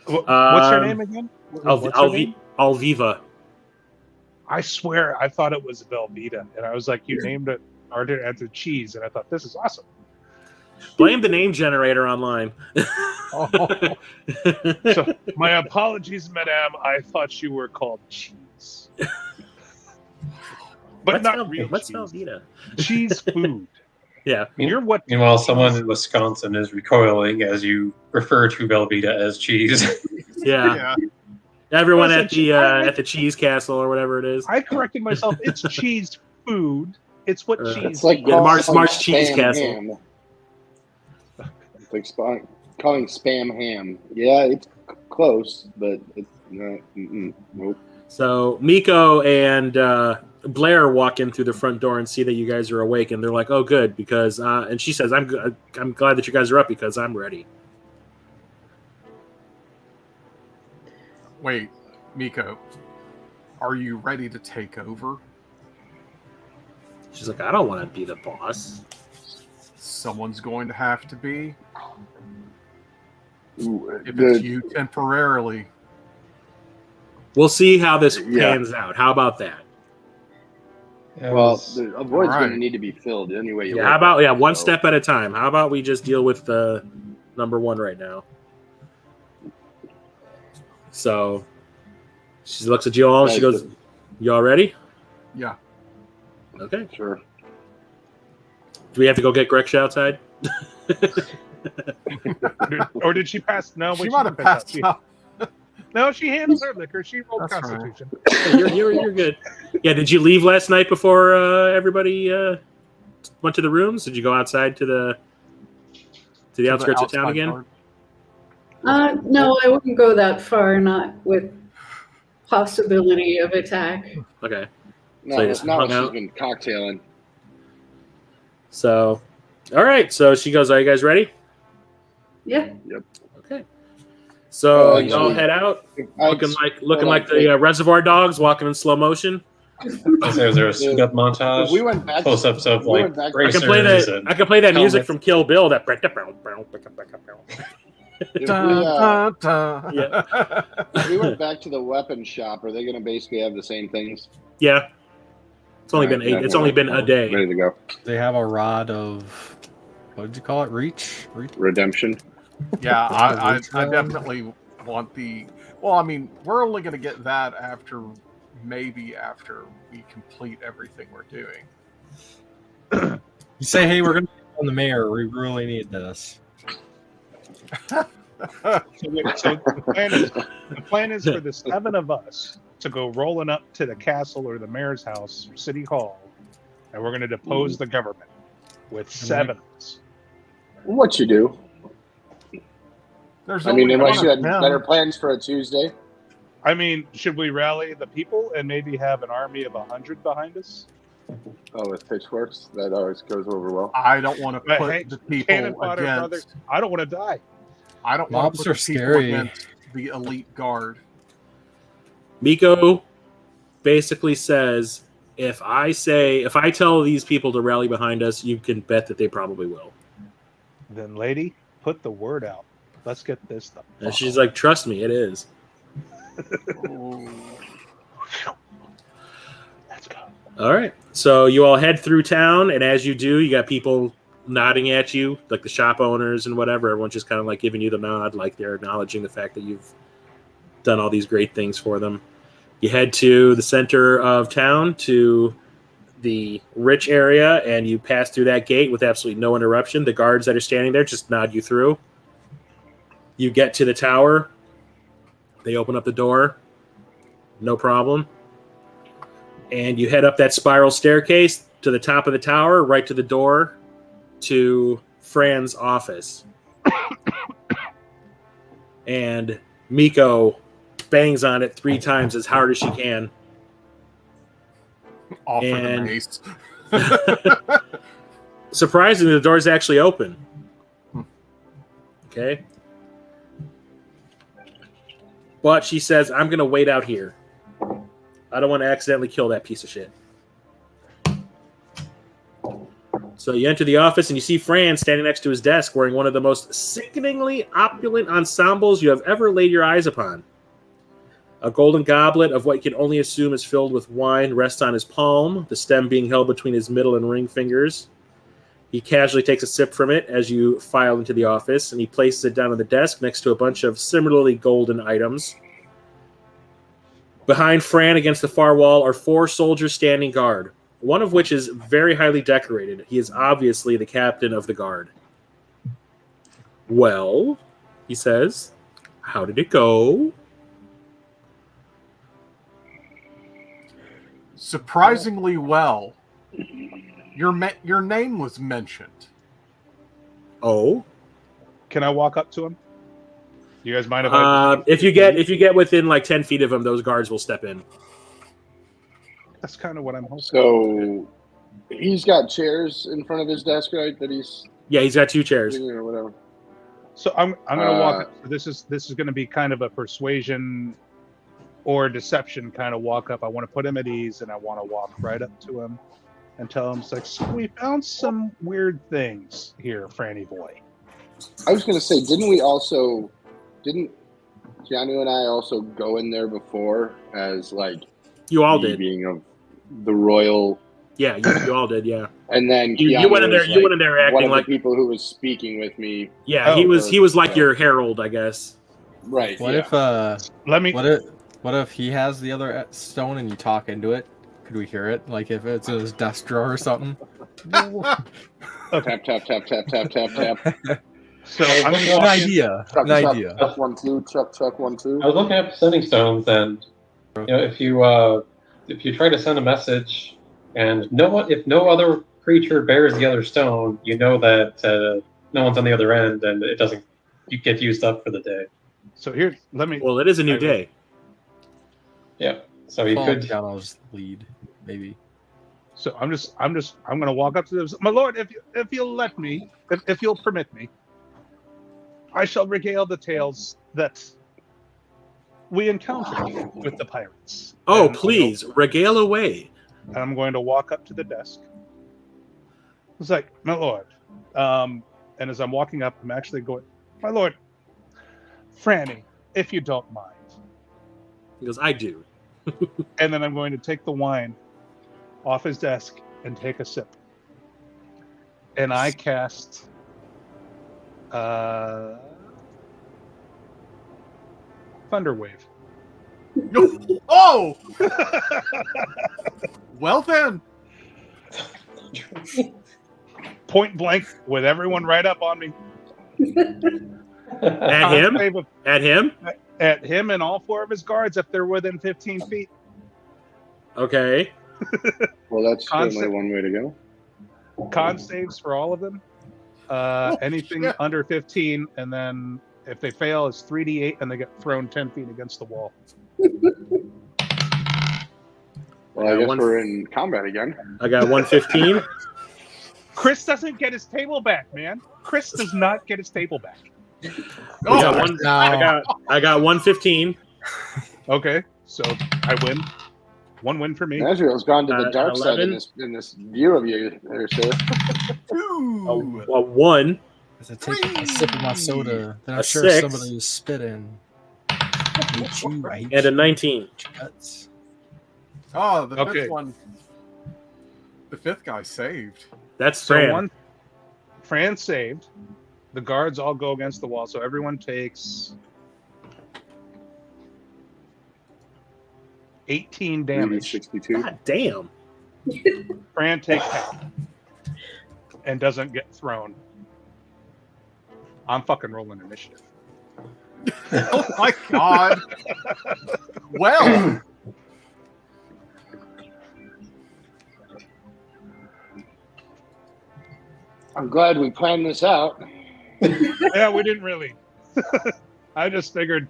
What's her name again? What's her name? Alviva. I swear I thought it was Velveeta, and I was like, you named it after cheese, and I thought this is awesome. Blame the name generator online. So my apologies, madame. I thought you were called cheese, but not real What's cheese. Velveeta? Cheese food. Yeah. You're what? Meanwhile, someone in Wisconsin is recoiling as you refer to Velveeta as cheese. Yeah. Everyone Listen, at the cheese castle or whatever it is. I corrected myself. It's cheese food. It's what cheese. It's like Yeah, March calling Cheese spam Castle. ham. It's like calling spam ham. Yeah, it's close, but it's not. Nope. So Miko and Blair walk in through the front door and see that you guys are awake, and they're like, "Oh, good," because and she says, "I'm glad that you guys are up because I'm ready." Wait, Miko, are you ready to take over? She's like, "I don't want to be the boss." Someone's going to have to be. Ooh, If it's you temporarily. We'll see how this pans out. How about that? Well, the void's All right. going to need to be filled anyway. Yeah. How about one step at a time? How about we just deal with the number one right now? So she looks at you all and she goes, "You all ready?" Yeah. Okay. Sure. Do we have to go get Greksha outside? Or did she pass? No, She might have passed out. No, she handles her liquor. She rolled That's Constitution. You're good. Yeah. Did you leave last night before everybody went to the rooms? Did you go outside to the outskirts of town outside again? guard. No, I wouldn't go that far, not with possibility of attack. Okay. No, So you it's just not hung what she's out? been cocktailing. So, all right. So she goes, "Are you guys ready?" Yeah. Okay. So you all actually, head out, looking hold like on, the Reservoir Dogs walking in slow motion. Is there a speed up montage? We went back. Close-ups of we like went back- I can play racers that. and I can play that music helmets. from Kill Bill. That. If Dun, we, dun, dun. Yeah. if we went back to the weapon shop, are they going to basically have the same things? Yeah. It's only been Alright, eight. It's only been a day. Ready to go. They have a rod of, what did you call it? Reach? Redemption. Yeah, I Reach definitely want the. Well, I mean, we're only going to get that after we complete everything we're doing. You say, hey, we're going to on the mayor. We really need this. So the plan is for the 7 of us to go rolling up to the castle or the mayor's house or city hall, and we're going to depose the government with 7 of us. What you do? There's I mean, only unless one you of had them. better plans for a Tuesday. I mean, should we rally the people and maybe have an army of 100 behind us? Oh, with pitchforks, that always goes over well. I don't want to But put hey, the people Cannon fodder, brother. against. I don't want to die. I don't want Mobs to put are the people scary. against the elite guard. Miko basically says, if I tell these people to rally behind us, you can bet that they probably will. Then, lady, put the word out. Let's get this stuff. And she's like, trust me, it is. Let's go. All right. So you all head through town, and as you do, you got people nodding at you, like the shop owners and whatever. Everyone's just kind of like giving you the nod, like they're acknowledging the fact that you've done all these great things for them. You head to the center of town, to the rich area, and you pass through that gate with absolutely no interruption. The guards that are standing there just nod you through. You get to the tower. They open up the door. No problem. And you head up that spiral staircase to the top of the tower, right to the door to Fran's office. And Miko bangs on it 3 times as hard as she can. Offer the mace. Surprisingly, the door's actually open. Okay. But she says, I'm going to wait out here. I don't want to accidentally kill that piece of shit. So you enter the office and you see Fran standing next to his desk wearing one of the most sickeningly opulent ensembles you have ever laid your eyes upon. A golden goblet of what you can only assume is filled with wine rests on his palm, the stem being held between his middle and ring fingers. He casually takes a sip from it as you file into the office, and he places it down on the desk next to a bunch of similarly golden items. Behind Fran, against the far wall, are 4 soldiers standing guard, one of which is very highly decorated. He is obviously the captain of the guard. Well, he says, how did it go? Surprisingly well. Your name was mentioned. Oh, Can I walk up to him? You guys mind if if you get within like 10 feet of him, those guards will step in. That's kind of what I'm hoping. So he's got chairs in front of his desk, right? That he's He's got 2 chairs. or whatever. So I'm going to walk up. This is going to be kind of a persuasion or deception kind of walk up. I want to put him at ease, and I want to walk right up to him and tell him, it's like, so we found some weird things here, Franny boy. I was going to say, didn't Kea'Anu and I also go in there before as like You all did. being of the royal? Yeah, you all did. Yeah. And then You went in there. You went in there one acting of like the people who was speaking with me. Yeah, he was like your herald, I guess. Right. What yeah. if Let me. what if he has the other stone and you talk into it? Could we hear it? Like if it's in his desk drawer or something? Tap tap tap tap tap tap tap. So I'm going to An walk in. idea. Chuck, An chuck, idea. Chuck 1 2. Chuck 1 2. I was looking at sending stones, and if you try to send a message, and if no other creature bears the other stone, you know that no one's on the other end, and you get used up for the day. So here, let me. Well, it is a new day. Yeah. So you Follow could. Kea'Anu's lead, maybe. So I'm going to walk up to this. My lord, if you'll let me, if you'll permit me, I shall regale the tales that we encountered with the pirates. Oh, And please, regale away. And I'm going to walk up to the desk. It's like, my lord. And as I'm walking up, I'm actually going, my lord, Franny, if you don't mind. He goes, I do. And then I'm going to take the wine off his desk and take a sip. And I cast Thunderwave. Oh! Well then. Point blank with everyone right up on me. At him? At him? At him and all 4 of his guards if they're within 15 feet. Okay. Well, that's certainly one way to go. Con saves for all of them. Anything shit. under 15, and then if they fail, it's 3d8, and they get thrown 10 feet against the wall. Well, I guess we're in combat again. I got 115. Chris doesn't get his table back, man. Chris does not get his table back. I got 115. Okay, so I win. One win for me. Nazriel's gone to the dark 11. side in this view of you there, sir. A 1. As I take a sip of my soda, then I'm A sure 6. somebody is spitting. I hate you. I hate And a you. 19. Guts. Oh, the Okay. fifth one. The fifth guy saved. That's So Fran. Fran saved. The guards all go against the wall, so everyone takes 18 damage. 62. God damn. Fran takes half and doesn't get thrown. I'm fucking rolling initiative. Oh my god. Well, I'm glad we planned this out. Yeah, we didn't really. I just figured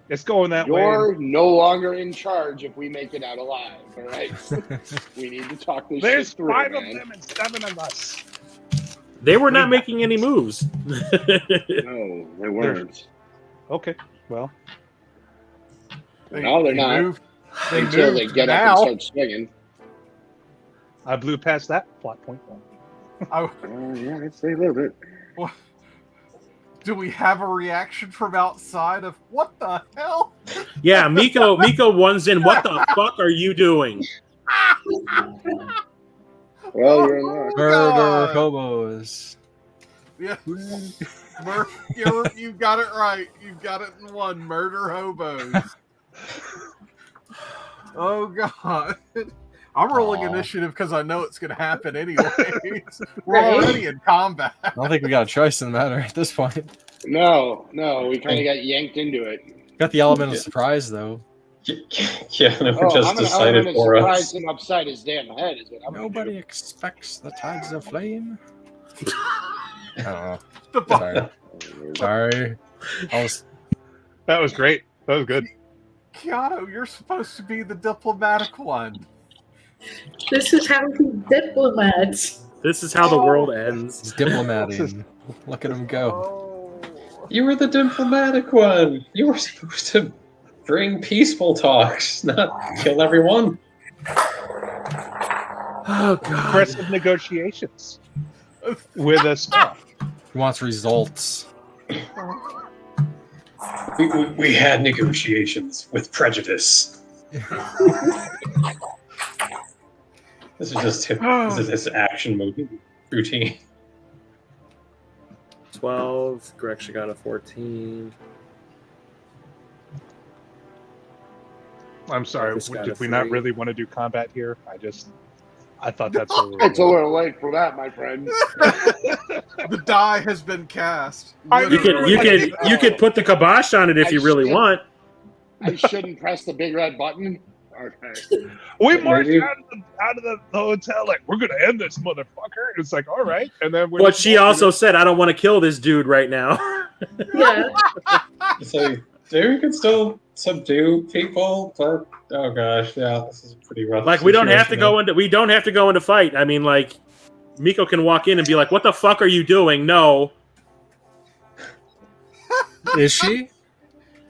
it's going that way. You're no longer in charge if we make it out alive, all right? We need to talk this There's shit through, 5 man. of them and 7 of us. They were not making any moves. No, they weren't. Okay, well, No, they're they not. moved- Until they moved get now. up and start swinging. I blew past that plot point. I- Yeah, I'd say a little bit. do we have a reaction from outside of what the hell? Yeah, Miko one's in. What the fuck are you doing? Well, you're in luck. Murder God. hobos. Yeah. You got it right. You got it in one. Murder hobos. Oh god. I'm rolling initiative because I know it's going to happen anyway. We're already in combat. I don't think we got a choice in the matter at this point. No, we kind of got yanked into it. Got the element of surprise though. Kea'Anu Oh, just I'm gonna decided for surprise us. him upside his damn head. Is what I'm gonna Nobody do. expects the tides of flame. I don't know. The Sorry. Sorry. That was great. That was good. Kea'Anu, you're supposed to be the diplomatic one. This is how he diplomats. This is how the world ends. He's diplomating. Look at him go. Oh. You were the diplomatic one. You were supposed to bring peaceful talks, not kill everyone. Oh god. Aggressive negotiations with a spell. He wants results. We had negotiations with prejudice. This is his action movie routine. 12. Greksha got a 14. I'm sorry. Marcus got Did a we not 3. really want to do combat here? I thought that's what we were It's a little late for that, my friend. The die has been cast. You could put the kibosh on it if you really want. I shouldn't press the big red button. Okay. We marched Maybe- out of the hotel like, we're going to end this motherfucker. And it's like, all right. And then But she also said, I don't want to kill this dude right now. Yeah. So we could still subdue people, but oh gosh, yeah, this is a pretty rough. Like we don't have to situation. go into fight. I mean, like Miko can walk in and be like, "What the fuck are you doing?" No. Is she?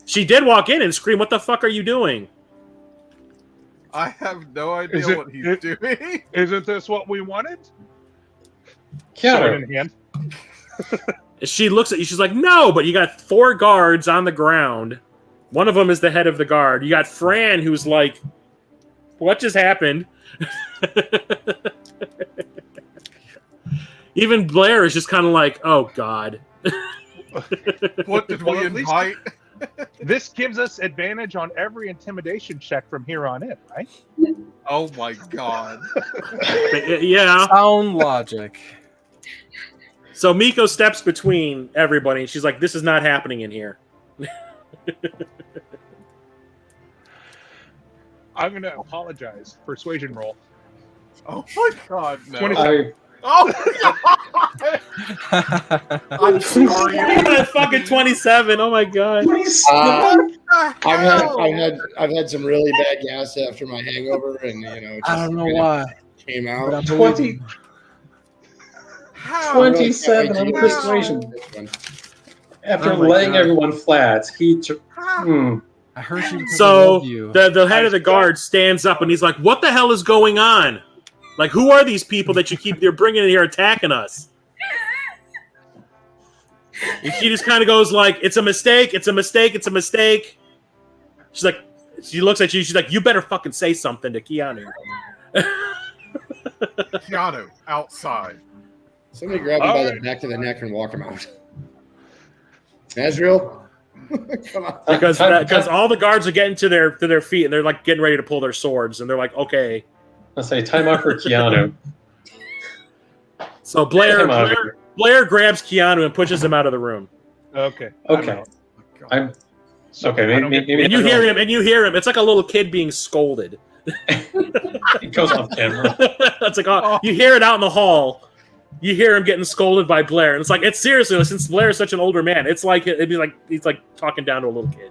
She did walk in and scream, "What the fuck are you doing?" I have no idea what he's doing. Isn't this what we wanted? Kea'Anu, Sword in hand. She looks at you. She's like, "No," but you got 4 guards on the ground. One of them is the head of the guard. You got Fran, who's like, "What just happened?" Even Blair is just kind of like, "Oh God." What did Well, we at least- invite? This gives us advantage on every intimidation check from here on in, right? Oh my god. Yeah. Sound logic. So Miko steps between everybody, and she's like, "This is not happening in here." I'm going to apologize. Persuasion roll. Oh my god, no. 27. Oh god! I'm sorry. You got a fucking 27. Oh my God. I've had some really bad gas after my hangover, and it I don't know why. came But out. I'm 20, How? 27 on persuasion. This one. After Oh my laying God. everyone flat, he took. How? I heard you. because I So love you. the head of the guard stands up and he's like, "What the hell is going on? Like, who are these people that you're bringing in here attacking us?" And she just kind of goes like, "It's a mistake. It's a mistake. It's a mistake." She's like, she looks at you. She's like, "You better fucking say something to Kea'Anu." Kea'Anu, outside. Somebody grab him by the back of the neck and walk him out. Nazriel, come on. Because all the guards are getting to their feet and they're like getting ready to pull their swords and they're like, "Okay." Let's say time out for Kea'Anu. So Blair grabs Kea'Anu and pushes him out of the room. Okay. Okay. I'm okay. Maybe And you hear him. It's like a little kid being scolded. It goes off camera. It's like you hear it out in the hall. You hear him getting scolded by Blair, and it's like, it's seriously, since Blair is such an older man, it'd be like he's like talking down to a little kid.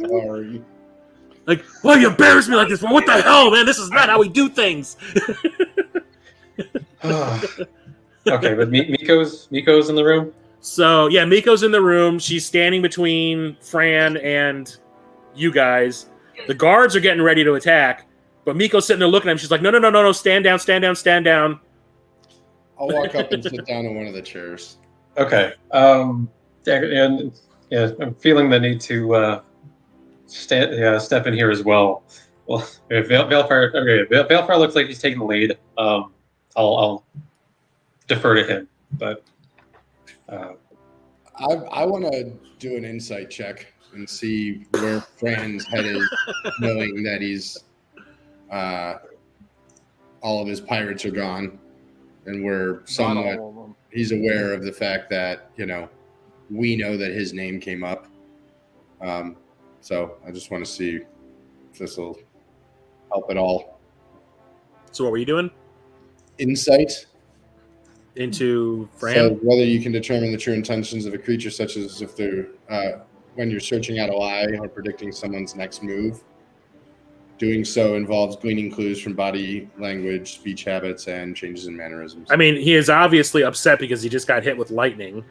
Sorry. Like, well, you embarrass me like this. Well, what the hell, man? This is not how we do things. Okay, but Miko's in the room. So yeah, Miko's in the room. She's standing between Fran and you guys. The guards are getting ready to attack, but Miko's sitting there looking at him. She's like, no, stand down, stand down, stand down. I'll walk up and sit down in one of the chairs. Okay. I'm feeling the need to step in here as well. Well, Valfyire looks like he's taking the lead. I'll defer to him, but I want to do an insight check and see where Fran's head is, knowing that he's all of his pirates are gone, and we're somewhat he's aware of the fact that we know that his name came up. So I just want to see if this will help at all. So what were you doing? Insight into Fran? So whether you can determine the true intentions of a creature, such as if they're when you're searching out a lie or predicting someone's next move. Doing so involves gleaning clues from body language, speech habits, and changes in mannerisms. I mean, he is obviously upset because he just got hit with lightning.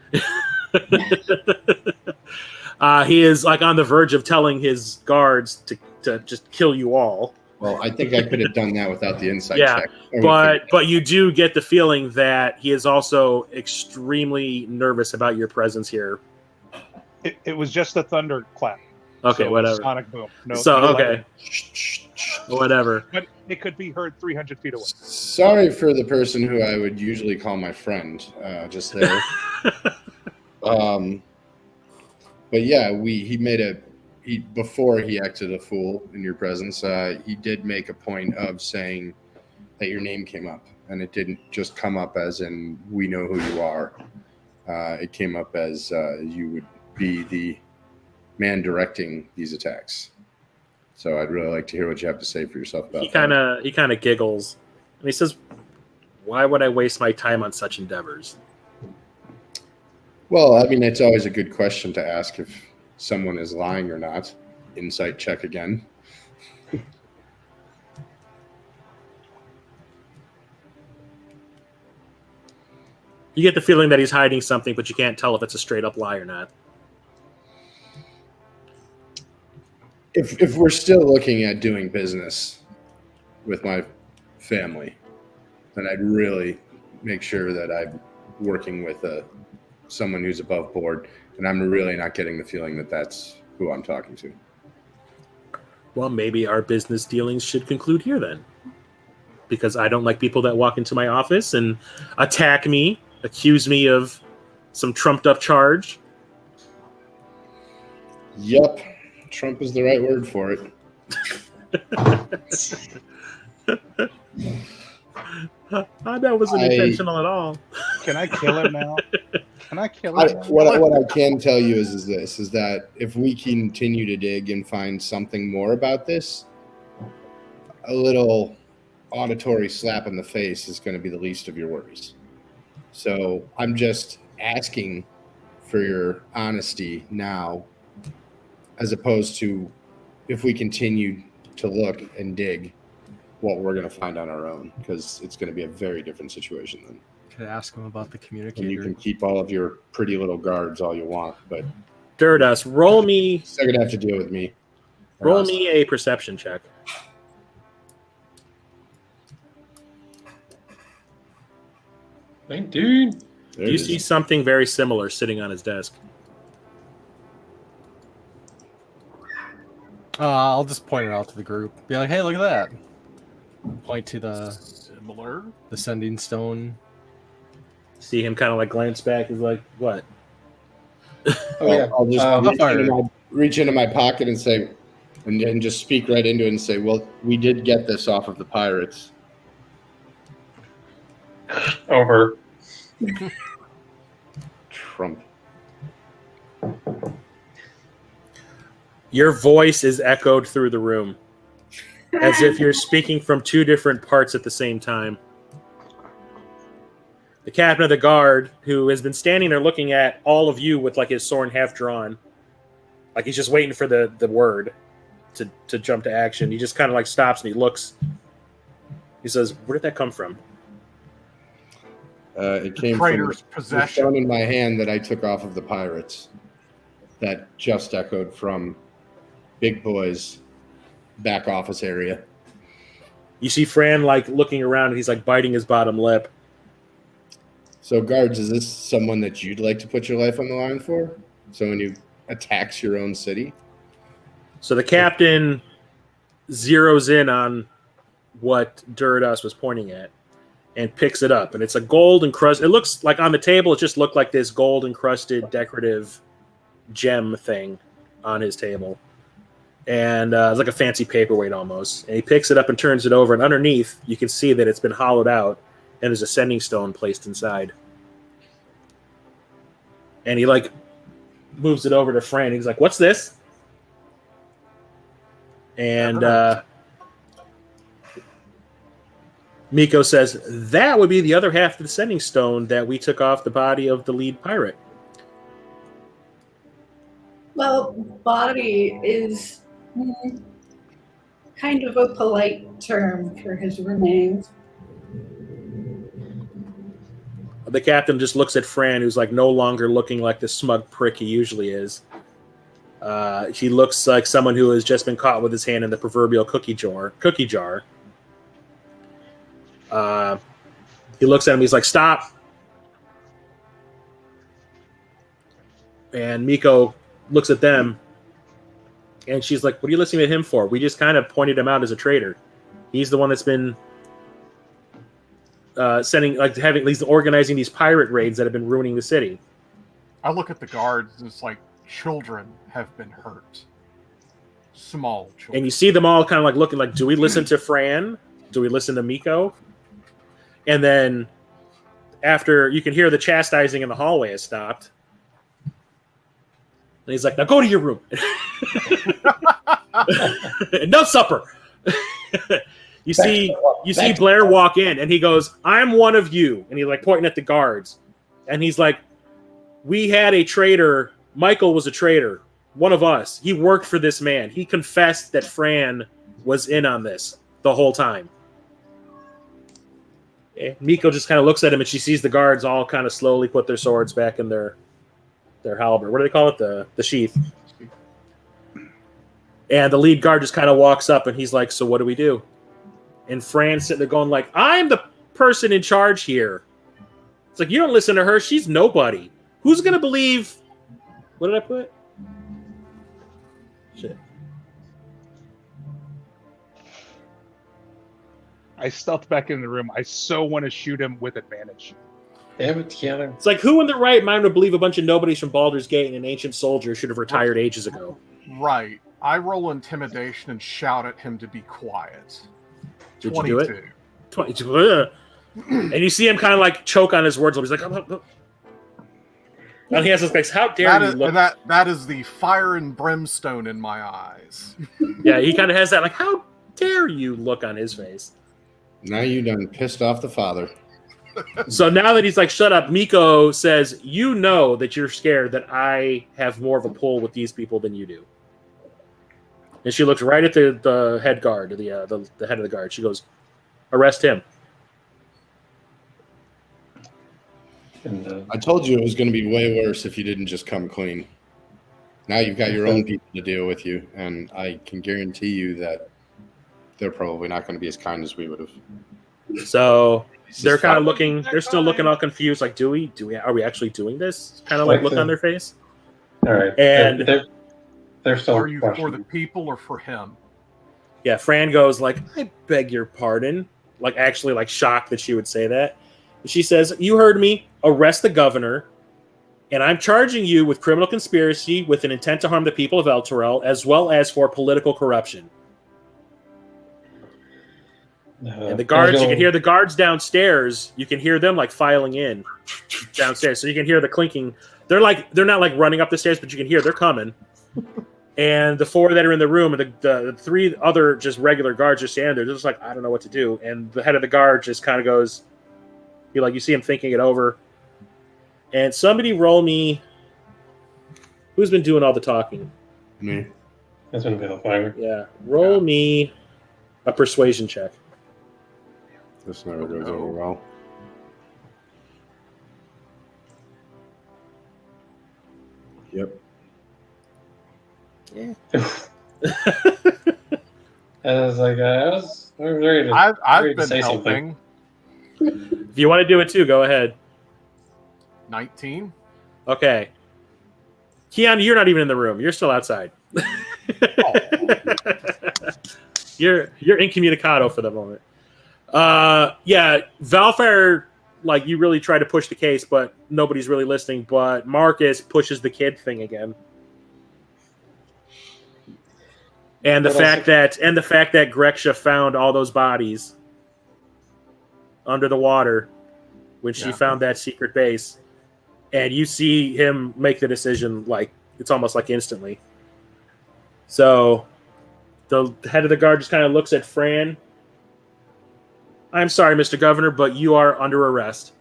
He is like on the verge of telling his guards to just kill you all. Well, I think I could have done that without the insight check. But you do get the feeling that he is also extremely nervous about your presence here. It was just a thunderclap. Okay, so whatever. Sonic boom. No, so no okay, whatever. But it could be heard 300 feet away. Sorry for the person who I would usually call my friend. Just there. But yeah, before he acted a fool in your presence, he did make a point of saying that your name came up, and it didn't just come up as in we know who you are. It came up as you would be the man directing these attacks. So I'd really like to hear what you have to say for yourself about that. He kind of giggles, and he says, "Why would I waste my time on such endeavors?" Well, I mean, it's always a good question to ask if someone is lying or not. Insight check again. You get the feeling that he's hiding something, but you can't tell if it's a straight up lie or not. If we're still looking at doing business with my family, then I'd really make sure that I'm working with someone who's above board, and I'm really not getting the feeling that that's who I'm talking to. Well, maybe our business dealings should conclude here then. Because I don't like people that walk into my office and attack me, accuse me of some trumped up charge. Yep. Trump is the right word for it. That wasn't intentional at all. Can I kill him now? Can I kill him? What I can tell you is that if we continue to dig and find something more about this, a little auditory slap in the face is going to be the least of your worries. So I'm just asking for your honesty now, as opposed to if we continue to look and dig what we're going to find on our own, because it's going to be a very different situation then. could ask him about the And you communicator. can keep all of your pretty little guards all you want, but Duridaas, roll me still gonna have to deal with me. roll me a perception check. 19. There You it see is. something very similar sitting on his desk. I'll just point it out to the group. Be like, hey, look at that. Point to the Similar. sending stone. See him kind of like glance back. He's like, "What?" Oh, yeah. I'll just Valfyire. reach into my pocket and say, and just speak right into it and say, well, we did get this off of the pirates. Over. Trump. Your voice is echoed through the room, as if you're speaking from two different parts at the same time. The captain of the guard, who has been standing there looking at all of you with like his sword half drawn, like he's just waiting for the word to jump to action. He just kind of like stops and he looks. He says, "Where did that come from?" It came Traitor's from the possession. stone in my hand that I took off of the pirates. That just echoed from Big Boy's back office area. You see Fran like looking around and he's like biting his bottom lip. So, guards, is this someone that you'd like to put your life on the line for? Someone who attacks your own city? So the captain zeroes in on what Duridaas was pointing at and picks it up. And it's a gold encrusted. It looks like on the table, it just looked like this gold encrusted decorative gem thing on his table. And it's like a fancy paperweight almost. And he picks it up and turns it over. And underneath, you can see that it's been hollowed out. And there's a sending stone placed inside. And he like moves it over to Fran. He's like, "What's this?" And Miko says, "That would be the other half of the sending stone that we took off the body of the lead pirate." Well, body is kind of a polite term for his remains. The captain just looks at Fran, who's like no longer looking like the smug prick he usually is. He looks like someone who has just been caught with his hand in the proverbial cookie jar. He looks at him. He's like, "Stop!" And Miko looks at them, and she's like, "What are you listening to him for? We just kind of pointed him out as a traitor. He's the one that's been organizing these pirate raids that have been ruining the city." I look at the guards and it's like children have been hurt. Small children. And you see them all kind of like looking like, do we listen to Fran? Do we listen to Miko? And then after you can hear the chastising in the hallway has stopped. And he's like, "Now go to your room." No supper. You see Blair walk in and he goes, "I'm one of you." And he's like pointing at the guards. And he's like, "We had a traitor. Michael was a traitor. One of us. He worked for this man. He confessed that Fran was in on this the whole time." And Miko just kind of looks at him and she sees the guards all kind of slowly put their swords back in their halberd. What do they call it? The sheath. And the lead guard just kind of walks up and he's like, "So what do we do?" And Fran's sitting there going like, "I'm the person in charge here." It's like, "You don't listen to her. She's nobody. Who's going to believe..." What did I put? Shit. I stealthed back in the room. I so want to shoot him with advantage. Damn it, Kea'Anu. It's like, who in their right mind would believe a bunch of nobodies from Baldur's Gate and an ancient soldier should have retired ages ago? Right. I roll intimidation and shout at him to be quiet. Did you do it? 22. And you see him kind of like choke on his words. He's like, and he has this face. How dare you look? That is the fire and brimstone in my eyes. Yeah, he kind of has that like, how dare you look on his face. Now you done pissed off the father. So now that he's like, "Shut up," Miko says, "You know that you're scared that I have more of a pull with these people than you do." And she looks right at the head guard, the head of the guard. She goes, "Arrest him." And, I told you it was going to be way worse if you didn't just come clean. Now you've got your own people to deal with you, and I can guarantee you that they're probably not going to be as kind as we would have. So they're kind of fine. looking. They're still looking all confused. Like, are we actually doing this? Kind of like look on their face. all right. And they're still Are you for the questioning. people or for him? yeah, Fran goes like, "I beg your pardon." Like actually, like shocked that she would say that. She says, "You heard me. Arrest the governor, and I'm charging you with criminal conspiracy with an intent to harm the people of Elturel, as well as for political corruption." And the guards, you can hear the guards downstairs. You can hear them like filing in downstairs, so you can hear the clinking. They're not like running up the stairs, but you can hear they're coming. And the four that are in the room, and the three other just regular guards are standing there. They're just like, I don't know what to do. And the head of the guard just kind of goes, you see him thinking it over. And somebody roll me. Who's been doing all the talking? Me. That's been Valfyire. Yeah, roll me a persuasion check. This never goes over well. Yep. Yeah. I was like, I was ready to, I've ready to been say helping. something. If you want to do it too, go ahead. 19. Okay. Kea'Anu, you're not even in the room. You're still outside. You're incommunicado for the moment. Yeah, Valfyire, like you really try to push the case, but nobody's really listening. But Marcus pushes the kid thing again. And the fact that Greksha found all those bodies under the water when she found that secret base, and you see him make the decision like it's almost like instantly. So the head of the guard just kind of looks at Fran. I'm sorry, Mr. Governor, but you are under arrest.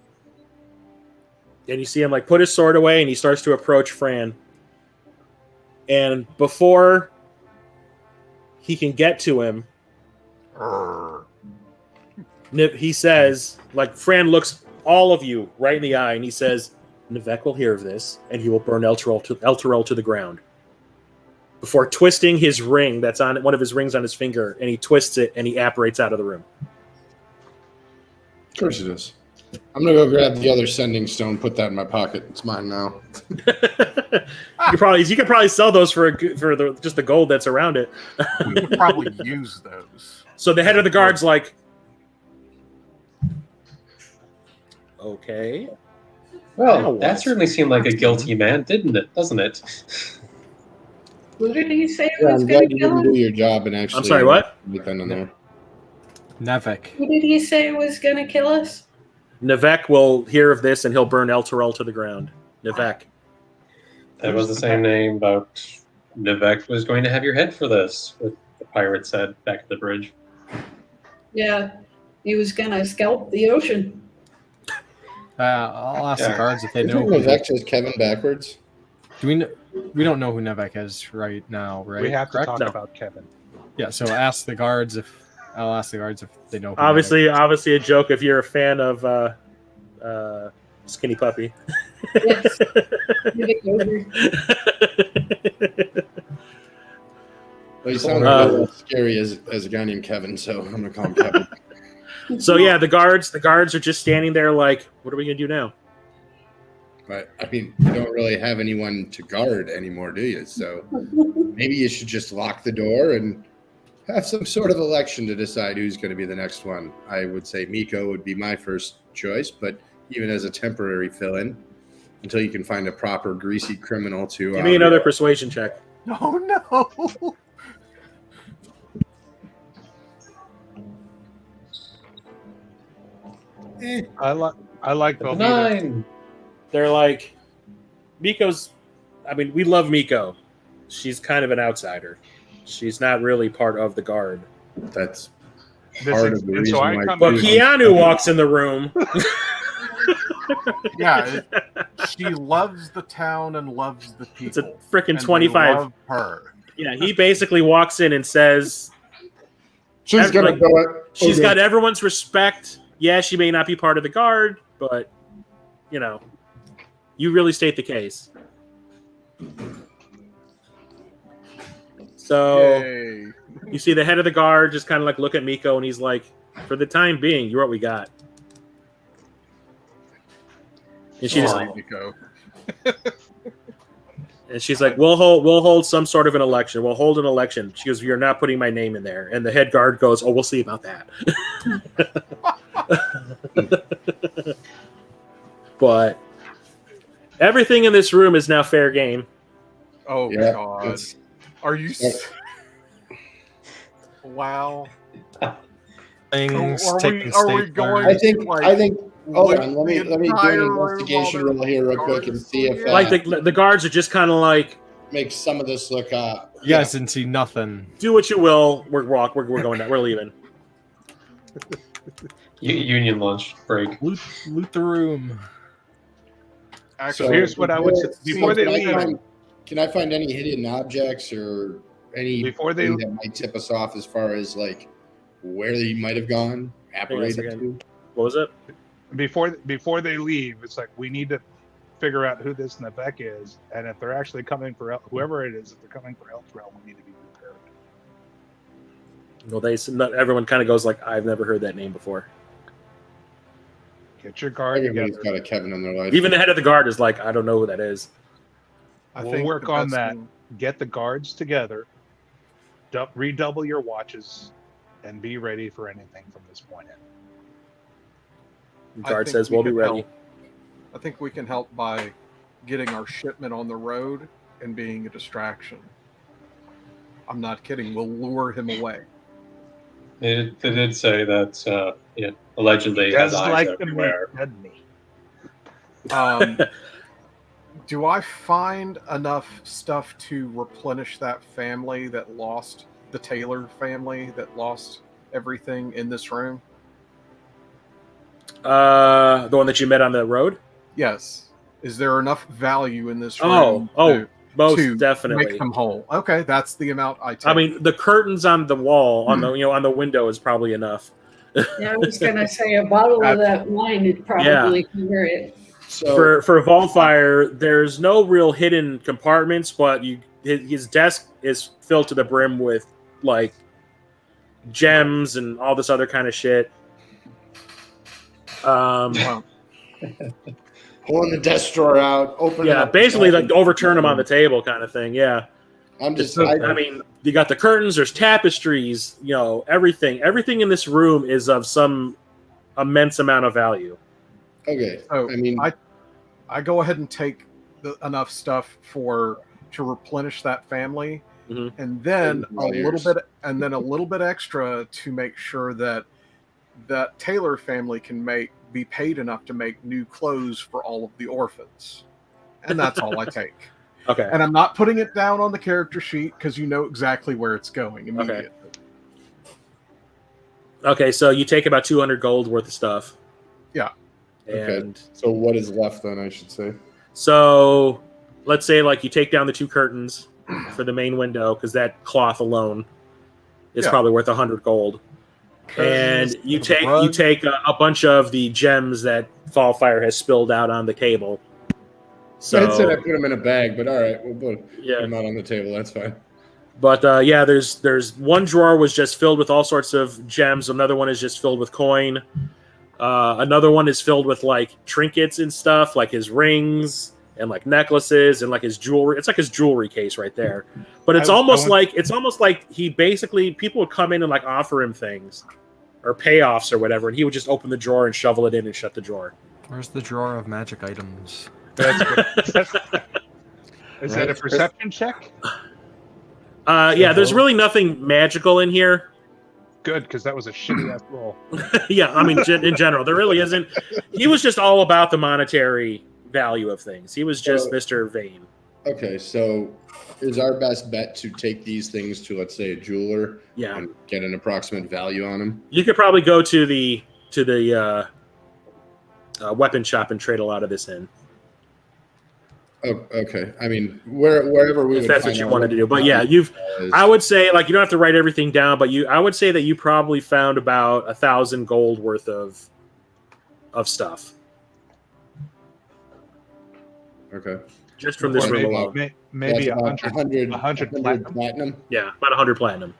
And you see him like put his sword away, and he starts to approach Fran. And before he can get to him, he says, like, Fran looks all of you right in the eye, and he says, Nivek will hear of this, and he will burn Elturel to the ground. Before twisting his ring that's on one of his rings on his finger, and he twists it, and he apparates out of the room. Of course it is. I'm going to go grab the other sending stone, put that in my pocket. It's mine now. You could probably sell those for just the gold that's around it. We could probably use those. So the head of the guard's like, okay. Well, that certainly seemed like a guilty man, doesn't it? Who did he say Yeah, was I'm going glad to you kill didn't him? do your job and actually. I'm sorry, what? In there. Navek. Who did he say was going to kill us? Nivek will hear of this and he'll burn Elturel to the ground. Nivek. That was the same name about Nivek was going to have your head for this, what the pirate said back at the bridge. Yeah, he was going to scalp the ocean. I'll ask the guards if they know. Nivek says Kevin backwards. We don't know who Nivek is right now, right? We have to Correct? talk No. about Kevin. Yeah, so I'll ask the guards if they know. Who Obviously Nivek a joke if you're a fan of Skinny Puppy. Yes. Nivek over. Well, he sounds a little scary as a guy named Kevin, so I'm gonna call him Kevin. So yeah, the guards are just standing there like, what are we gonna do now? But I mean, you don't really have anyone to guard anymore, do you? So maybe you should just lock the door and have some sort of election to decide who's going to be the next one. I would say Miko would be my first choice, but even as a temporary fill-in, until you can find a proper greasy criminal to. Give me another persuasion check. Oh no! I like Velveeta. 9. They're like, Miko's. I mean, we love Miko. She's kind of an outsider. She's not really part of the guard. That's This part is- of the and so reason I why. come But back- Kea'Anu walks in the room. Yeah, she loves the town and loves the people. It's a freaking and we 25. love her. Yeah, he basically walks in and says, She's gonna like, go it. she's got everyone's respect. Yeah, she may not be part of the guard, but you really state the case. So Yay. you see the head of the guard just kind of like look at Miko, and he's like, "For the time being, you're what we got." And she just, Sorry, Nico. and she's like, "We'll hold some sort of an election. We'll hold an election." She goes, "You're not putting my name in there." And the head guard goes, "Oh, we'll see about that." But everything in this room is now fair game. Oh Yeah, God. it's- Are you? Wow. Things Are taking we state going? I think. Like, I think. Hold loot on. Let me the do an entire room investigation while roll here real quick and guards see if still Like the guards are just kind of like, makes some of this look. You guys didn't see nothing. "Do what you will. We're going down. We're leaving." Union lunch break. Loot the room. Actually, So here's what I would say before they can leave. Can I find any hidden objects or any Before they- that might tip us off as far as like where they might have gone, apparated second. to? What was it? Before they leave, it's like we need to figure out who this Navek is, and if they're actually coming for whoever it is, if they're coming for Elturel, we need to be prepared. Well, everyone kind of goes like, "I've never heard that name before." Get your guard Everybody's together. got a Kevin in their life. Even the head of the guard is like, "I don't know who that is." We'll work the on best that. thing- Get the guards together. Redouble your watches, and be ready for anything from this point in. The I guard think says, we "We'll be can ready." help. I think we can help by getting our shipment on the road and being a distraction. I'm not kidding. We'll lure him away. They did say that allegedly he has Just eyes like the everywhere. doesn't he? Do I find enough stuff to replenish that family that lost the Taylor family that lost everything in this room? The one that you met on the road? Yes. Is there enough value in this Oh, room most to definitely. make them whole? Okay, that's the amount I take. I mean, the curtains on the wall, on the window, is probably enough. Yeah, I was gonna say a bottle of that wine would probably cover it. So For Valfyire, there's no real hidden compartments, but his desk is filled to the brim with like gems and all this other kind of shit. Wow. pulling the desk drawer out, opening. Yeah, up basically the like overturn them on the table kind of thing. Yeah. I'm just. I mean, you got the curtains. There's tapestries. Everything. Everything in this room is of some immense amount of value. Okay. So I mean, I go ahead and take enough stuff to replenish that family, Mhm. and then a Years. little bit extra to make sure that that Taylor family can be paid enough to make new clothes for all of the orphans, and that's all I take. Okay. And I'm not putting it down on the character sheet because you know exactly where it's going immediately. Okay. So you take about 200 gold worth of stuff. Yeah. And so what is left then? I should say. so let's say like you take down the two curtains for the main window because that cloth alone is Yeah. probably worth 100 gold. And you take a bunch of the gems that Valfyire has spilled out on the table. So I said I So put them in a bag, but all right, we'll put yeah, them out on the table. That's fine. but yeah, there's one drawer was just filled with all sorts of gems. Another one is just filled with coin. Another one is filled with like trinkets and stuff, like his rings and like necklaces and like his jewelry. It's like his jewelry case right there. But it's almost like he basically people would come in and like offer him things or payoffs or whatever, and he would just open the drawer and shovel it in and shut the drawer. Where's the drawer of magic items? That's good. Is that a perception check? Yeah, there's really nothing magical in here. Good, because that was a shitty ass roll. Yeah, I mean, in general, there really isn't. He was just all about the monetary value of things. He was just Mr. Vane. Okay, so is our best bet to take these things to, let's say, a jeweler, Yeah, and get an approximate value on them? you could probably go to the weapon shop and trade a lot of this in. Oh, okay. I mean, wherever we If would that's what find you out wanted to do. But what yeah, is- I would say like you don't have to write everything down, but I would say that you probably found about 1,000 gold worth of stuff. Okay. just from this Or room maybe- alone. Maybe That's about 100 platinum, platinum. Yeah, about 100 platinum.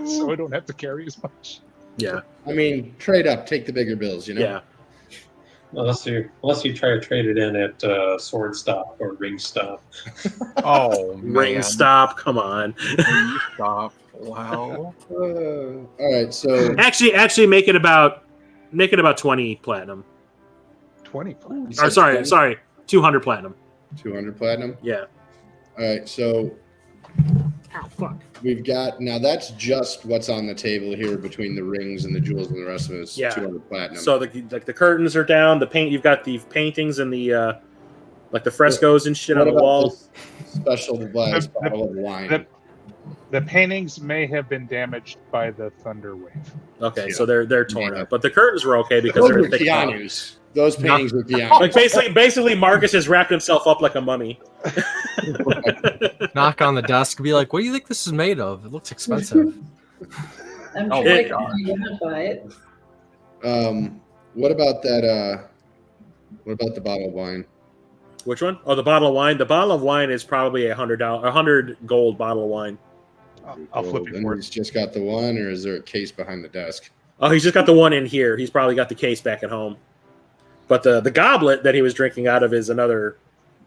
so we don't have to carry as much. Yeah, I mean, trade up, take the bigger bills, you know? yeah. Unless you try to trade it in at sword stop or ring stop. Oh Ring man. stop. Come on. Ring stop. Wow. All right, so Actually, make it about 20 platinum. 20 platinum. you Or said sorry, 200 platinum. 200 platinum. Yeah. All right, so Oh fuck. we've got now. That's just what's on the table here between the rings and the jewels and the rest of it is Yeah. 200 platinum. So the curtains are down. The paint. You've got the paintings and the like the frescoes and shit what on the about wall. this special glass bottle of wine? The paintings may have been damaged by the thunder wave. Okay, Yeah. so they're torn Yeah. up, but the curtains were okay because Those they're were thick. Kea'Anu's. Those paintings were Kea'Anu's. Like basically, Marcus has wrapped himself up like a mummy. Knock on the desk and be like, what do you think this is made of? It looks expensive. I'm Oh sure my I God. can identify it. What about that? What about the bottle of wine? Which one? Oh, the bottle of wine. The bottle of wine is probably $100 gold bottle of wine. I'll flip you And for he's just got the one, or is there a case behind the desk? Oh, he's just got the one in here. He's probably got the case back at home. But the goblet that he was drinking out of is another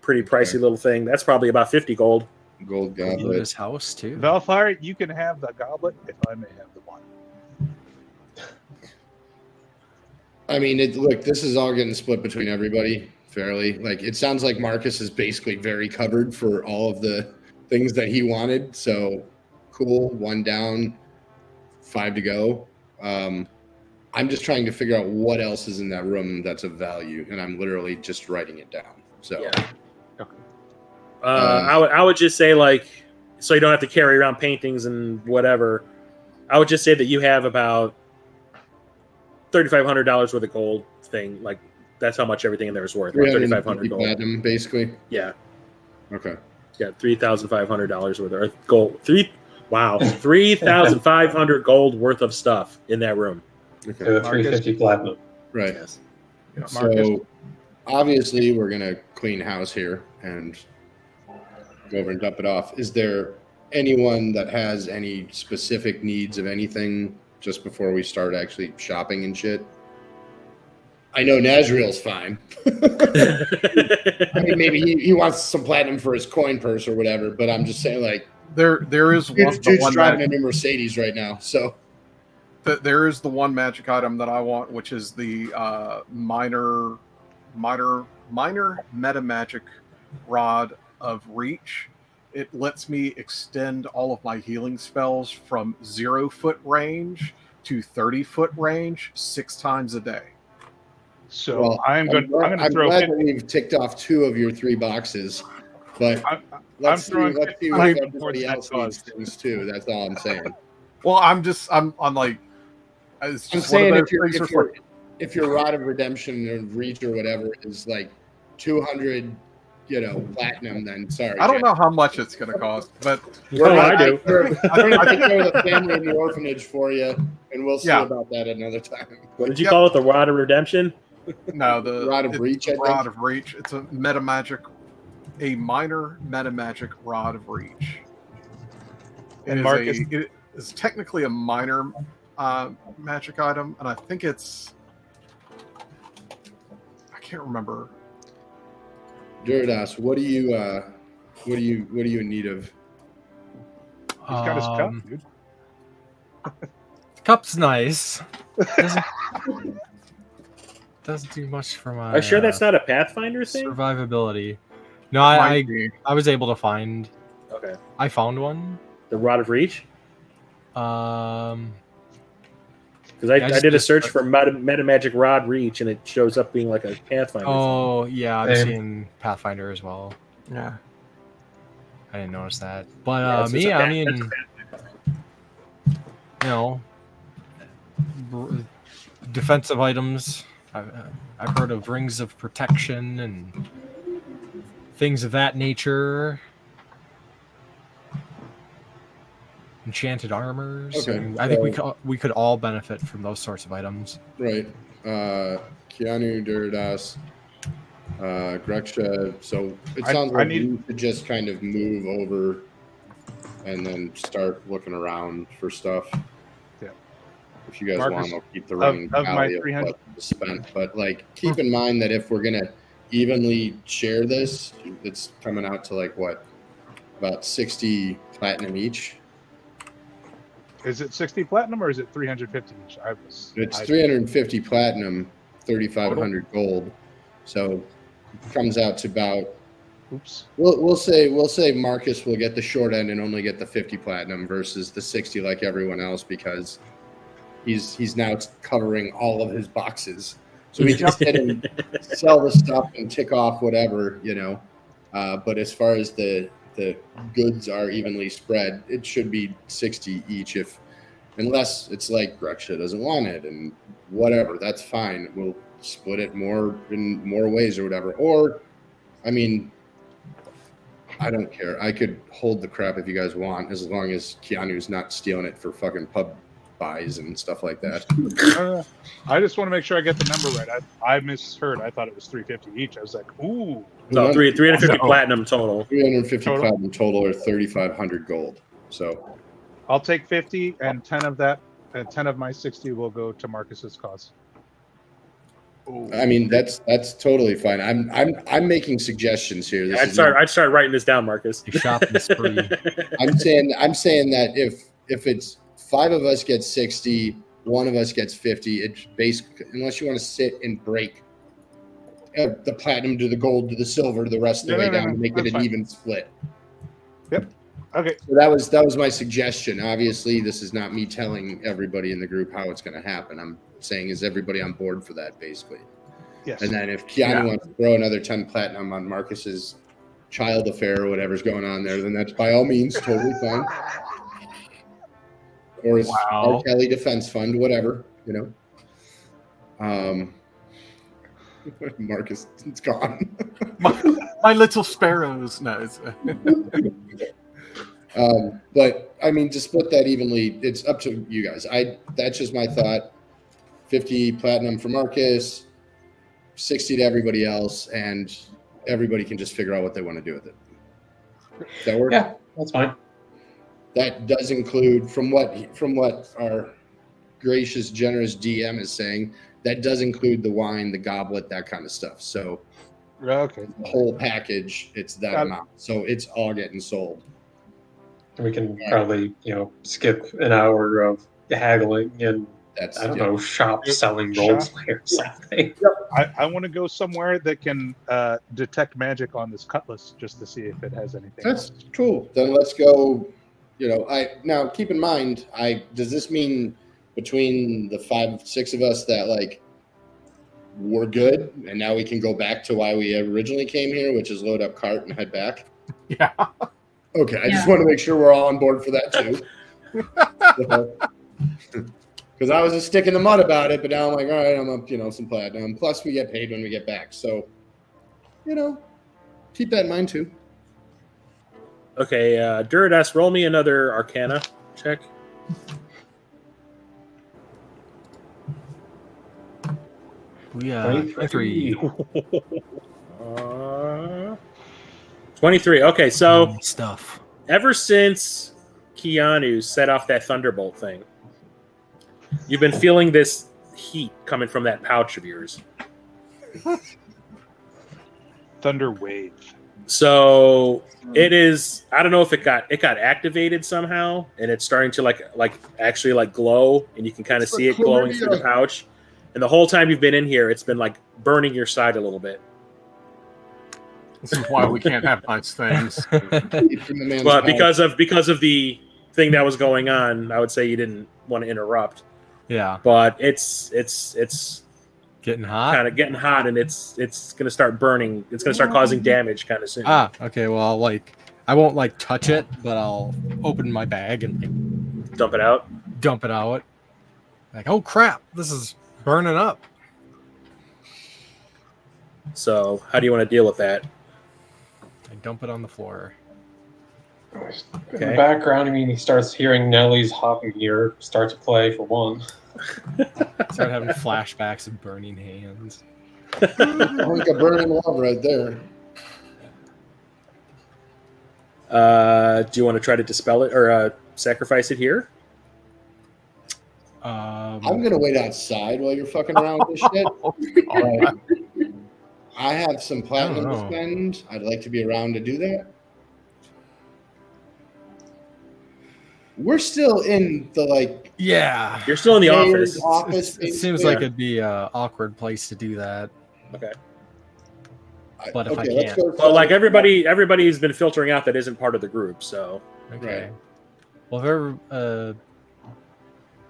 pretty pricey little thing. That's probably about 50 gold. Gold In goblet. his house too. Valfyire, you can have the goblet if I may have the wine. I mean, look, this is all getting split between everybody fairly. Like, it sounds like Marcus is basically very covered for all of the things that he wanted. So, cool. 1 down, 5 to go. I'm just trying to figure out what else is in that room that's of value, and I'm literally just writing it down. So, Yeah. I would just say, like, so you don't have to carry around paintings and whatever. I would just say that you have about $3,500 worth of gold thing. Like, that's how much everything in there is worth. About 350 $3,500 gold. platinum, basically. Yeah. Okay. Yeah, $3,500 worth of gold. $3,500 gold worth of stuff in that room. Okay. To 350 platinum. Right. Yes. Marcus, So, obviously, we're going to clean house here and go over and dump it off. Is there anyone that has any specific needs of anything just before we start actually shopping and shit? I know Nazriel's fine. I mean, maybe he wants some platinum for his coin purse or whatever, but I'm just saying, like, There is one. dude's driving a new Mercedes right now, so. There is the one magic item that I want, which is the minor meta magic rod of reach. It lets me extend all of my healing spells from 0-foot range to 30-foot range 6 times a day. so Well, I'm going to throw glad 50 that we've ticked off 2 of your 3 boxes, but let's see throwing what 50 everybody towards else that needs cause. things too. That's all I'm saying. Well, I'm like, it's I'm just one of saying those if your things where- if your rod of redemption or reach or whatever is like 200, platinum, then sorry. I don't Jack. know how much it's going to cost, but Oh, I do. We're going to take care of the family in the orphanage for you, and we'll see Yeah. about that another time. What did you call it? The Rod of Redemption? no, the Rod of it's reach, the I think? rod of reach. It's a minor meta magic rod of reach. And It is technically a minor magic item, and I think I can't remember. Duridaas, what do you in need of? He's got his cup, dude. The cup's nice. Doesn't do much for my Are you sure that's not a Pathfinder thing? survivability. No, Might be. I was able to find. Okay. I found one. The Rod of Reach? Because I Yeah, did a search for meta magic rod reach, and it shows up being like a Pathfinder. Oh yeah, I'm Same. seeing Pathfinder as well. Yeah. I didn't notice that. But Yeah, it's me, a I path- mean, that's a you know, defensive items. I've heard of rings of protection and things of that nature. Enchanted armors. Okay, And I think so- we could all benefit from those sorts of items. Right. Kea'Anu, Duridaas. Greksha, so it I- sounds I like need- we should just kind of move over and then start looking around for stuff. Yeah. If you guys Marcus, want, I'll keep the running of my tally of 300 what was spent. But like, keep in mind that if we're gonna evenly share this, it's coming out to like what, about 60 platinum each. Is it 60 platinum or is it 350 each? It's 350 platinum, 3,500 gold. So it comes out to about. Oops. We'll say Marcus will get the short end and only get the 50 platinum versus the 60 like everyone else because he's now covering all of his boxes. So we just hit and sell the stuff and tick off whatever, you know. But as far as the goods are evenly spread, it should be 60 each unless it's like Greksha doesn't want it and whatever, that's fine. We'll split it in more ways or whatever. Or, I mean, I don't care. I could hold the crap if you guys want, as long as Kea'Anu's not stealing it for fucking pub buys and stuff like that. I just want to make sure I get the number right. I misheard. I thought it was 350 each. I was like, ooh. No, 350 platinum total. 350 platinum total or 3,500 gold. So I'll take 50 and 10 of that, and 10 of my 60 will go to Marcus's cause. I mean, that's totally fine. I'm making suggestions here. I'd start writing this down, Marcus. Shopping spree. I'm saying that if it's 5 of us get 60, 1 of us gets 50, it's basically, unless you want to sit and break the platinum to the gold to the silver the rest of the way down to make it an even split. Yep. Okay. So that was my suggestion. Obviously, this is not me telling everybody in the group how it's going to happen. I'm saying, is everybody on board for that, basically? Yes. And then if Kea'Anu wants to throw another 10 platinum on Marcus's child affair or whatever's going on there, then that's by all means totally fine. Or his R. Kelly Defense Fund, whatever, you know. Marcus, it's gone. my little sparrows. No, it's but I mean, to split that evenly, it's up to you guys. That's just my thought. 50 platinum for Marcus, 60 to everybody else, and everybody can just figure out what they want to do with it. Does that work? Yeah, that's fine. That does include, from what our gracious, generous DM is saying, that does include the wine, the goblet, that kind of stuff. So okay, the whole package, it's that amount. So it's all getting sold. We can probably, skip an hour of haggling and shops selling role players or something. I want to go somewhere that can detect magic on this cutlass just to see if it has anything. That's cool. Then let's go. Now keep in mind, does this mean between the 5-6 of us that like we're good and now we can go back to why we originally came here, which is load up cart and head back? Yeah. Okay, I just want to make sure we're all on board for that too. Because I was a stick in the mud about it, but now I'm like, all right, I'm up, some platinum. Plus, we get paid when we get back. So, keep that in mind too. Okay, Duridaas, roll me another Arcana check. We 23. 23. Okay, so stuff. Ever since Kea'Anu set off that thunderbolt thing, you've been feeling this heat coming from that pouch of yours. Thunder wave. So it is. I don't know if it got activated somehow, and it's starting to like actually glow, and you can kind of see it glowing through the pouch. And the whole time you've been in here, it's been like burning your side a little bit. This is why we can't have nice things. Well, because of the thing that was going on, I would say you didn't want to interrupt. Yeah, but it's getting hot. Kind of getting hot, and it's going to start burning. It's going to start causing damage kind of soon. Okay. Well, I won't touch it, but I'll open my bag and dump it out. Like, oh crap, this is burning up. So, how do you want to deal with that? I dump it on the floor. In the background, he starts hearing Nelly's hopping gear start to play for one. Start having flashbacks of burning hands. Hunk of burning love right there. Do you want to try to dispel it or sacrifice it here? I'm gonna wait outside while you're fucking around with this shit. I have some platinum to spend. I'd like to be around to do that. We're still in the Yeah. You're still in the mayor's office. It seems like it'd be an awkward place to do that. Okay. But if I let's can't. go Well, like everybody's been filtering out that isn't part of the group, so. Okay. Well, if ever,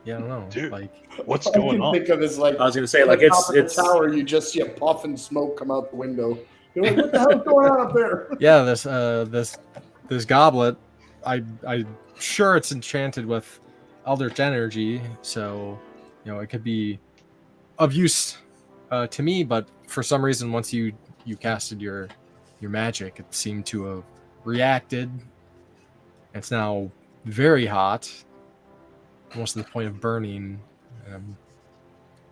yeah, I don't know. Dude, like, what's All I going can on? think of is I was gonna say, like, at the top it's of the tower. You just see a puff and smoke come out the window. You're like, what the hell's going on up there? yeah, this goblet, I'm sure it's enchanted with eldritch energy, so it could be of use to me. But for some reason, once you casted your magic, it seemed to have reacted. It's now very hot, almost to the point of burning. I'm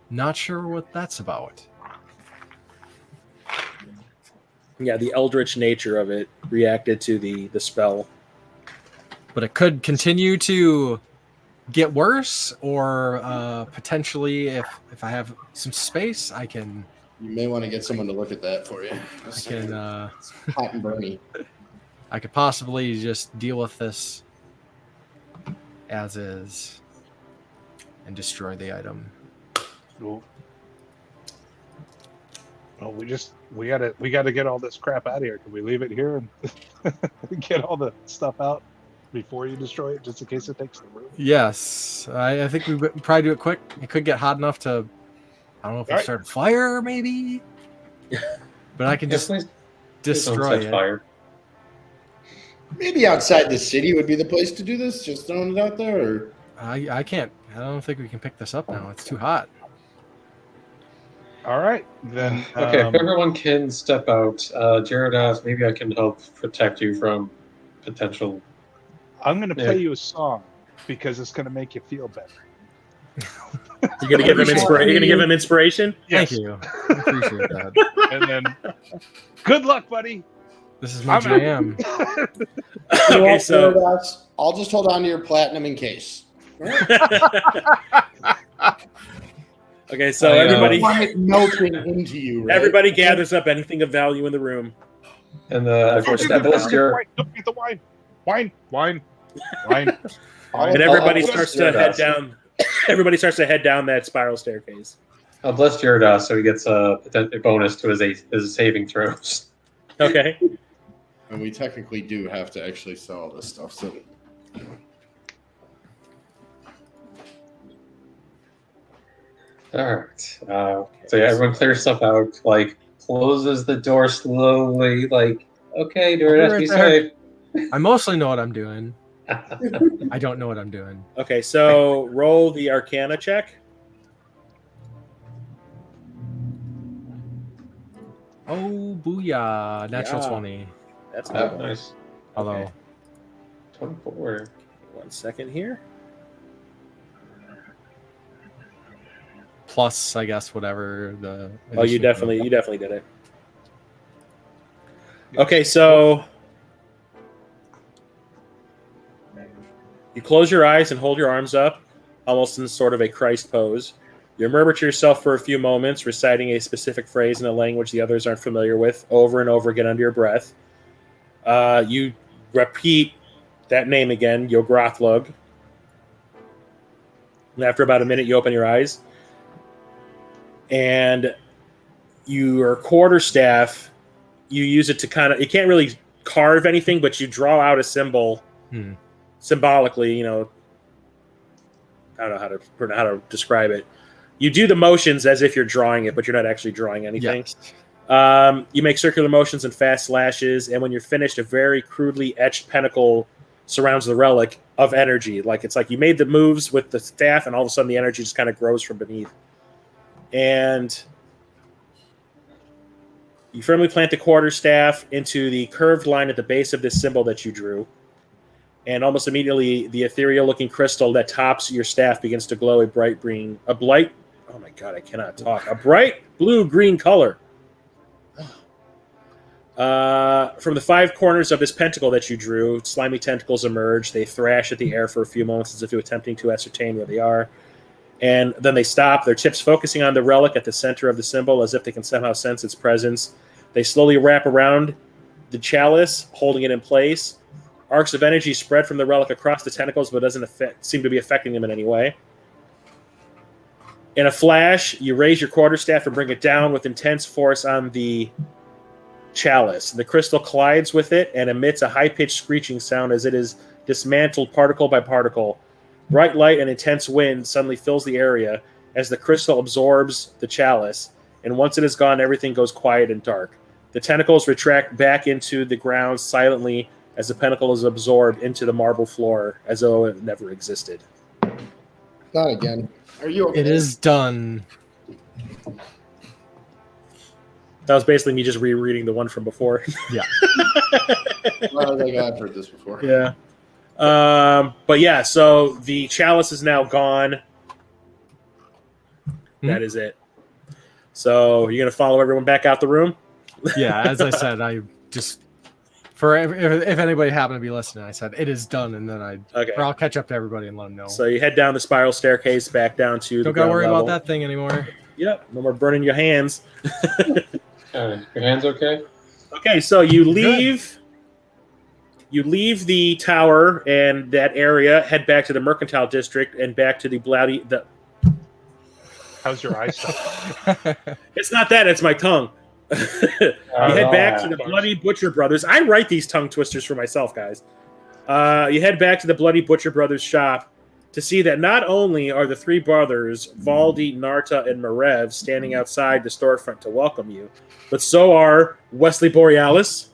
not sure what that's about. Yeah, the eldritch nature of it reacted to the spell. But it could continue to get worse, or potentially, if I have some space, I can. You may want to get someone to look at that for you. I can. Hot and burny. I could possibly just deal with this as is and destroy the item. Well, we gotta get all this crap out of here. Can we leave it here and get all the stuff out before you destroy it, just in case it takes the room? Yes, I think we would probably do it quick. It could get hot enough to, I don't know if we start a fire, maybe. But I can just destroy it. Fire. Maybe outside the city would be the place to do this. Just throwing it out there. Or... I can't. I don't think we can pick this up now. It's too hot. All right, then. Okay, if everyone can step out, Duridaas, maybe I can help protect you from potential. I'm going to play you a song because it's going to make you feel better. You're going to give him inspiration. You're going to give him inspiration. Yes. Thank you. I appreciate that. And then, good luck, buddy. This is my jam. Okay, so I'll just hold on to your platinum in case. Okay, so everybody, I want it melting into you. Right? everybody gathers up anything of value in the room. And Don't forget the wine. Wine. And everybody starts to head down. Everybody starts to head down that spiral staircase. I'll bless Duridaas so he gets a bonus to his saving throws. Okay. And we technically do have to actually sell all this stuff. So. All right. So yeah, everyone clears stuff out. Like closes the door slowly. Like, okay, Duridaas, be safe. I mostly know what I'm doing. I don't know what I'm doing. Okay, so roll the Arcana check. Oh, booyah. Natural 20. That's nice. Although. Okay. 24. 1 second here. Plus, I guess, whatever the. Oh, you definitely did it. Okay, so you close your eyes and hold your arms up, almost in sort of a Christ pose. You murmur to yourself for a few moments, reciting a specific phrase in a language the others aren't familiar with, over and over again under your breath. You repeat that name again, Yograthlug. And after about a minute, you open your eyes. And your quarterstaff, you use it to kind of, you can't really carve anything, but you draw out a symbol symbolically, I don't know how to describe it. You do the motions as if you're drawing it, but you're not actually drawing anything. Yes. You make circular motions and fast slashes, and when you're finished, a very crudely etched pentacle surrounds the relic of energy. Like it's like you made the moves with the staff, and all of a sudden the energy just kind of grows from beneath. And you firmly plant the quarterstaff into the curved line at the base of this symbol that you drew. And almost immediately, the ethereal-looking crystal that tops your staff begins to glow a bright green Oh my god, I cannot talk. A bright blue-green color. From the 5 corners of this pentacle that you drew, slimy tentacles emerge. They thrash at the air for a few moments as if attempting to ascertain where they are. And then they stop, their tips focusing on the relic at the center of the symbol as if they can somehow sense its presence. They slowly wrap around the chalice, holding it in place. Arcs of energy spread from the relic across the tentacles, but doesn't seem to be affecting them in any way. In a flash, you raise your quarterstaff and bring it down with intense force on the chalice. The crystal collides with it and emits a high-pitched screeching sound as it is dismantled particle by particle. Bright light and intense wind suddenly fills the area as the crystal absorbs the chalice, and once it is gone, everything goes quiet and dark. The tentacles retract back into the ground silently as the pentacle is absorbed into the marble floor as though it never existed. Not again. Are you okay? It is done. That was basically me just rereading the one from before. Yeah. Well, I think I've heard this before. Yeah. But yeah, so the chalice is now gone. That is it. So you're going to follow everyone back out the room? Yeah, as I said, I just... For if anybody happened to be listening, I said, it is done, and then I'll catch up to everybody and let them know. So you head down the spiral staircase back down to Don't gotta worry about that thing anymore. Yep, no more burning your hands. Your hands okay? Okay, so you leave the tower and that area, head back to the mercantile district and back to the How's your eyesight? It's not that, it's my tongue. You head back to the Bloody Butcher Brothers. I write these tongue twisters for myself, guys. You head back to the Bloody Butcher Brothers shop to see that not only are the 3 brothers, Valdi, Narta, and Marev, standing outside the storefront to welcome you, but so are Wesley Borealis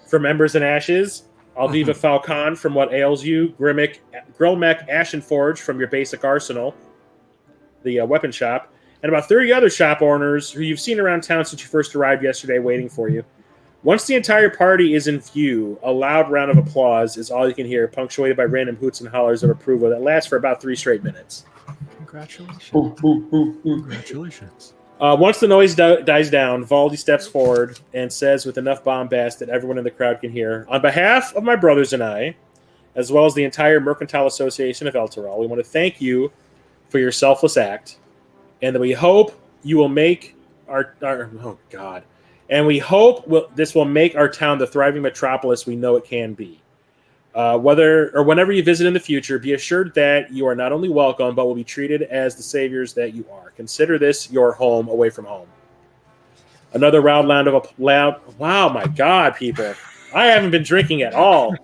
from Embers and Ashes, Aldiva Falcon from What Ails You, Grillmech Ashenforge from your basic arsenal, the weapon shop, and about 30 other shop owners who you've seen around town since you first arrived yesterday waiting for you. Once the entire party is in view, a loud round of applause is all you can hear, punctuated by random hoots and hollers of approval that lasts for about 3 straight minutes. Congratulations. Congratulations. Once the noise dies down, Valdi steps forward and says with enough bombast that everyone in the crowd can hear, on behalf of my brothers and I, as well as the entire Mercantile Association of Elturel, we want to thank you for your selfless act, and that we hope you will make this will make our town the thriving metropolis we know it can be. Whenever you visit in the future, be assured that you are not only welcome, but will be treated as the saviors that you are. Consider this your home away from home. Another round of loud. Wow, my God, people! I haven't been drinking at all.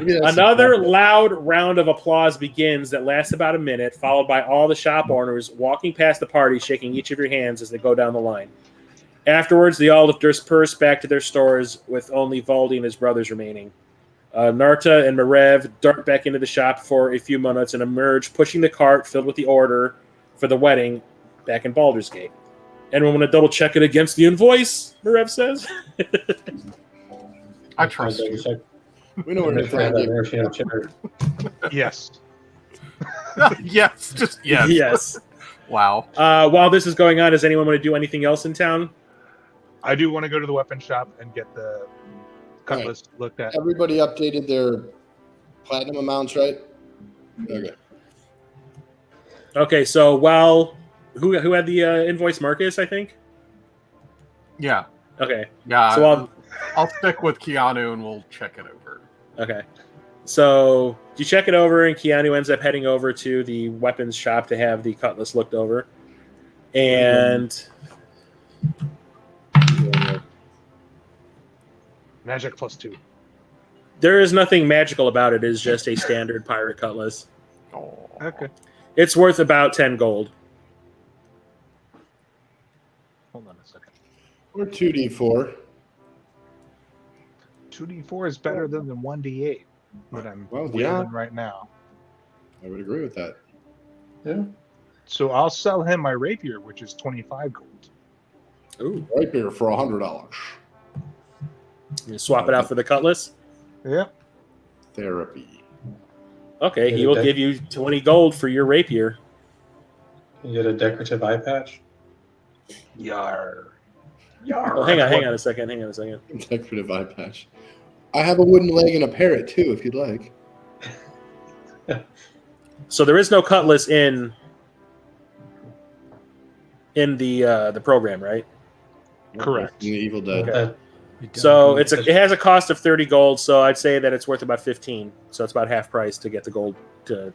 Another loud round of applause begins that lasts about a minute, followed by all the shop owners walking past the party, shaking each of your hands as they go down the line. Afterwards, they all disperse back to their stores, with only Valdi and his brothers remaining. Narta and Marev dart back into the shop for a few minutes and emerge, pushing the cart filled with the order for the wedding back in Baldur's Gate. Anyone want to double check it against the invoice? Marev says. I trust you. We know where to find you. Yes. Yes, just yes. Yes. Wow. While this is going on, does anyone want to do anything else in town? I do want to go to the weapon shop and get the cutlass looked at. Everybody updated their platinum amounts, right? Okay. Okay, so while who had the invoice? Marcus, I think. Yeah. Okay. Yeah. So I'll stick with Kea'Anu and we'll check it over. Okay. So you check it over, and Kea'Anu ends up heading over to the weapons shop to have the cutlass looked over. And Magic +2. there is nothing magical about it. It is just a standard pirate cutlass. Oh. Okay. It's worth about 10 gold. Hold on a second. Or 2d4. 2d4 is better than the 1d8 that I'm wielding right now. I would agree with that. Yeah. So I'll sell him my rapier, which is 25 gold. Ooh. Right here for $100. You swap it out for the cutlass? Yep. Therapy. Okay, he will give you 20 gold for your rapier. You get a decorative eye patch. Yar. Oh, hang on a second. Decorative eye patch. I have a wooden leg and a parrot too, if you'd like. So there is no cutlass in the program, right? Correct. In the Evil Dead. Uh, So it has a cost of 30 gold. So I'd say that it's worth about 15. So it's about half price to get the gold to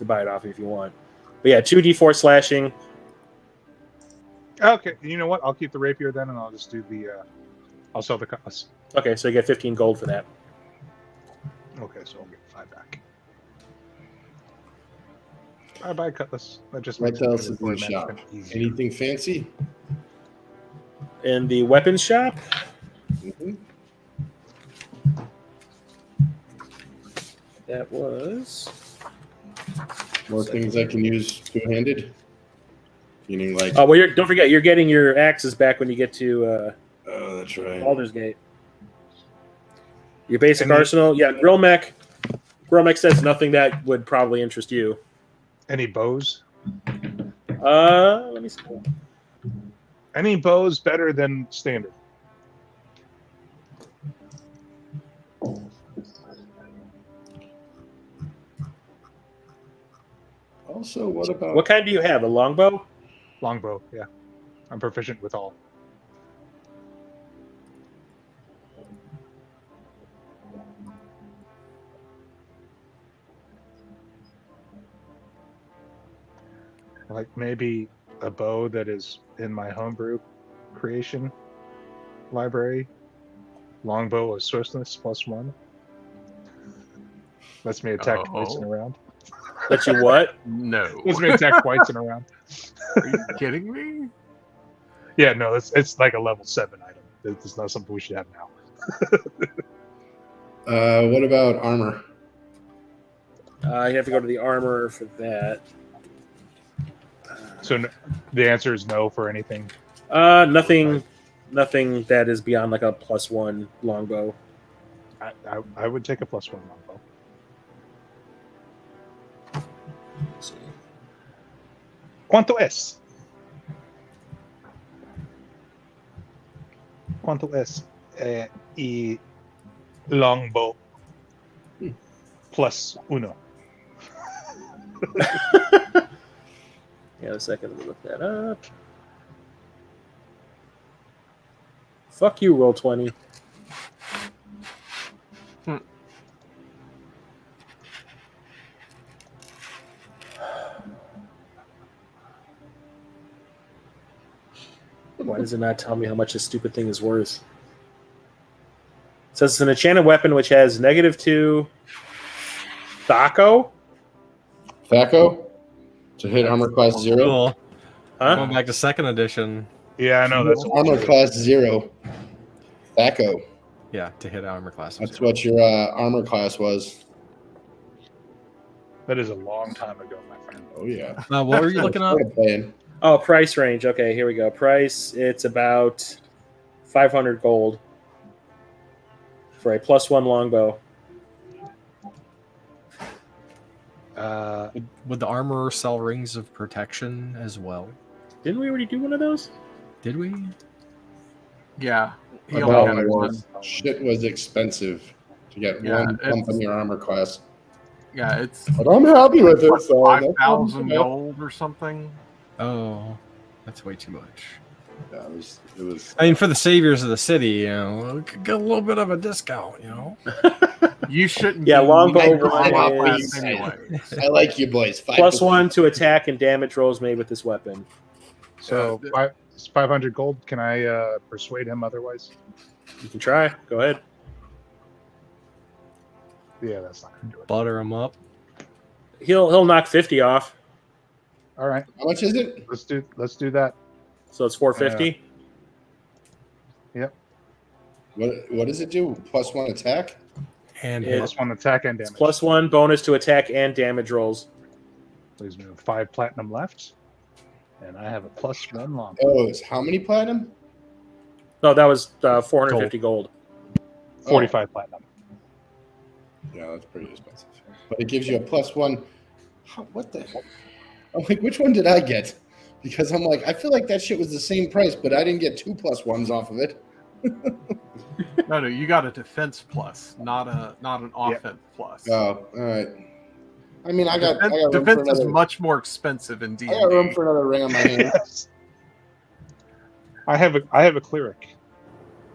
buy it off if you want. But yeah, 2d4 slashing. Okay, you know what? I'll keep the rapier then, and I'll just do the. I'll sell the cutlass. Okay, so you get 15 gold for that. Okay, so I'll get 5 back. I buy cutlass. That just What makes it else is in the management shop? easier. Anything fancy? In the weapons shop, Mhm. that was. More things I can use two-handed. Meaning like, Oh well, don't forget you're getting your axes back when you get to oh, that's right. Baldur's Gate. Your basic And the- arsenal, yeah. Grillmech says nothing that would probably interest you. Any bows? Let me see. Any bows better than standard? Also, what about What kind do you have? A longbow? Longbow, yeah. I'm proficient with all. Like maybe a bow that is in my homebrew creation library. Longbow of swiftness +1. Lets me attack twice in a round. Let you what? No. Lets me attack twice in a round. Are you kidding me? Yeah, no, it's like a level 7 item. It's not something we should have now. what about armor? You have to go to the armor for that. So the answer is no for anything. Nothing that is beyond like a +1 longbow. I would take a +1 longbow. Let's see. ¿Cuánto es? ¿Cuánto es? Y longbow +1. Yeah, a second. Let me look that up. Fuck you, roll 20. Why does it not tell me how much this stupid thing is worth? It says it's an enchanted weapon which has -2 Thaco. Thaco? To hit armor class 0? Cool. Huh? Going back to 2nd edition. Yeah, I know that's Armor class 0. Thaco. Yeah, to hit armor class. That's what your armor class was. that is a long time ago, my friend. Oh, yeah. What were you looking up? Started playing. Oh, price range. Okay, here we go. Price, it's about 500 gold for a +1 longbow. Would the armor sell rings of protection as well? Didn't we already do one of those? Did we? Yeah. He My only problem had was one. shit was expensive to get Yeah, one pump in your armor class. Yeah, it's But I'm happy with it. So no problem 5,000 with that. gold or something. Oh, that's way too much. Yeah, it was. I mean, for the saviors of the city, you know, we could get a little bit of a discount, you know. You shouldn't. Yeah, be longbow leaving one armor is- class anyway. I like you boys. +1 to attack and damage rolls made with this weapon. So it's 500 gold. Can I persuade him otherwise? You can try. Go ahead. Yeah, that's not gonna do it. Butter them up. He'll knock 50 off, All right, How much is it? let's do that. so it's 450. What does it do? +1 attack? And Yeah. hit. +1 attack and damage. +1 bonus to attack and damage rolls. Please move 5 platinum left, and I have a +1 long. Oh, it's how many platinum? No, that was 450 gold. 45 platinum. Yeah, that's pretty expensive. But it gives you a +1. What the? I'm like, which one did I get? Because I'm like, I feel like that shit was the same price, but I didn't get 2+1s off of it. No, you got a defense plus, not an offense plus. Oh, all right. I mean, I got room defense for is another, much more expensive in D&D. I got room for another ring on my hand. I have a cleric.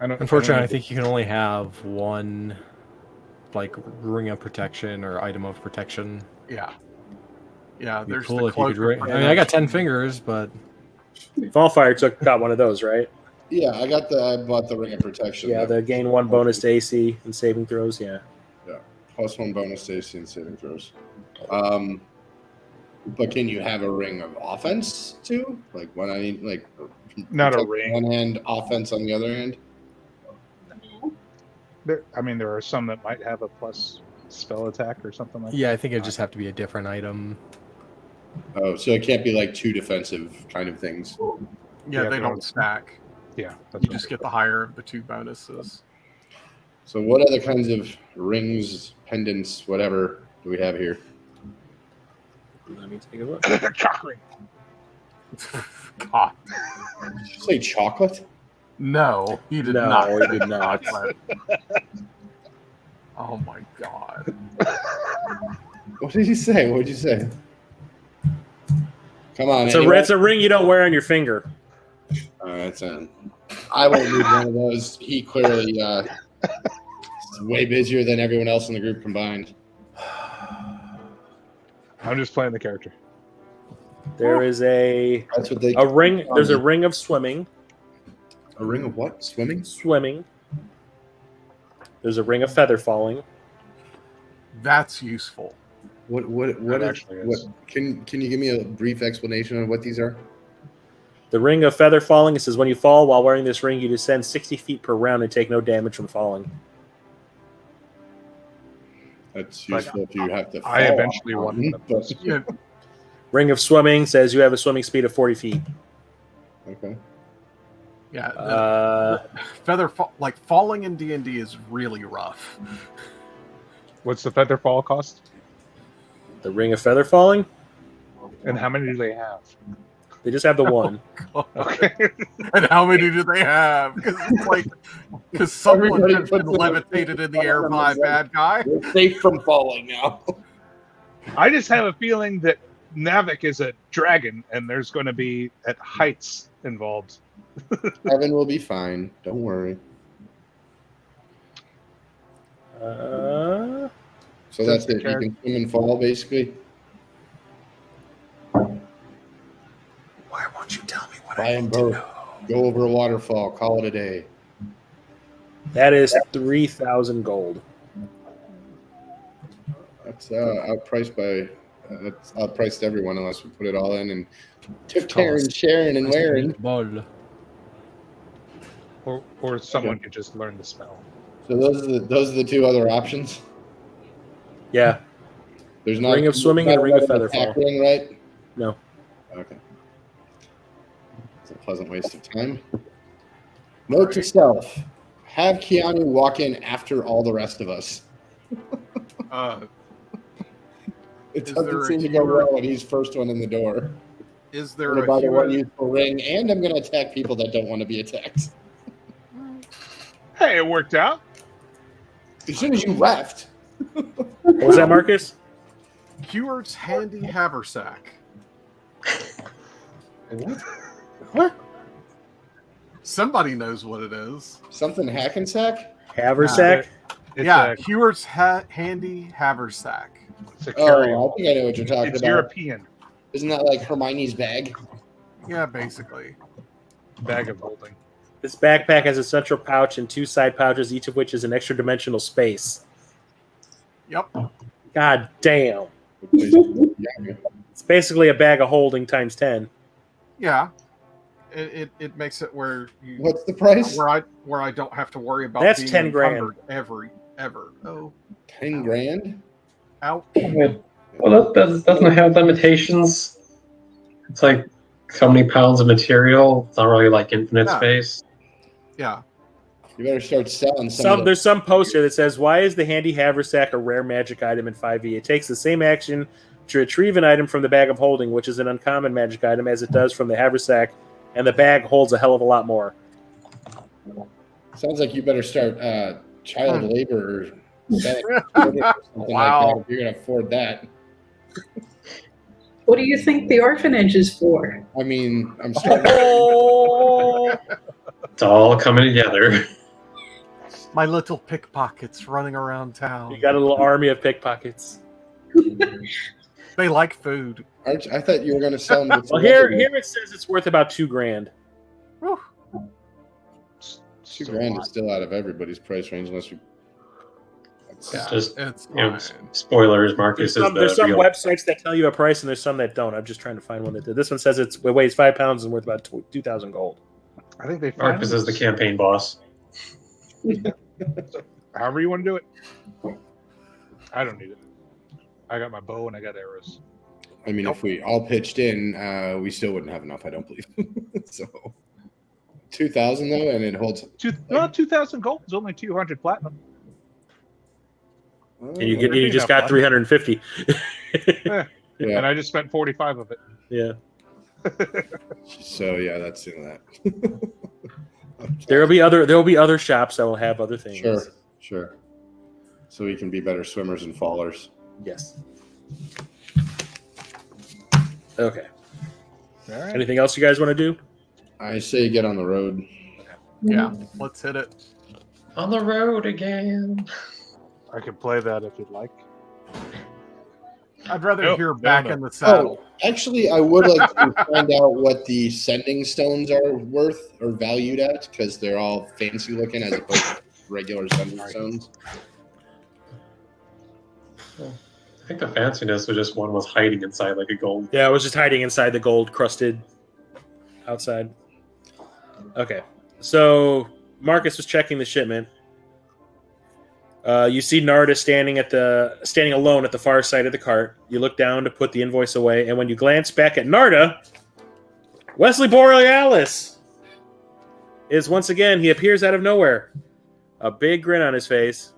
Unfortunately, I think you can only have one, like, ring of protection or item of protection. Yeah, It'd be there's cool the if you could cloak. I mean, I got 10 fingers, but Valfyire got one of those, right? Yeah, I bought the ring of protection. Yeah, the gain 1 bonus to AC and saving throws. Yeah. Yeah, +1 bonus to AC and saving throws. But can you have a ring of offense too? Like when I need Not a protect ring. one hand, offense on the other hand. There are some that might have a plus spell attack or something like that. yeah, I think it'd just have to be a different item. Oh, so it can't be like 2 defensive kind of things. Yeah, they don't stack. Yeah, You just get the higher of the 2 bonuses. So what other kinds of rings, pendants, whatever do we have here? Let me take a look. Chocolate. God, Did you say chocolate? no, he did No, not. he did not. Oh my God. What did you say? What did you say? Come on, It's a ring you don't wear on your finger. That's it. I won't need one of those. He clearly is way busier than everyone else in the group combined. I'm just playing the character. There is a ring. There's a ring of swimming. A ring of what? Swimming? Swimming. There's a ring of feather falling. That's useful. What actually is. Can you give me a brief explanation on what these are? The ring of feather falling. It says when you fall while wearing this ring, you descend 60 feet per round and take no damage from falling. That's useful if you have to fall. I eventually off won one, one of those. Yeah, Ring of swimming says you have a swimming speed of 40 feet. Okay. yeah. Falling in D&D is really rough. What's the feather fall cost? The ring of feather falling. And how many do they have? They just have the one. Okay. And how many do they have? Because someone Everybody has been puts in a- levitated in the air by a bad guy. We're safe from falling now. I just have a feeling that Navik is a dragon, and there's going to be at heights involved. Evan will be fine. Don't worry. Uh, So that's it. You can swim and fall, basically. Why won't you tell me what Buy I them need to both. know? Go over a waterfall. Call it a day. That is 3,000 gold. That's outpriced by. That's outpriced everyone unless we put it all in and took care and sharing and wearing. Ball. Or someone could just learn the spell. So those are the 2 other options. Yeah. There's not Ring of swimming and ring of feather fall. Ring, right? No. Okay. It's a pleasant waste of time. Note to self: have Kea'Anu walk in after all the rest of us. It Is doesn't there a seem to go cure? well when he's first one in the door. Is I'm there gonna a buy the one human? useful ring, and I'm going to attack people that don't want to be attacked. Hey, it worked out. As soon as you left. What was that, Marcus? Kewart's handy haversack. What? Somebody knows what it is. Something Hackensack? Haversack? It's Yeah, Kewart's handy haversack. It's a Oh, carry-on. I think I know what you're talking It's about. European. Isn't that like Hermione's bag? Yeah, basically. Bag of holding. This backpack has a central pouch and 2 side pouches, each of which is an extra dimensional space. Yep. God damn. Yeah. It's basically a bag of holding times 10. Yeah. It makes it where you What's the price? where I don't have to worry about That's being 10 grand. encumbered ever. Oh, 10 grand? ouch. Well, that doesn't have limitations. It's like so many pounds of material. It's not really like infinite Yeah. space. Yeah. You better start selling some. There's some poster that says, "Why is the handy haversack a rare magic item in 5e? It takes the same action to retrieve an item from the bag of holding, which is an uncommon magic item, as it does from the haversack, and the bag holds a hell of a lot more. Sounds like you better start child labor or something Wow. like that if you're going to afford that. What do you think the orphanage is for? I mean, I'm starting. It's all coming together. My little pickpockets running around town. You got a little army of pickpockets. They like food. I thought you were going to sell them. Well, here it says it's worth about $2,000. Whew. $2,000 is still out of everybody's price range unless you. Yeah, Just it's you know, fine. spoilers. Marcus There's some real. websites that tell you a price, and there's some that don't. I'm just trying to find one that did. This one says it weighs 5 pounds and worth about 2,000 gold. I think they Marcus is the campaign boss. However you want to do it. I don't need it. I got my bow and I got arrows. I mean, if we all pitched in, we still wouldn't have enough, I don't believe. So 2,000 though, and it holds. 2,000 gold is only 200 platinum. And you just got 350. Yeah. And I just spent 45 of it. Yeah. So yeah, that's in that. There'll be other shops that will have other things. Sure. So we can be better swimmers and fallers. Yes. Okay. All right. Anything else you guys want to do? I say get on the road. Yeah, let's hit it. On the road again. I can play that if you'd like. I'd rather Nope, hear no, back no. in the saddle. Actually, I would like to find out what the sending stones are worth or valued at, because they're all fancy looking as opposed to regular sending stones. I think the fanciness was just one was hiding inside like a gold. Yeah, I was just hiding inside the gold crusted outside. Okay. So Marcus was checking the shipment. You see Narda standing alone at the far side of the cart. You look down to put the invoice away, and when you glance back at Narda, Wesley Borealis is once again, he appears out of nowhere. A big grin on his face.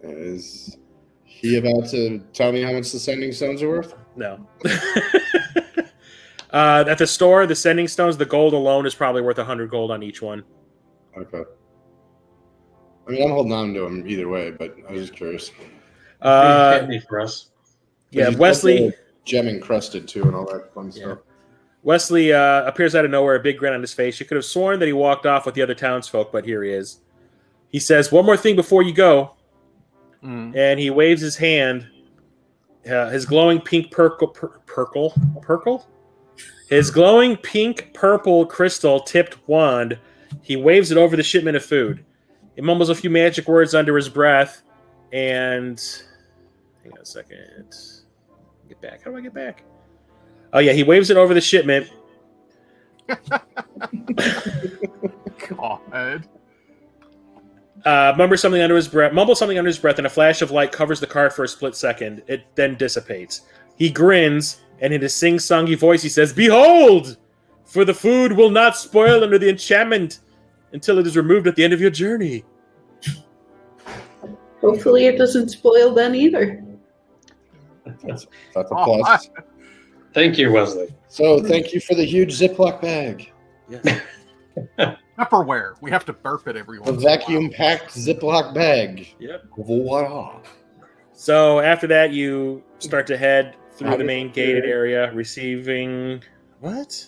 Is he about to tell me how much the sending stones are worth? No. At the store, the sending stones, the gold alone is probably worth 100 gold on each one. Okay. I mean, I'm holding on to him either way, but I was just curious. Handy for us. Yeah, He's Wesley. also gem encrusted too, and all that fun stuff. Wesley appears out of nowhere, a big grin on his face. You could have sworn that he walked off with the other townsfolk, but here he is. He says, "One more thing before you go," and he waves his hand. His glowing pink purple. His glowing pink purple crystal tipped wand. He waves it over the shipment of food. He mumbles a few magic words under his breath, and hang on a second. Get back. How do I get back? Oh yeah, he waves it over the shipment. God. Mumbles something under his breath, and a flash of light covers the cart for a split second. It then dissipates. He grins, and in his sing-songy voice, he says, "Behold! For the food will not spoil under the enchantment until it is removed at the end of your journey." Hopefully it doesn't spoil then either. That's a plus. Thank you, Wesley. So thank you for the huge Ziploc bag. Yes. Tupperware. We have to burp it every A once in a while. vacuum-packed Ziploc bag. Yep. Voila. So after that, you start to head through the main gated area, receiving... What?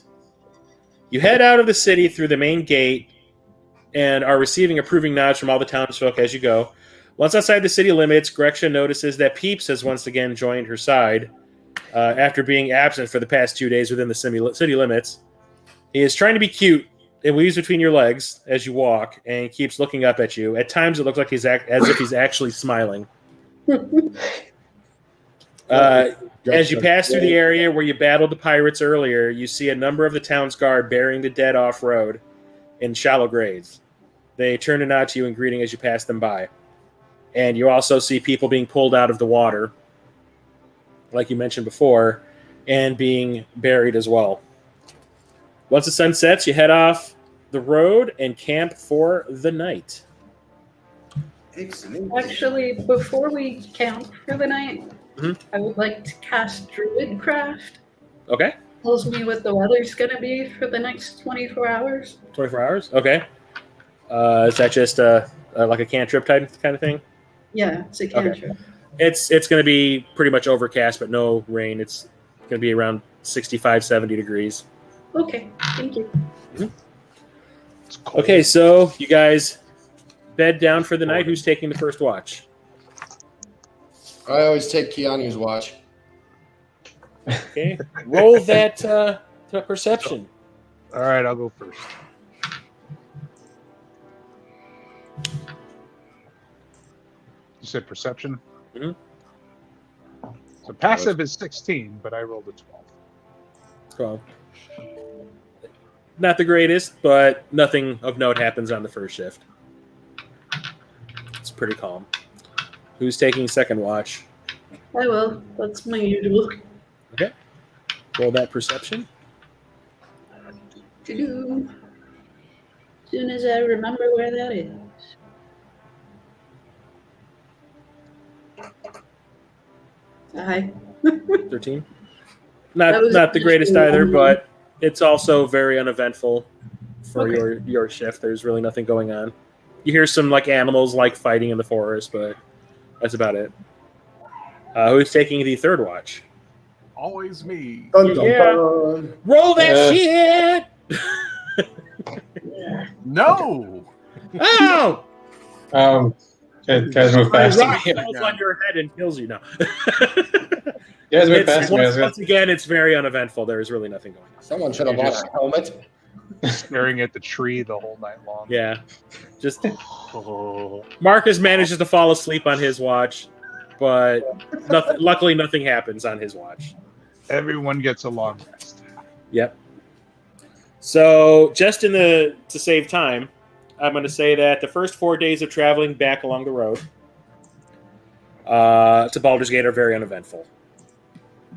You head out of the city through the main gate and are receiving approving nods from all the townsfolk as you go. Once outside the city limits, Greksha notices that Peeps has once again joined her side after being absent for the past 2 days within the city limits. He is trying to be cute and weaves between your legs as you walk and keeps looking up at you. At times, it looks like as if he's actually smiling. As you pass through the area where you battled the pirates earlier, you see a number of the town's guard burying the dead off-road in shallow graves. They turn to nod to you in greeting as you pass them by. And you also see people being pulled out of the water, like you mentioned before, and being buried as well. Once the sun sets, you head off the road and camp for the night. Excellent. Actually, before we camp for the night, I would like to cast Druidcraft. Okay. Tells me what the weather's going to be for the next 24 hours. 24 hours. Okay. Is that just like a cantrip type kind of thing? Yeah, it's a cantrip. Okay. It's going to be pretty much overcast, but no rain. It's going to be around 65, 70 degrees. Okay, thank you. Okay, so you guys bed down for the night. Who's taking the first watch? I always take Kea'Anu's watch. Okay, roll that perception. All right, I'll go first. You said perception? Mm-hmm. So passive is 16, but I rolled a 12. 12. Not the greatest, but nothing of note happens on the first shift. It's pretty calm. Who's taking second watch? I will. That's my usual. Okay. Roll that perception. To-do. As soon as I remember where that is. Hi. 13. Not That was the greatest just either, one. but it's also very uneventful for Okay. your shift. There's really nothing going on. You hear some like animals like fighting in the forest, but that's about it. Who's taking the third watch? Always me. Dun, dun, Yeah. dun. Roll that shit! No. Oh! Guys move fast. Rock falls on your head and kills you now. Guys move fast. Once again, it's very uneventful. There is really nothing going on. Someone should have bought a helmet. Staring at the tree the whole night long. Yeah. Just Marcus manages to fall asleep on his watch, but luckily nothing happens on his watch. Everyone gets a long rest. Yep. So just to save time, I'm going to say that the first 4 days of traveling back along the road to Baldur's Gate are very uneventful.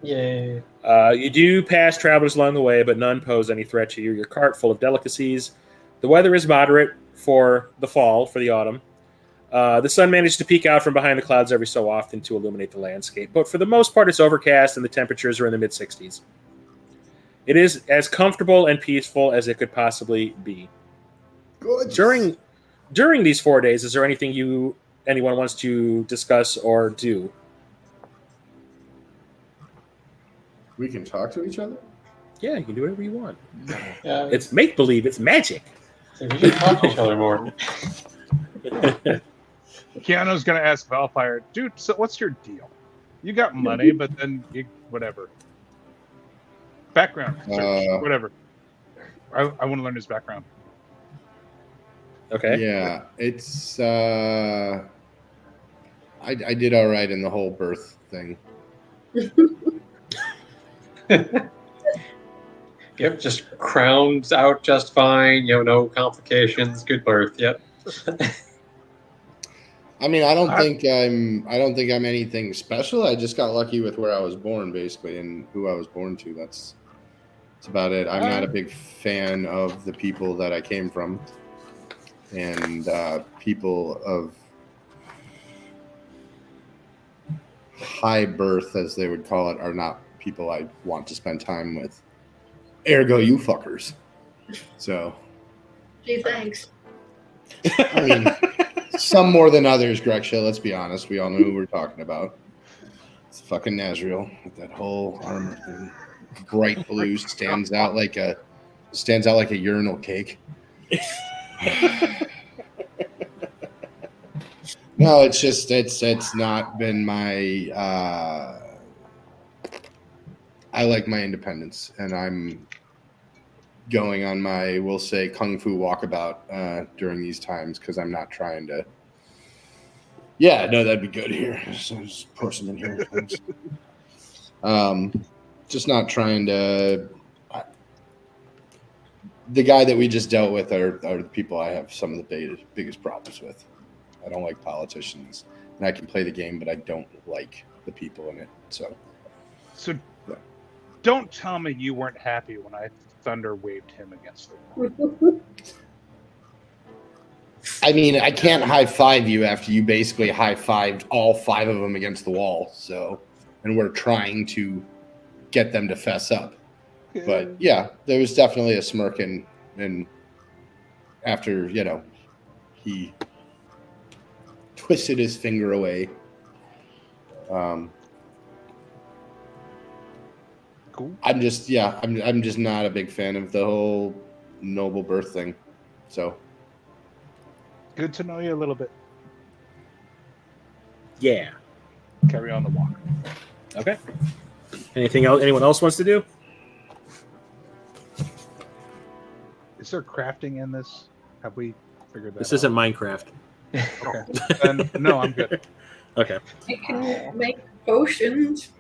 Yay. You do pass travelers along the way, but none pose any threat to you. Your cart full of delicacies. The weather is moderate for the fall, for the autumn. The sun manages to peek out from behind the clouds every so often to illuminate the landscape, but for the most part it's overcast and the temperatures are in the mid-60s. It is as comfortable and peaceful as it could possibly be. Good. During these 4 days, is there anything anyone wants to discuss or do? We can talk to each other? Yeah, you can do whatever you want. Yeah, It's make-believe. It's magic. we should talk to each other more. Keanu's going to ask Valfyire, dude, so what's your deal? You got money, but then whatever. Background, search, whatever. I want to learn his background. Okay. Yeah, it's I did all right in the whole birth thing. Yep, just crowned out just fine. No complications. Good birth. Yep. I mean, I don't think I'm anything special. I just got lucky with where I was born, basically, and who I was born to. That's about it. I'm not a big fan of the people that I came from, and people of high birth, as they would call it, are not people I want to spend time with. Ergo, you fuckers. So, Gee, thanks. I mean, some more than others, Greksha. Let's be honest. We all know who we're talking about. It's fucking Nazriel with that whole armor thing. Bright blue stands out like a urinal cake. No, it's just it's not been my. I like my independence, and I'm going on my, we'll say, kung fu walkabout during these times because I'm not trying to. Yeah, no, that'd be good here. Just pour some in here. Just not trying to. The guy that we just dealt with are the people I have some of the biggest problems with. I don't like politicians, and I can play the game, but I don't like the people in it. So Don't tell me you weren't happy when I thunder waved him against the wall. I mean, I can't high five you after you basically high fived all 5 of them against the wall. So and we're trying to get them to fess up. But yeah, there was definitely a smirk and after, he twisted his finger away. Cool. I'm just not a big fan of the whole noble birth thing. So Good to know you a little bit. Yeah. Carry on the walk. Okay. Anything else? Anyone else wants to do? Is there crafting in this? Have we figured that This out? isn't Minecraft. Okay. Then, no, I'm good. Okay. You can make potions.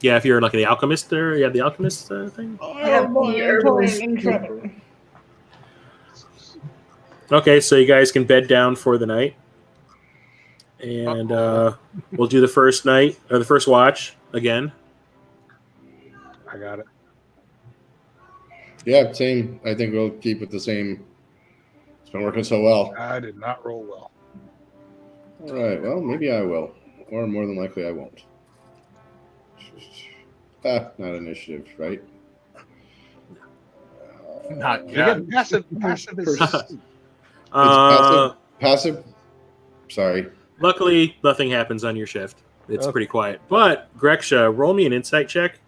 Yeah, if you're like the alchemist there, you have the alchemist thing. I have the herbalist. Okay, so you guys can bed down for the night. And we'll do the first night, or the first watch again. I got it. yeah, same. I think we'll keep it the same. It's been working so well. I did not roll well. All right. Well, maybe I will, or more than likely I won't. Not initiative, right? Not You yet. get passive is Passive. Sorry. Luckily, nothing happens on your shift. It's Okay. pretty quiet. But, Greksha, roll me an insight check.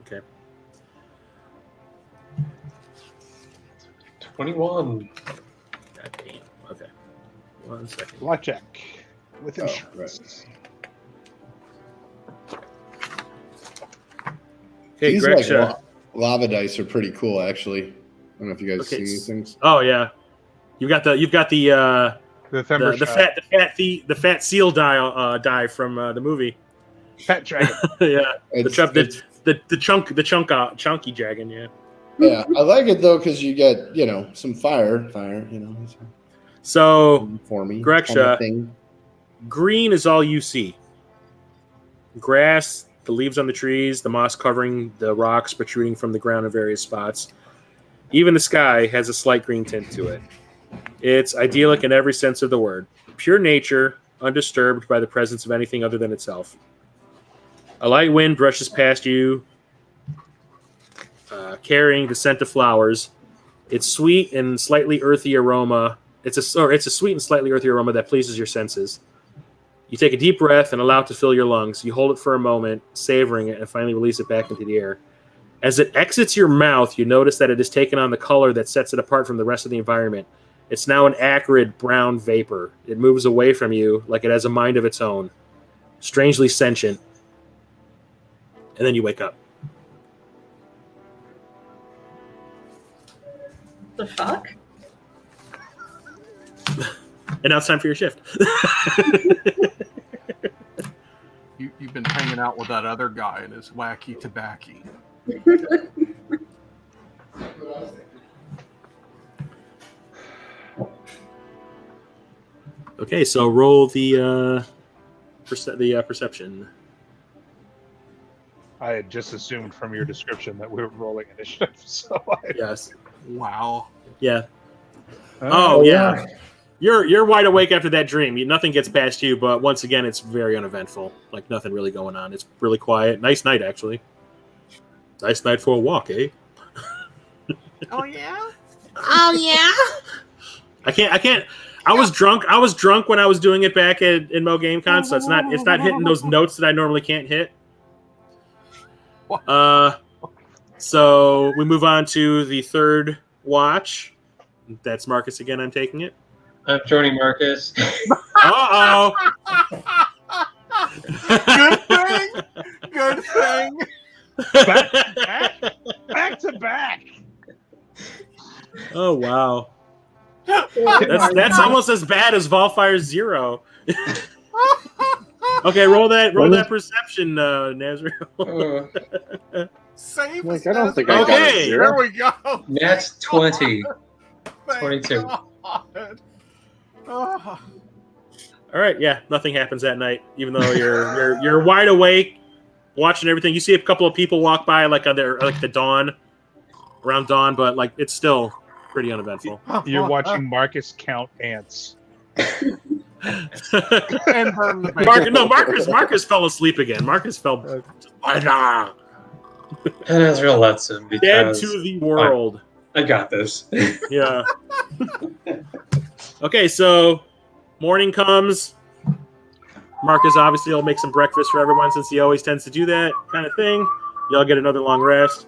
Okay. 21. Got 8. Okay. 1 second. blackjack with Oh, insurance. Okay, These Greksha. lava dice are pretty cool, actually. I don't know if you guys Okay, seen these things. Oh yeah, you've got the The Thember the fat seal die from the movie. Fat dragon. Yeah, It's- the chunky dragon. Yeah. Yeah, I like it though because you get some fire, So for me. Greksha, thing. green is all you see. Grass, the leaves on the trees, the moss covering the rocks protruding from the ground in various spots. Even the sky has a slight green tint to it. It's idyllic in every sense of the word. Pure nature, undisturbed by the presence of anything other than itself. A light wind brushes past you, carrying the scent of flowers. It's sweet and slightly earthy aroma. It's a sweet and slightly earthy aroma that pleases your senses. You take a deep breath and allow it to fill your lungs. You hold it for a moment, savoring it, and finally release it back into the air. As it exits your mouth, you notice that it has taken on the color that sets it apart from the rest of the environment. It's now an acrid brown vapor. It moves away from you like it has a mind of its own, strangely sentient. And then you wake up. The fuck? And now it's time for your shift. You've been hanging out with that other guy and his wacky tobacco. Okay, so roll the perception. I had just assumed from your description that we were rolling initiative. So Yes. Wow. Yeah. Oh yeah. You're wide awake after that dream. Nothing gets past you, but once again, it's very uneventful. Like nothing really going on. It's really quiet. Nice night, actually. Nice night for a walk, eh? Oh yeah. Oh yeah. I can't. I was drunk when I was doing it back in Mo GameCon, so it's not hitting those notes that I normally can't hit. So we move on to the third watch. That's Marcus again. I'm taking it. I'm joining Marcus. Uh-oh. Good thing. Good thing. back to back. Oh wow. That's almost as bad as Valfyire 0. Okay, roll that perception, Nazriel. Save Like, us, I don't think Nazriel. I got a Okay. zero. There we go. That's 20. Thank 22. God. Oh. All right, yeah, nothing happens that night, even though you're wide awake, watching everything. You see a couple of people walk by, like the dawn, around dawn, but like it's still pretty uneventful. You're watching Marcus count ants. And burn the base. Marcus fell asleep again. Marcus fell. And Nazriel lets him Dead because to the world. I got this. Yeah. Okay, so morning comes. Marcus obviously will make some breakfast for everyone since he always tends to do that kind of thing. Y'all get another long rest.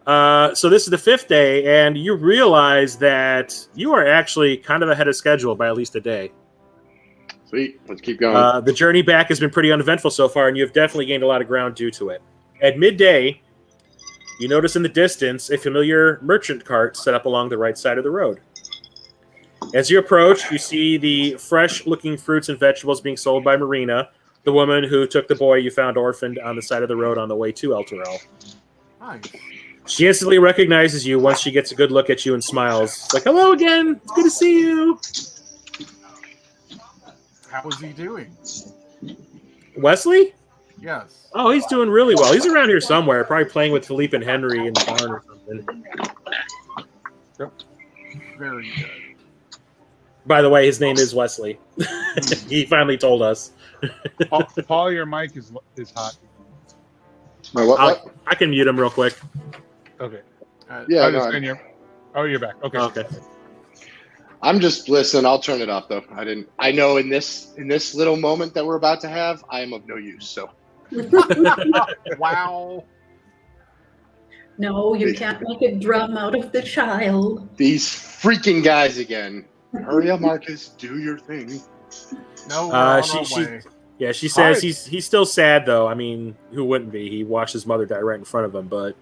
So this is the 5th day, and you realize that you are actually kind of ahead of schedule by at least a day. Sweet. Let's keep going. The journey back has been pretty uneventful so far, and you have definitely gained a lot of ground due to it. At midday, you notice in the distance a familiar merchant cart set up along the right side of the road. As you approach, you see the fresh-looking fruits and vegetables being sold by Marina, the woman who took the boy you found orphaned on the side of the road on the way to Elturel. Nice. She instantly recognizes you once she gets a good look at you and smiles. It's like, hello again. It's good to see you. How is he doing? Wesley? Yes. Oh, he's doing really well. He's around here somewhere, probably playing with Philippe and Henry in the barn or something. Very good. By the way, his name is Wesley. He finally told us. Paul, your mic is hot. What? I can mute him real quick. Okay. Yeah, I no, was saying you're back. Okay. Okay. I'm just listening. I'll turn it off though. I know in this little moment that we're about to have, I am of no use. So Wow. No, you can't make a drum out of the child. these freaking guys again. Hurry up, Marcus. Do your thing. No, we're on she- our she- way. Yeah, she says Hi. he's still sad though. I mean, who wouldn't be? He watched his mother die right in front of him, but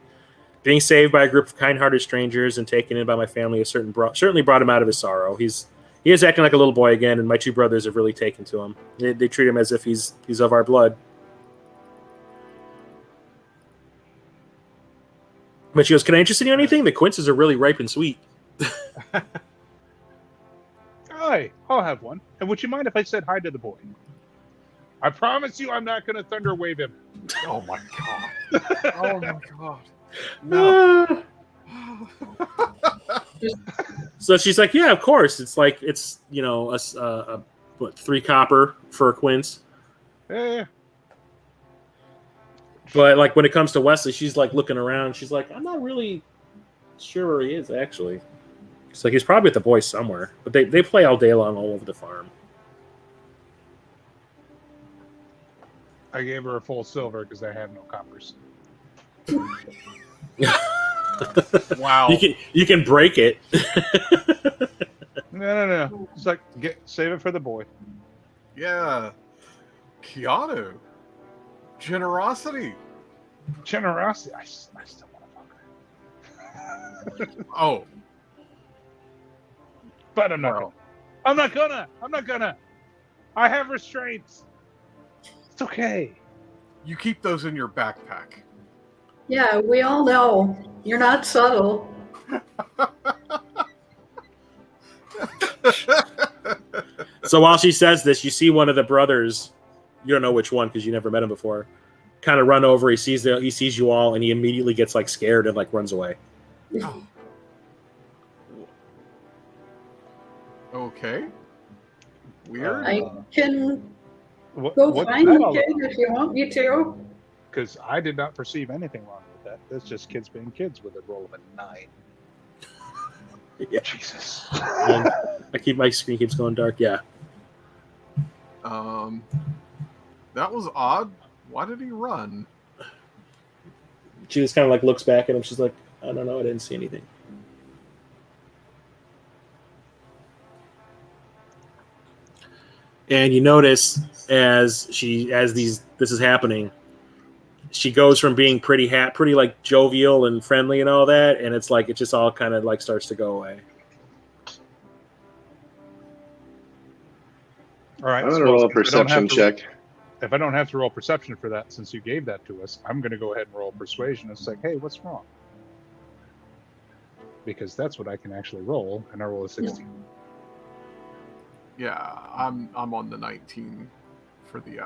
being saved by a group of kind-hearted strangers and taken in by my family has certainly brought him out of his sorrow. He is acting like a little boy again, and my 2 brothers have really taken to him. They treat him as if he's of our blood. But she goes, "Can I interest in you in anything? The quinces are really ripe and sweet." Hi, I'll have one. And would you mind if I said hi to the boy? I promise you I'm not going to thunder wave him. Oh my god. Oh my god. No. So she's like, "Yeah, of course." It's like it's a 3 copper for a quince. Yeah. But like when it comes to Wesley, she's like looking around. She's like, "I'm not really sure where he is actually." It's like he's probably with the boys somewhere. But they play all day long all over the farm. I gave her a full silver because I have no coppers. Wow. You can break it. No. It's like save it for the boy. Yeah. Kea'Anu. Generosity. Generosity. I still want to fuck her. Oh. But I'm not gonna. I'm not gonna. I have restraints. It's okay. You keep those in your backpack. Yeah, we all know. You're not subtle. So while she says this, you see one of the brothers. You don't know which one because you never met him before. Kind of run over. He sees you all, and he immediately gets like scared and like runs away. Oh. Okay. Weird. I can What, go what's find that the all kid about? if you want me to. Because I did not perceive anything wrong with that. That's just kids being kids with a roll of a 9. Yeah. Jesus. And my screen keeps going dark. Yeah. That was odd. Why did he run? She just kind of like looks back at him. She's like, "I don't know. I didn't see anything." And you notice as this is happening, she goes from being pretty like jovial and friendly and all that, and it's like it just all kind of like starts to go away. All right. I'm gonna roll a perception check. If I don't have to roll perception for that, since you gave that to us, I'm going to go ahead and roll persuasion. It's like, hey, what's wrong? Because that's what I can actually roll, and I roll a 16. Yeah, I'm on the 19 for the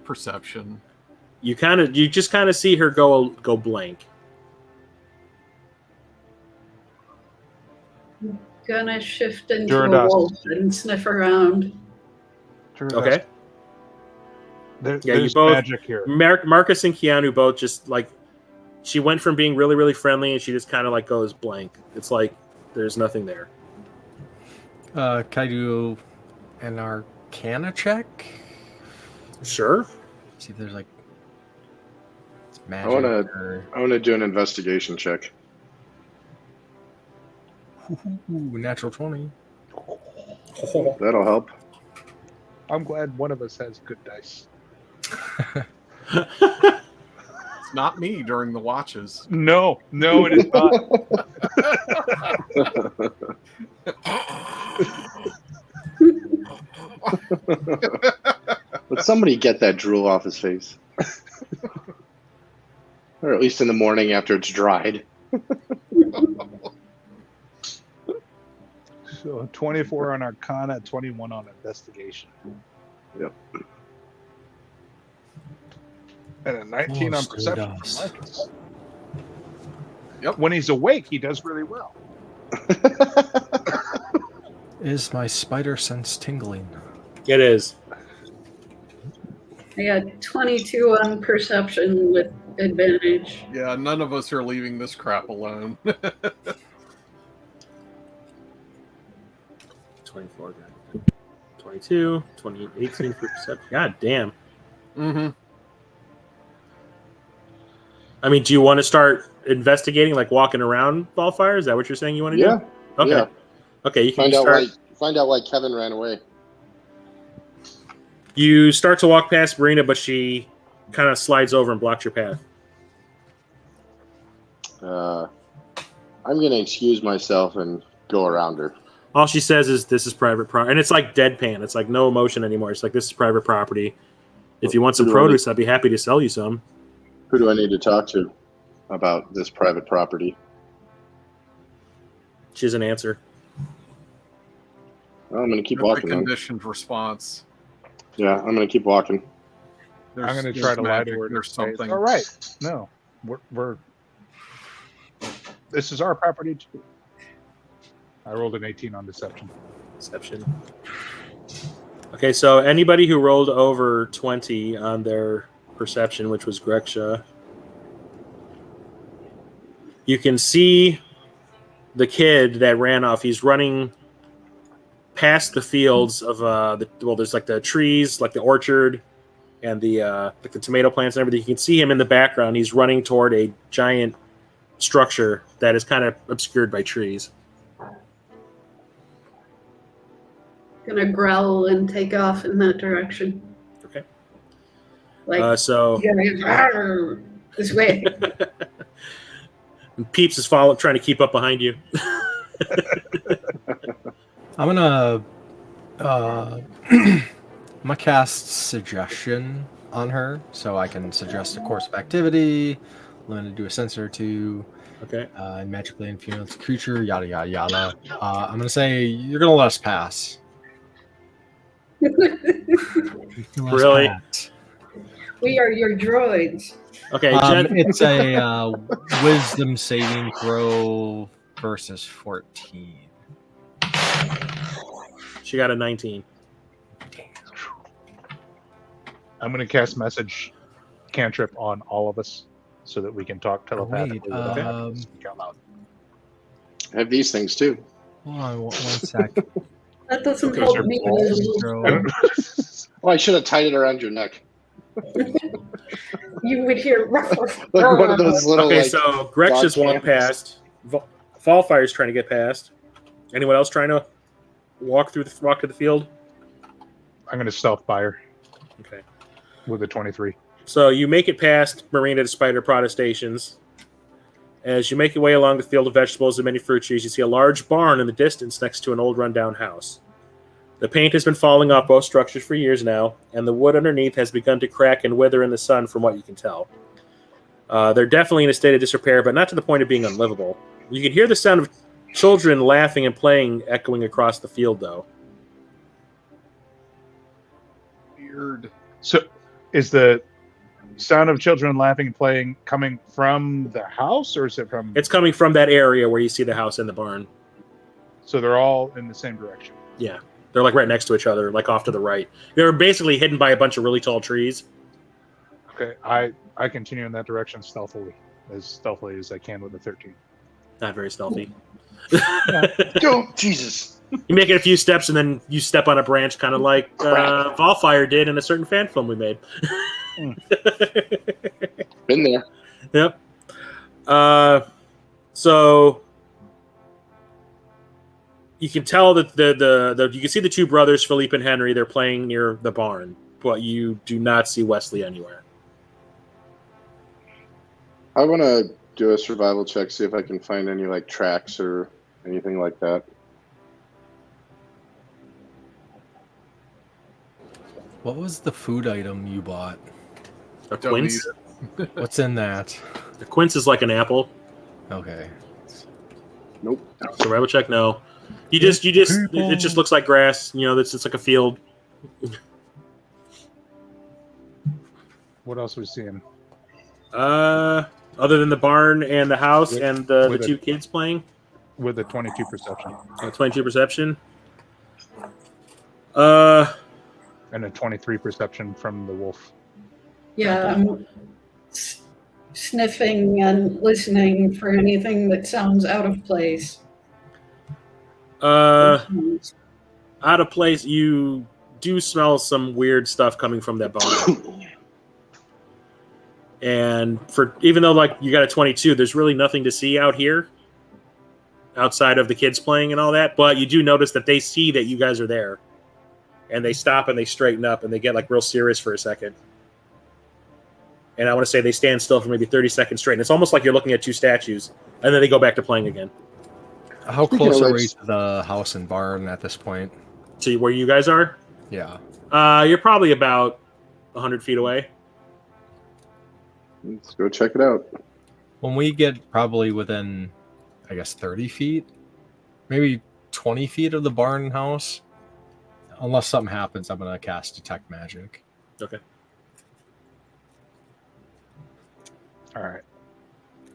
perception. You just kind of see her go blank. gonna shift into Duridaas. a wolf and sniff around. Okay. There's you both magic here. Marcus and Kea'Anu both just like she went from being really, really friendly, and she just kind of like goes blank. It's like there's nothing there. Can I do an Arcana check? Sure. See if there's like I magic. want to do an investigation check. Ooh, natural 20. That'll help. I'm glad one of us has good dice. It's not me during the watches. No, it is not. Let somebody get that drool off his face. Or at least in the morning after it's dried. So 24 on Arcana, 21 on Investigation. Yep. And a 19 on Perception from Duridaas. Marcus. Yep. When he's awake, he does really well. Is my spider sense tingling? It is. I got 22 on Perception with advantage. Yeah, none of us are leaving this crap alone. 24, 22, 28, 18 for perception. God damn. Mm-hmm. I mean, do you want to start investigating, like walking around Valfyire? Is that what you're saying you want to Yeah. do? Okay. Yeah. Okay, you can Find out why Kevin ran away. You start to walk past Marina, but she kind of slides over and blocks your path. I'm going to excuse myself and go around her. All she says is, "This is private property," and it's like deadpan. It's like no emotion anymore. It's like, "This is private property. If you want some produce, I'd be happy to sell you some." Who do I need to talk to about this private property? She doesn't answer. Well, I'm going to keep That's a walking. Then. conditioned response. Yeah, I'm going to keep walking. I'm going to try to lie to her. There's something. All right. No, we're. This is our property too. I rolled an 18 on Deception. Okay, so anybody who rolled over 20 on their perception, which was Greksha, you can see the kid that ran off. He's running past the fields of there's like the trees, like the orchard, and the like the tomato plants and everything. You can see him in the background. He's running toward a giant structure that is kind of obscured by trees. Gonna growl and take off in that direction. Okay. Like, So this way. and Peeps is trying to keep up behind you. I'm gonna cast suggestion on her, so I can suggest a course of activity. I'm gonna do a sense or two. Okay. And magically influence creature, yada yada yada. I'm gonna say you're gonna let us pass. Really? We are your droids. Okay, It's a wisdom saving throw versus 14. She got a 19. I'm going to cast message cantrip on all of us so that we can talk telepathically. without having to speak out loud. I have these things too. Hold on one sec. That doesn't Okay, help sure. me. Oh, I should have tied it around your neck. You would hear ruff, ruff, Like one of those little. Okay, like, so Grex just dog walked cameras. past. Valfyre's trying to get past. Anyone else trying to walk to the field? I'm going to stealth fire Okay. with a 23. So you make it past Marina despite her protestations. As you make your way along the field of vegetables and many fruit trees, you see a large barn in the distance next to an old rundown house. The paint has been falling off both structures for years now, and the wood underneath has begun to crack and wither in the sun from what you can tell. They're definitely in a state of disrepair, but not to the point of being unlivable. You can hear the sound of children laughing and playing echoing across the field, though. Weird. So is the sound of children laughing and playing coming from the house, or is it from... It's coming from that area where you see the house and the barn. So they're all in the same direction. Yeah, they're like right next to each other, like off to the right. They're basically hidden by a bunch of really tall trees. Okay, I continue in that direction stealthily as I can with the 13. Not very stealthy. Don't, Jesus. You make it a few steps, and then you step on a branch, kind of like Valfyire did in a certain fan film we made. Been there. Yep. So you can tell that the you can see the two brothers, Philippe and Henry. They're playing near the barn, but you do not see Wesley anywhere. I want to do a survival check, see if I can find any like tracks or anything like that. What was the food item you bought? A Don't quince. What's in that? A quince is like an apple. Okay. Nope. Survival check. No. You just. It just looks like grass. You know, it's like a field. What else are we seeing? Other than the barn and the house and the two kids playing. With a 22 perception. 22 perception. And a 23 perception from the wolf. Yeah, I'm sniffing and listening for anything that sounds out of place. Out of place. You do smell some weird stuff coming from that barn. And even though like you got a 22, there's really nothing to see out here outside of the kids playing and all that. But you do notice that they see that you guys are there, and they stop and they straighten up and they get like real serious for a second. And I want to say they stand still for maybe 30 seconds straight. And it's almost like you're looking at two statues, and then they go back to playing again. How close are we to the house and barn at this point? See where you guys are? Yeah. You're probably about 100 feet away. Let's go check it out. When we get probably within, I guess, 30 feet, maybe 20 feet of the barn house, unless something happens, I'm going to cast Detect Magic. Okay. All right.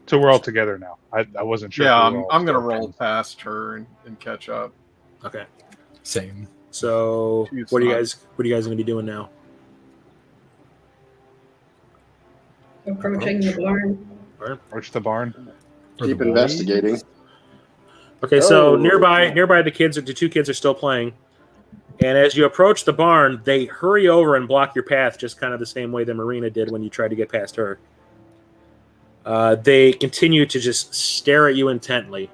So we're all together now. I wasn't sure. Yeah, if we were all I'm going to together. roll past her and catch up. Okay. Same. So Jeez, what are you guys going to be doing now? Approaching the barn. Approach the barn. Keep investigating. Okay, so Oh. nearby the two kids are still playing. And as you approach the barn, they hurry over and block your path, just kind of the same way that Marina did when you tried to get past her. They continue to just stare at you intently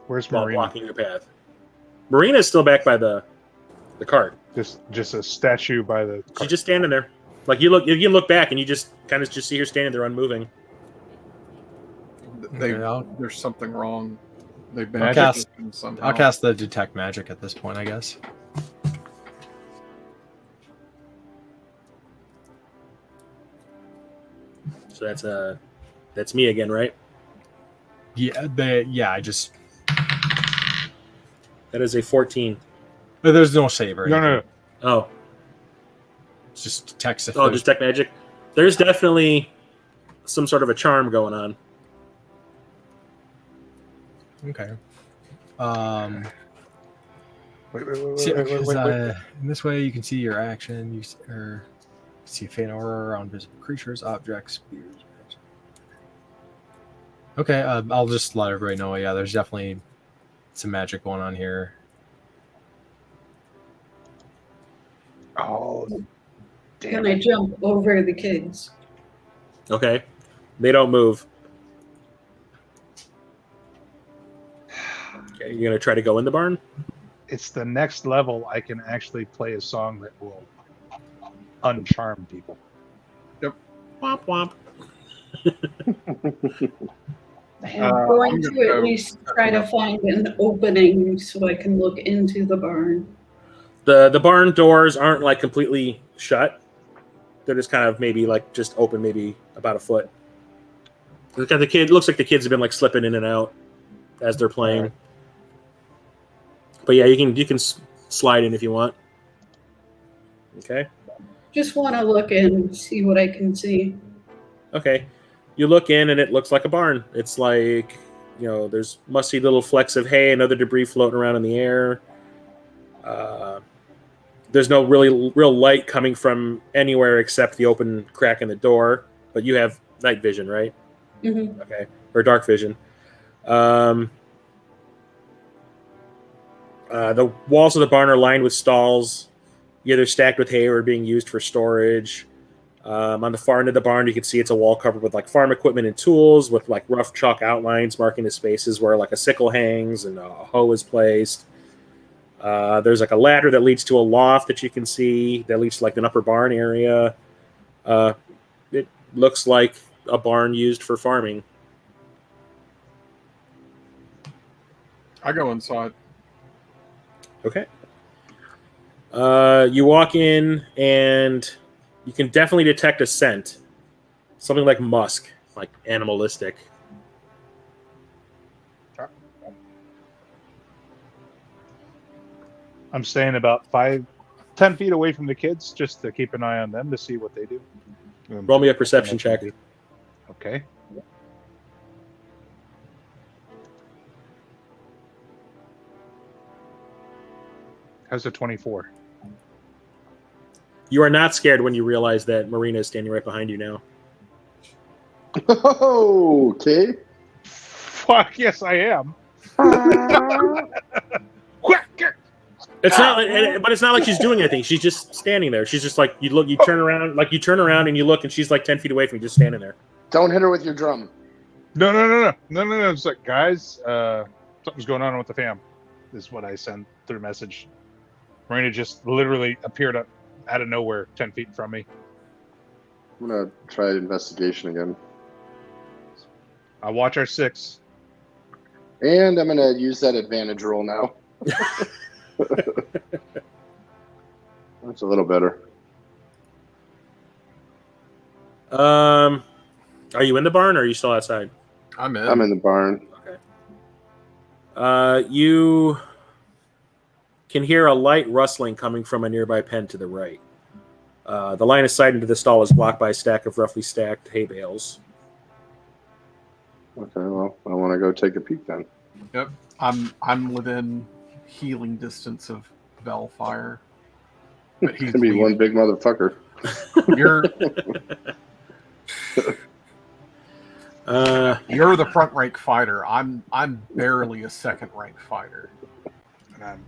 Where's while Marina? blocking your path. Marina's still back by the cart. Just a statue by the. She's just standing there. Like you look back and you just kind of just see her standing there unmoving. There's something wrong. They've been I'll cast somehow. I'll cast the Detect Magic at this point, I guess. So that's me again, right? Yeah, I just. That is a 14. There's no save or anything. No. Oh. It's just detects if Oh, just Detect Magic. There's definitely some sort of a charm going on. Okay. Wait. In this way, you can see your action. You see faint aura around visible creatures, objects. Okay, I'll just let everybody know. Yeah, there's definitely some magic going on here. Oh, damn Can I jump over the kids? Okay. They don't move. Okay, you're going to try to go in the barn? It's the next level. I can actually play a song that will uncharm people. Womp womp. I'm going I'm to gonna at go- least try to find an opening so I can look into the barn. The barn doors aren't like completely shut. They're just kind of maybe like just open maybe about a foot. Looks like the kids have been like slipping in and out as they're playing. Alright. But yeah, you can slide in if you want. Okay. Just want to look in, see what I can see. Okay. You look in and it looks like a barn. It's like there's musty little flecks of hay and other debris floating around in the air. There's no real light coming from anywhere except the open crack in the door. But you have night vision, right? Mm-hmm. Okay, or dark vision. The walls of the barn are lined with stalls, either stacked with hay or being used for storage. On the far end of the barn, you can see it's a wall covered with like farm equipment and tools with like rough chalk outlines marking the spaces where like a sickle hangs and a hoe is placed. There's like a ladder that leads to a loft that you can see that leads to like an upper barn area. It looks like a barn used for farming. I go inside. Okay. You walk in and you can definitely detect a scent. Something like musk, like animalistic. I'm staying about 10 feet away from the kids just to keep an eye on them to see what they do. Roll me a perception check. Okay. How's a 24? You are not scared when you realize that Marina is standing right behind you now. Okay. Fuck, yes, I am. It's not, but it's not like she's doing anything. She's just standing there. She's just like, you turn around and you look, and she's like 10 feet away from you, just standing there. Don't hit her with your drum. No. It's like, guys, something's going on with the fam. Is what I send through message. Marina just literally appeared out of nowhere 10 feet from me. I'm gonna try investigation again. I watch our 6. And I'm gonna use that advantage roll now. That's a little better. Are you in the barn or are you still outside? I'm in. I'm in the barn. Okay. You can hear a light rustling coming from a nearby pen to the right. The line of sight into the stall is blocked by a stack of roughly stacked hay bales. Okay, well, I want to go take a peek then. Yep. I'm within healing distance of Valfyire. But he's Gonna be one big motherfucker. You're the front rank fighter. I'm barely a second rank fighter. And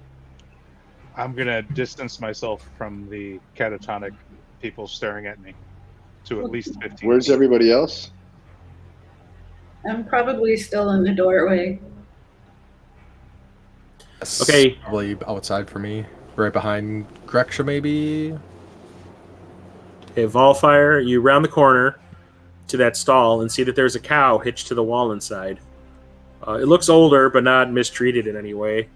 I'm gonna distance myself from the catatonic people staring at me to at least 15. Where's everybody else? I'm probably still in the doorway. Okay. Probably outside for me. Right behind Greksha, maybe. Okay, Valfyire, you round the corner to that stall and see that there's a cow hitched to the wall inside. It looks older, but not mistreated in any way.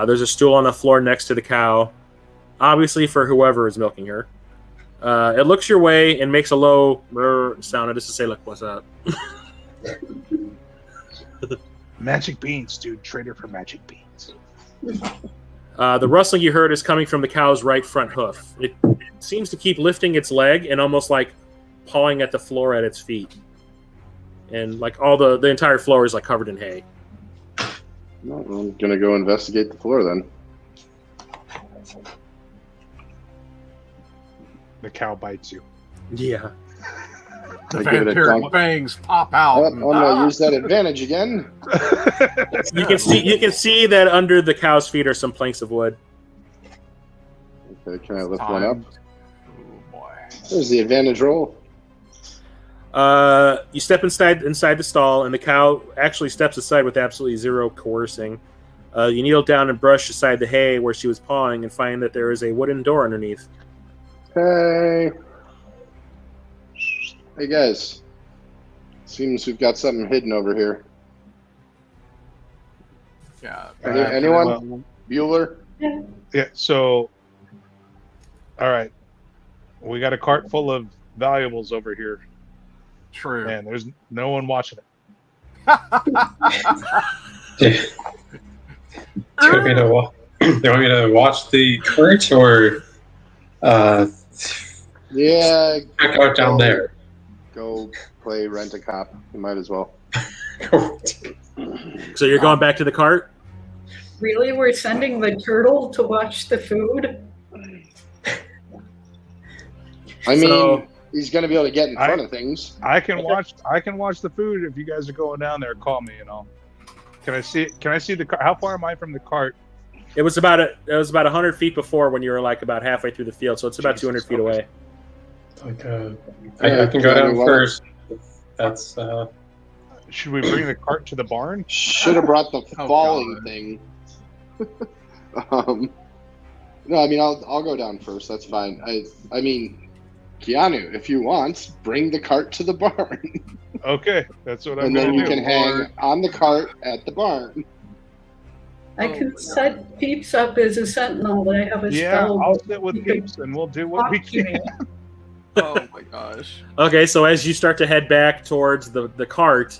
There's a stool on the floor next to the cow, obviously for whoever is milking her. It looks your way and makes a low sound just to say, look, what's up? Magic beans, dude. Trader for magic beans. The rustling you heard is coming from the cow's right front hoof. It seems to keep lifting its leg and almost like pawing at the floor at its feet. And like all the entire floor is like covered in hay. Well, I'm gonna go investigate the floor then. The cow bites you. Yeah. The vampire fangs pop out. I'm gonna use that advantage again. You can see that under the cow's feet are some planks of wood. Okay, can I lift one up? Oh boy. There's the advantage roll. You step inside the stall, and the cow actually steps aside with absolutely zero coercing. You kneel down and brush aside the hay where she was pawing, and find that there is a wooden door underneath. Hey guys, seems we've got something hidden over here. Yeah. Anyone? Bueller? Yeah, so all right. We got a cart full of valuables over here. True. And there's no one watching it. Do you want me to watch the cart or Yeah. check out down there? Go play Rent a Cop. You might as well. So you're going back to the cart? Really, we're sending the turtle to watch the food? I mean, So- he's going to be able to get in front of things. I can watch the food if you guys are going down there. Call me, Can I see the cart? How far am I from the cart? It was about 100 feet before when you were like about halfway through the field, so it's about 200 feet away. Like, I can go down first. That's Should we bring the cart to the barn? Should have brought the Oh, falling God. thing. No, I mean, I'll go down first. That's fine. I mean, Kea'Anu, if you want, bring the cart to the barn, Okay, that's what I'm and then going you to can do. hang on the cart at the barn. I can set Peeps up as a sentinel, but I have a Yeah, spell. I'll sit with You can Peeps and we'll do what we talk to me. can. Oh my gosh. Okay, so as you start to head back towards the cart,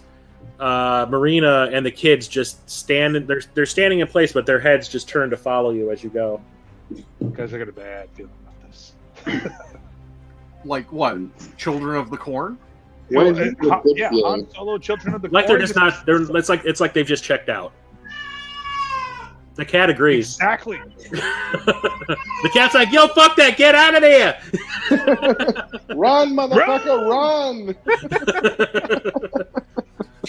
Marina and the kids just stand. They're standing in place, but their heads just turn to follow you as you go. Guys, I got a bad feeling about this. Like what? Children of the Corn? What Well, is it? A good yeah, feeling. Han Solo, Children of the Like Corn. they're just not. They're. It's like they've just checked out. The cat agrees. Exactly. The cat's like, "Yo, fuck that! Get out of there!" Run, motherfucker, run!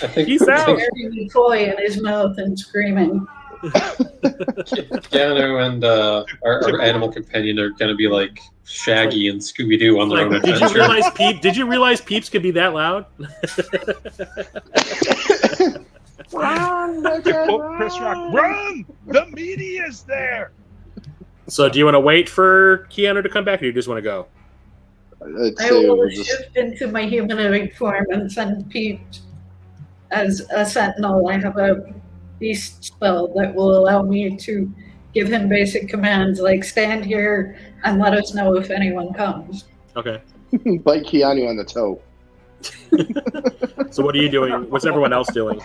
I think Peace out. Carrying a toy in his mouth and screaming. Kea'Anu and our animal companion are going to be like Shaggy and Scooby Doo on their own Like, did adventure. you realize Peeps could be that loud? Run, Oh, Chris Rock, run! The media's there. So, do you want to wait for Kea'Anu to come back, or you just want to go? I'd I say will we'll just shift into my humanoid form and send Peeps as a sentinel. I have a beast spell that will allow me to give him basic commands like stand here and let us know if anyone comes. Okay. bite Kea'Anu on the toe. So, what are you doing? What's everyone else doing?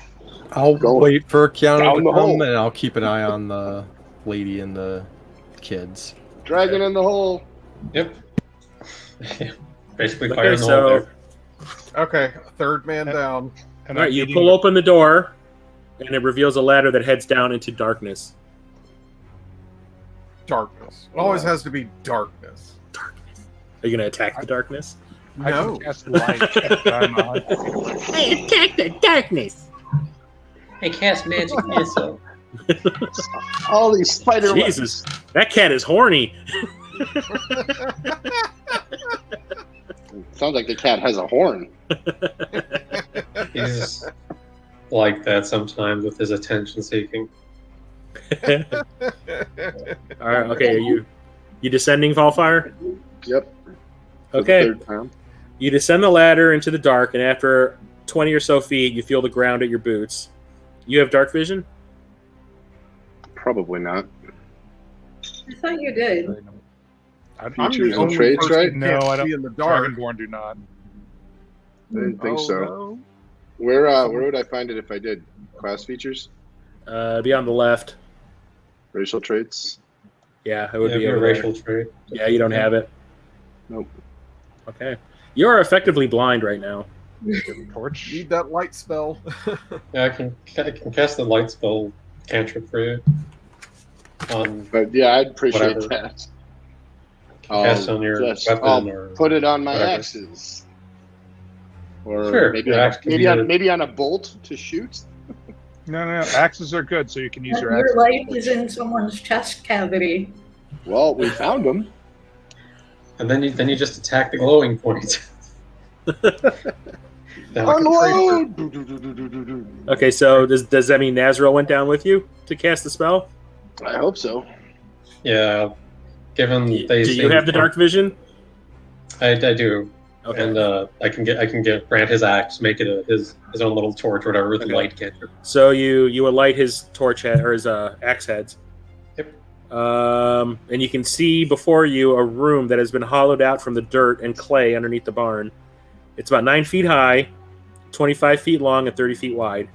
I'll Go wait for Kea'Anu down to the come, hole. and I'll keep an eye on the lady and the kids. Dragon in the hole. Yep. Basically, Okay, fire in the hole so there. Okay, third man down. And all right, I'm you eating pull open the door, and it reveals a ladder that heads down into darkness. Darkness. It always has to be darkness. Are you going to attack the darkness? I No. can cast light. But I'm not. I attack the darkness. Hey, cast magic missile. All these spider webs. Jesus, that cat is horny. Sounds like the cat has a horn. He's like that sometimes with his attention seeking. All right, okay. Are you descending, Valfyire? Yep. For the Okay. third time. You descend the ladder into the dark, and after 20 or so feet, you feel the ground at your boots. You have dark vision? Probably not. I thought you did. I'm Features the and only traits, person right? who No, can't I don't. see in the dark. Dragonborn do not. I didn't think Oh, so. no. Where would I find it if I did? Class features? Be on the left. Racial traits? Yeah, it would Yeah, be your over there. racial trait. Yeah, you don't have it. Nope. Okay. You are effectively blind right now. Torch. Need that light spell. Yeah, I can cast the light spell cantrip for you. But yeah, I'd appreciate Whatever. that. Cast on your weapon I'll or put it on my whatever. axes. Or Sure, maybe, your on, axe can maybe, be on, a- maybe on a bolt to shoot. No, axes are good, so you can use your Your axe. light is in someone's chest cavity. Well, we found them. And then you just attack the glowing point. Unload! Okay, so does that mean Nazriel went down with you to cast the spell? I hope so. Yeah. Given Do they you have the dark vision? I do. Okay. And I can grant his axe, make it his own little torch or whatever with Okay. the light cantrip. So you alight his torch head or his axe heads. Yep. And you can see before you a room that has been hollowed out from the dirt and clay underneath the barn. It's about 9 feet high, 25 feet long, and 30 feet wide.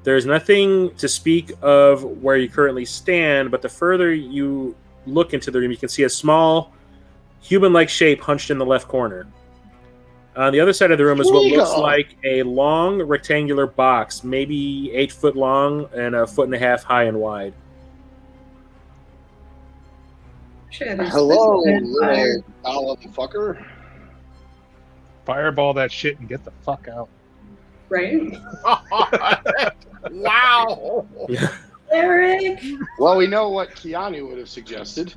There's nothing to speak of where you currently stand, but the further you look into the room, you can see a small human-like shape hunched in the left corner. On the other side of the room is what looks Legal. like a long rectangular box, maybe 8 foot long and a 1.5 feet high and wide. Shit, is Hello, this a vampire? little golem fucker. Fireball that shit and get the fuck out. Right? Wow. Eric! Well, we know what Kea'Anu would have suggested.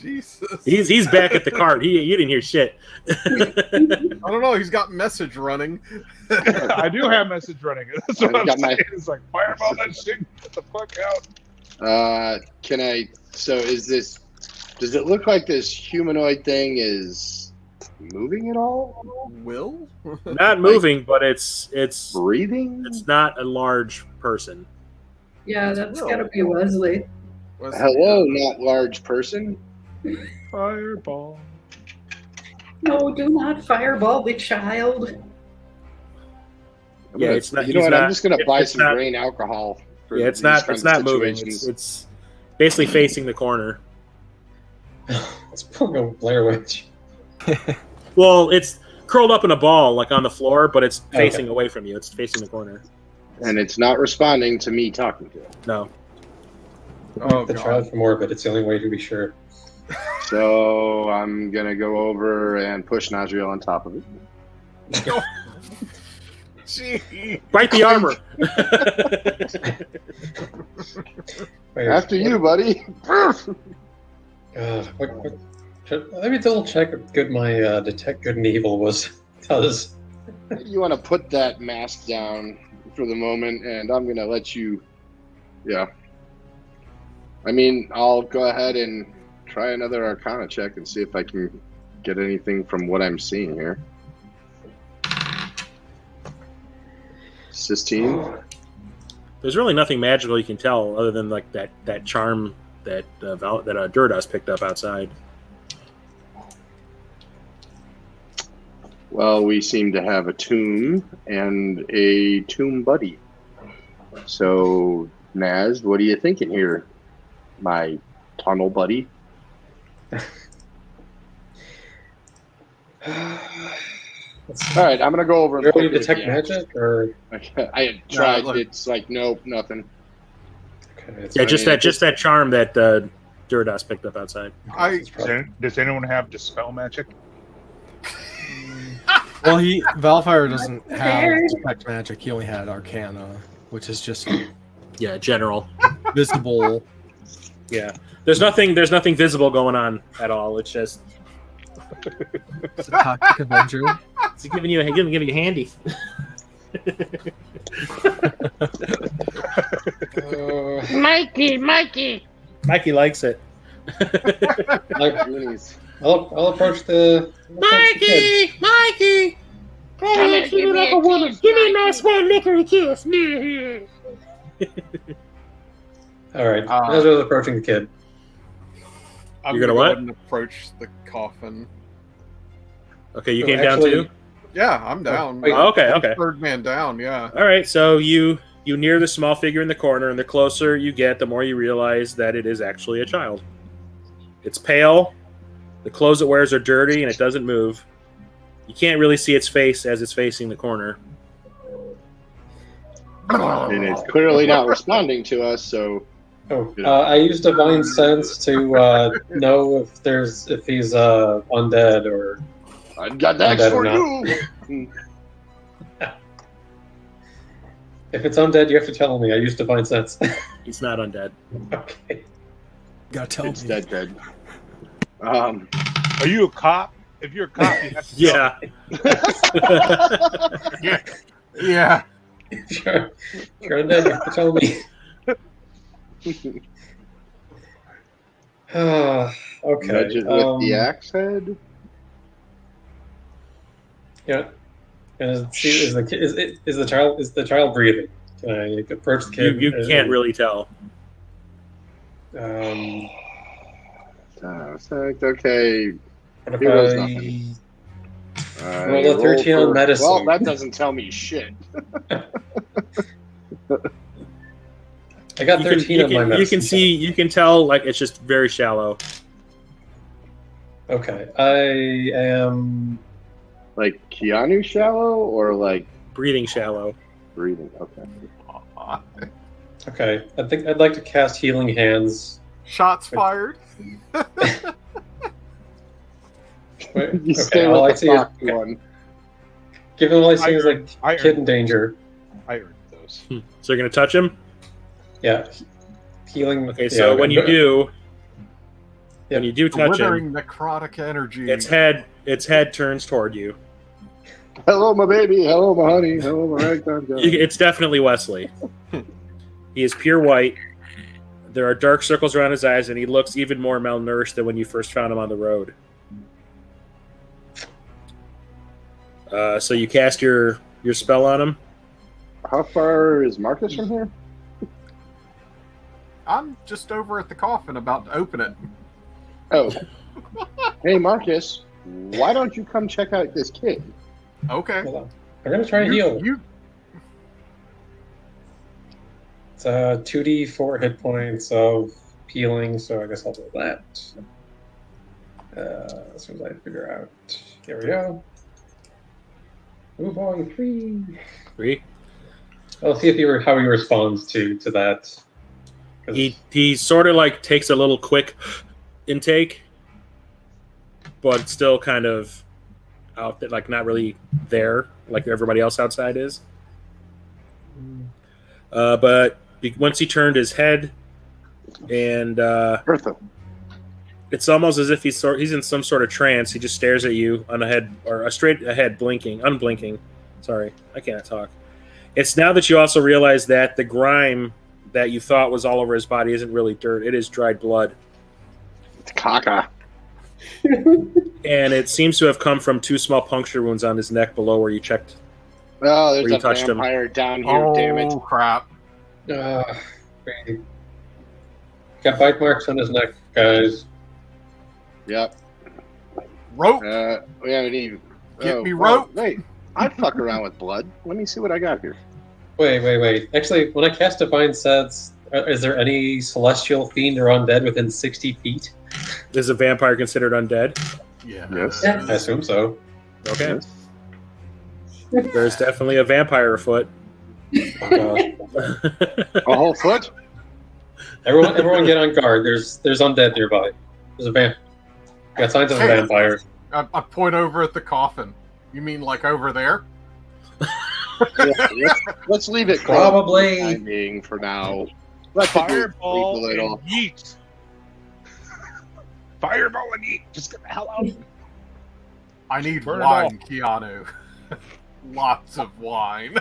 Jesus. He's back at the cart. You didn't hear shit. I don't know. He's got message running. I do have message running. That's what I've I'm got saying. my- It's like fireball that shit and get the fuck out. Can I? So is this? Does it look like this humanoid thing is moving at all? Will? Not moving, but it's Breathing? not a large person. Yeah, that's gotta be Wesley. Hello, not large person. Fireball. No, do not fireball the child. I'm Yeah, gonna- it's not. You know he's what? not- I'm just gonna buy it's some not- grain alcohol. For Yeah, it's these not. kinds It's of not moving. situations. It's basically facing the corner. Let's pull a Blair Witch. Well, it's curled up in a ball, like on the floor, but it's Okay. facing away from you. It's facing the corner. And it's not responding to me talking to it. No. Oh, The God. child from orbit. It's the only way to be sure. So I'm gonna go over and push Nazriel on top of it. Gee. Bite the armor. Wait, After you, buddy. Let me double check what good my detect good and evil does. You want to put that mask down for the moment, and I'm gonna let you. Yeah. I mean, I'll go ahead and try another Arcana check and see if I can get anything from what I'm seeing here. 16. There's really nothing magical you can tell other than like that charm that Duridaas picked up outside. Well, we seem to have a tomb and a tomb buddy. So, Naz, what are you thinking here, my tunnel buddy? All right, I'm gonna go over and You poke ready it to detect with the axe. magic, or I had tried. look. It's like nope, nothing. okay, it's Yeah, fine. just that charm that Duridaas picked up outside. It's probably- Does anyone have dispel magic? Well, Valfyire doesn't have Prepared. detect magic. He only had Arcana, which is just Yeah, general. visible. Yeah, there's nothing visible going on at all. It's just It's a toxic Avenger. it's giving you a handy. Mikey, Mikey. Mikey likes it. Goonies. I'll approach the kid. Mikey. Come here, give me like a woman. Give me a nice wet licorice kiss. All right, Uh, as I was approaching the kid. I'm You're gonna go what? ahead and approach the coffin. Okay, you Oh, came actually- down too. Yeah, I'm down. wait. Oh, okay. Third man down, yeah. All right, so you near the small figure in the corner, and the closer you get, the more you realize that it is actually a child. It's pale. The clothes it wears are dirty, and it doesn't move. You can't really see its face as it's facing the corner. And it's clearly not responding to us. So Oh, I used divine sense to know if he's undead or. I got that that for or you. If it's undead, you have to tell me. I used divine sense. He's not undead. Okay. Gotta tell It's me. dead. Are you a cop? If you're a cop, you have to Yeah. Yeah. If you're undead, you have to tell me. Okay. Nudge it with the axe head. Yeah. And is the child breathing? Can I approach the kid? You can't really tell. It's like, okay. What if Here goes I nothing. roll a 13 on medicine? Well, that doesn't tell me shit. I got 13 on my medicine. You can tell, like, it's just very shallow. Okay. I am Like Kea'Anu shallow or like Breathing shallow. breathing? Okay. Okay, I think I'd like to cast Healing Hands. Shots fired. Wait, You okay, stay all I with the see is soft one. given all I see is like I kid in earned danger. I earned those. So you're gonna touch him. Yeah, healing. Okay, so yeah, when you do, Yeah. when you do touch Withering him, necrotic energy. its head turns toward you. Hello, my baby. Hello, my honey. Hello, my ragtime guy. It's definitely Wesley. He is pure white. There are dark circles around his eyes, and he looks even more malnourished than when you first found him on the road. So you cast your spell on him. How far is Marcus from here? I'm just over at the coffin about to open it. Oh. Hey, Marcus. Why don't you come check out this kid? Okay. Hold on. I'm gonna try and heal. You It's 2d4 hit points of healing, so I guess I'll do that. As soon as I figure out. Here we go. Move on, 3. 3. I'll see if how he responds to that. 'Cause- He sort of like takes a little quick intake, but still kind of out there, like not really there, like everybody else outside is. But once he turned his head, and Bertha. it's almost as if he's in some sort of trance. He just stares at you on ahead or straight ahead, unblinking. Sorry, I can't talk. It's now that you also realize that the grime that you thought was all over his body isn't really dirt; it is dried blood. It's caca. And it seems to have come from 2 small puncture wounds on his neck below where you checked. Oh, there's Where you a touched him. vampire down here, damn it. Oh crap! Great. Got bite marks on his neck, guys. Yep. Rope. We haven't even. Get me well, rope. Wait, I fuck around with blood. Let me see what I got here. Wait. Actually, when I cast Divine Sense, is there any celestial fiend or undead within 60 feet? Is a vampire considered undead? Yeah. Yes. I assume so. Okay. There's definitely a vampire afoot. Oh, gosh. A whole foot? Everyone get on guard. There's undead nearby. There's a got signs of a Hey. vampire. I point over at the coffin. You mean like over there? Yeah, let's leave it Probably. for the time being for now. Let the group Fireball sleep a little. and yeet. Fireball and yeet. Just get the hell out. I need Burn it wine, Kea'Anu. Lots of wine.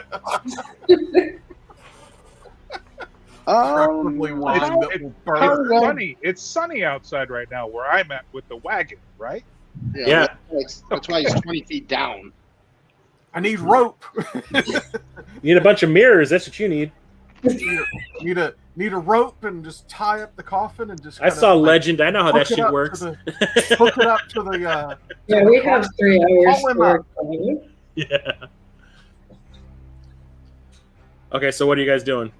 Preferably wine how- that will It's burn. well- sunny. It's sunny outside right now where I'm at with the wagon, right? Yeah. That's why he's 20 feet down. I need rope. You need a bunch of mirrors. That's what you need. need a rope and just tie up the coffin and just. I saw Legend. I know how that hook it shit up works. to hook it up to the. Yeah, we have 3 hours Call him to work up. on it. Yeah. Okay, so what are you guys doing?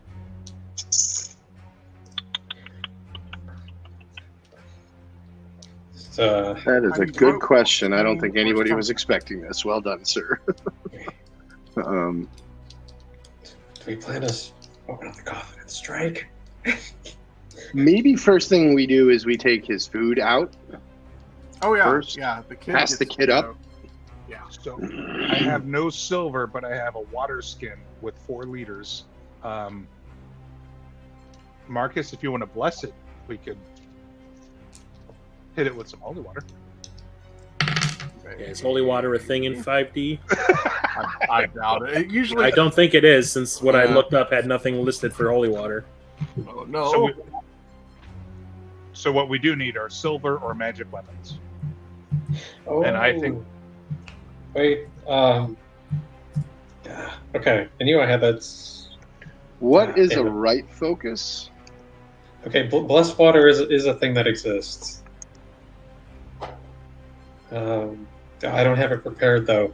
That is I a need good rope. question. I don't think anybody was expecting this. Well done, sir. Do we plan to open up the coffin and strike? Maybe first thing we do is we take his food out. Oh yeah, First, yeah. The kid pass gets the kid up. Yeah. So I have no silver, but I have a water skin with 4 liters. Marcus, if you want to bless it, we could hit it with some holy water. Is holy water a thing in 5D? I doubt it. Usually, I don't think it is, since what I Yeah. looked up had nothing listed for holy water. Oh, no. So what we do need are silver or magic weapons. Oh. And I think- Wait. Okay. I knew I had that. What is a Damn it. right focus? Okay. Blessed water is a thing that exists. I don't have it prepared though.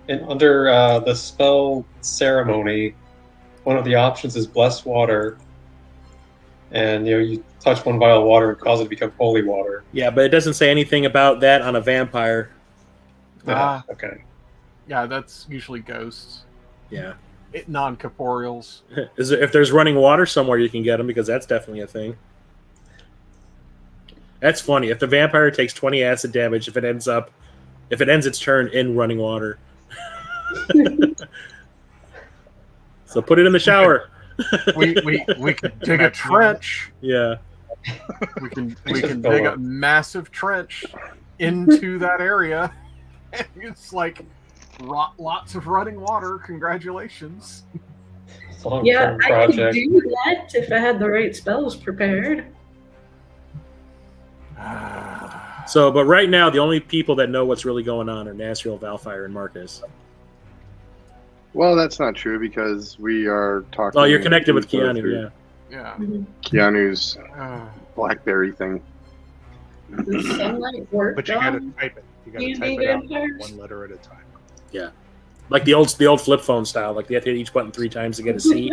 And under the spell ceremony, one of the options is blessed water, and you touch one vial of water and cause it to become holy water. Yeah, but it doesn't say anything about that on a vampire. Ah. Okay. Yeah, that's usually ghosts. Yeah. Non-corporeals. If there's running water somewhere, you can get them, because that's definitely a thing. That's funny. If the vampire takes 20 acid damage, if it ends its turn in running water. So put it in the shower. we can dig a trench. Yeah. We can dig a massive trench into that area. It's like lots of running water. Congratulations. Yeah, I could do that if I had the right spells prepared. But right now, the only people that know what's really going on are Nazriel, Valfyire, and Marcus. Well, that's not true, because we are talking. Oh, you're connected with Kea'Anu, yeah. Kea'Anu's BlackBerry thing. Does sunlight work? But you gotta type it. You gotta type it out one letter at a time. Yeah. Like the old flip phone style. Like they have to hit each button 3 times to get a C.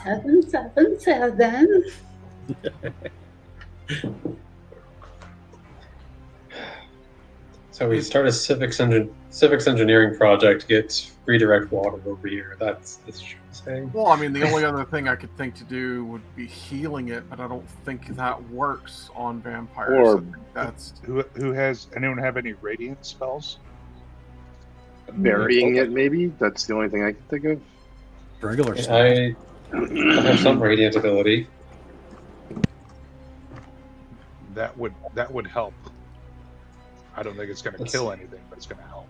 777. So we start a civics engineering project to get redirect water over here. That's what you're saying. Well, I mean, the only other thing I could think to do would be healing it, but I don't think that works on vampires. Or that's anyone have any radiant spells? Burying it, maybe. That's the only thing I can think of. Regular stuff. I have some radiant ability. That would help. I don't think it's going to kill anything, but it's going to help.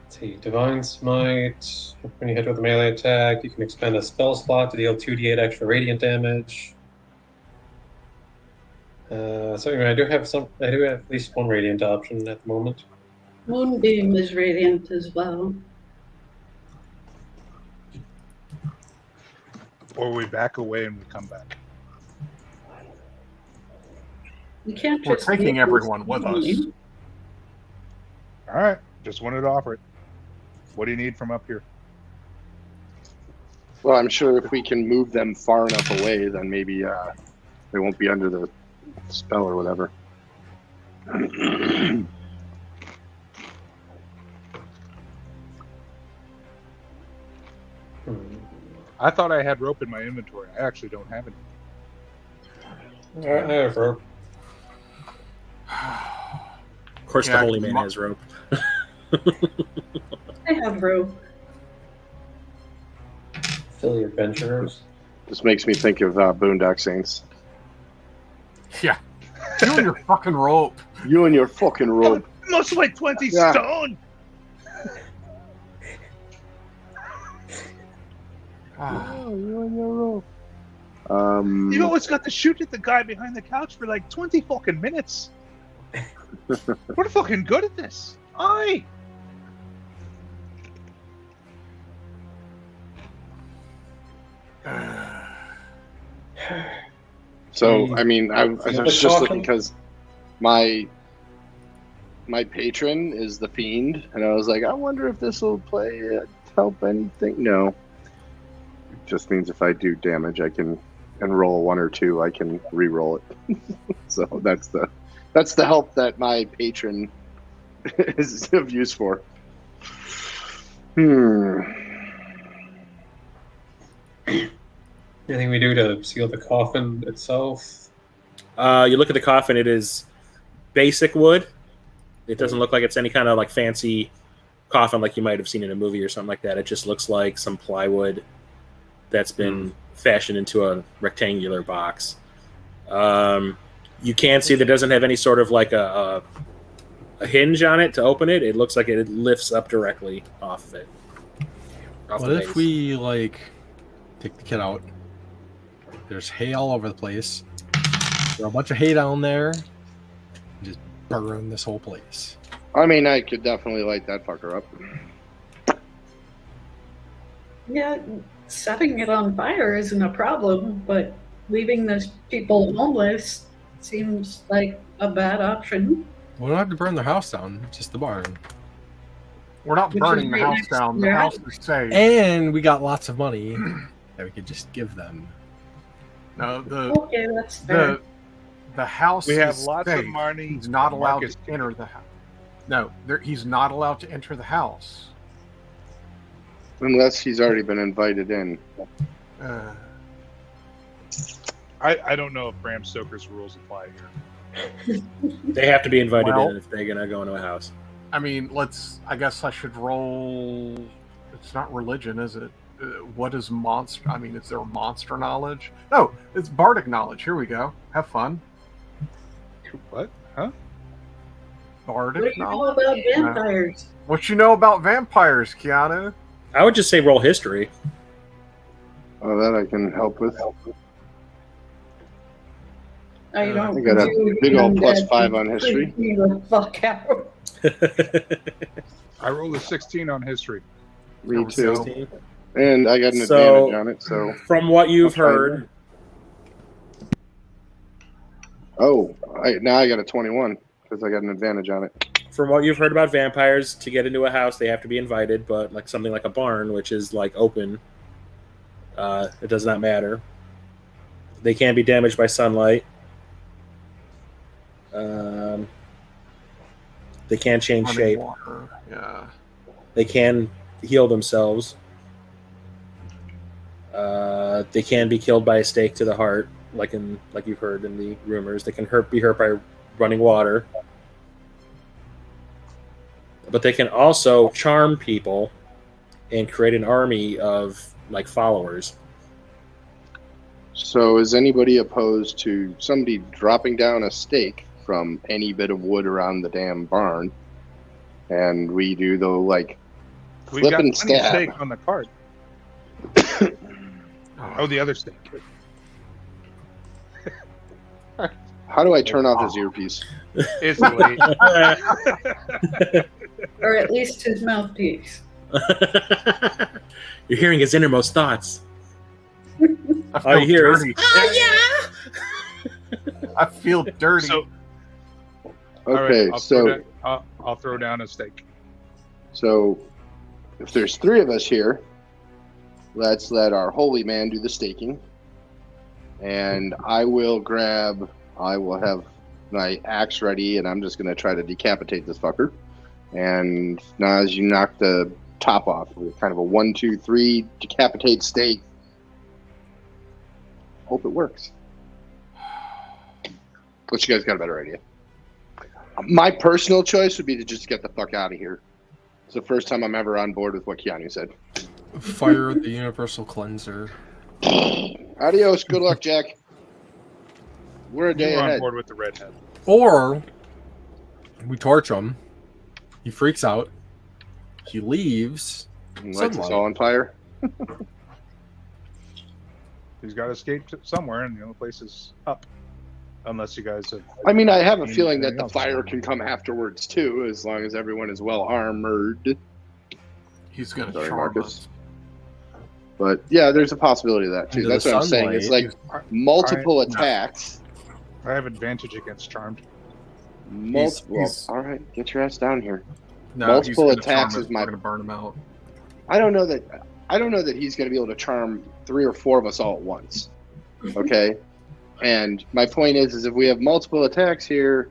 Let's see, Divine Smite. When you hit with a melee attack, you can expend a spell slot to deal 2d8 extra radiant damage. So anyway, I do have at least one radiant option at the moment. Moonbeam is radiant as well. Or we back away and we come back. You can't We're just taking everyone with us. All right, just wanted to offer it. What do you need from up here? Well, I'm sure if we can move them far enough away, then maybe they won't be under the spell or whatever. I thought I had rope in my inventory. I actually don't have any. I have rope. Of course, the holy man has rope. I have rope. Philly Adventurers. This makes me think of Boondock Saints. Yeah. You and your fucking rope. You and your fucking rope. Must weigh 20 stone. Oh, you and your rope. You always got to shoot at the guy behind the couch for like 20 fucking minutes. We're fucking good at this. Aye. So, I mean, I was just looking because my patron is the fiend, and I was like, I wonder if this will help anything. No, it just means if I do damage, I can roll a 1 or 2, I can re-roll it. So that's the help that my patron is of use for. Anything we do to seal the coffin itself? You look at the coffin, it is basic wood. It doesn't look like it's any kind of like fancy coffin like you might have seen in a movie or something like that. It just looks like some plywood that's been fashioned into a rectangular box. You can see that it doesn't have any sort of like a hinge on it to open it. It looks like it lifts up directly off of it. What if we like take the kid out? There's hay all over the place. Throw a bunch of hay down there. And just burn this whole place. I mean, I could definitely light that fucker up. Yeah, setting it on fire isn't a problem, but leaving those people homeless seems like a bad option. We don't have to burn their house down, just the barn. We're not burning the house down. The house is safe. And we got lots of money that we could just give them. No, okay, that's fair. The house. We have is lots safe. of money. He's not allowed Marcus to enter the house. No, he's not allowed to enter the house. Unless he's already been invited in. I don't know if Bram Stoker's rules apply here. They have to be invited in if they're gonna go into a house. I mean, I guess I should roll. It's not religion, is it? What is monster? I mean, is there monster knowledge? No, it's bardic knowledge. Here we go. Have fun. What? Huh? Bardic What do you know knowledge? about vampires? What you know about vampires, Kea'Anu? I would just say roll history. Oh, that I can help with. I don't. I got a big old +5 on history. Freak me the fuck out. I rolled a 16 on history. Me too. 16. And I got an So, advantage on it. So from what you've heard, now I got a 21 because I got an advantage on it. From what you've heard about vampires, to get into a house, they have to be invited. But like something like a barn, which is like open, it does not matter. They can be damaged by sunlight. They can change shape. Water. Yeah. They can heal themselves. They can be killed by a stake to the heart, like you've heard in the rumors. They can be hurt by running water. But they can also charm people and create an army of like followers. So is anybody opposed to somebody dropping down a stake from any bit of wood around the damn barn, and we do the like We've got flip plenty and of stab? steak on the card. Oh, the other steak. How do I turn off his earpiece? It's late. Or at least his mouthpiece. You're hearing his innermost thoughts. I All you hear is, dirty. "Oh I feel dirty. So, Okay, I'll throw down a steak. So if there's 3 of us here, let's let our holy man do the staking, and I will have my axe ready, and I'm just going to try to decapitate this fucker. And now as you knock the top off, with kind of a 1, 2, 3 decapitate stake. Hope it works. Unless you guys got a better idea. My personal choice would be to just get the fuck out of here. It's the first time I'm ever on board with what Kea'Anu said. Fire the universal cleanser. Adios. Good luck, Jack. We're a day We're on ahead. board with the redhead. Or we torch him. He freaks out. He leaves. And lights us all on fire. He's got to escape somewhere, and the only place is up. Unless you guys have. I mean, I have a feeling that the fire can come afterwards too, as long as everyone is well armored. He's going to Sorry, charm Marcus. us. But yeah, there's a possibility of that too. Into That's the what I'm saying. It's like multiple attacks. I have advantage against charmed. He's- All right, get your ass down here. No, Multiple he's gonna attacks charm is us. my- We're going to burn him out. I don't know that he's going to be able to charm 3 or 4 of us all at once. Okay, and my point is if we have multiple attacks here,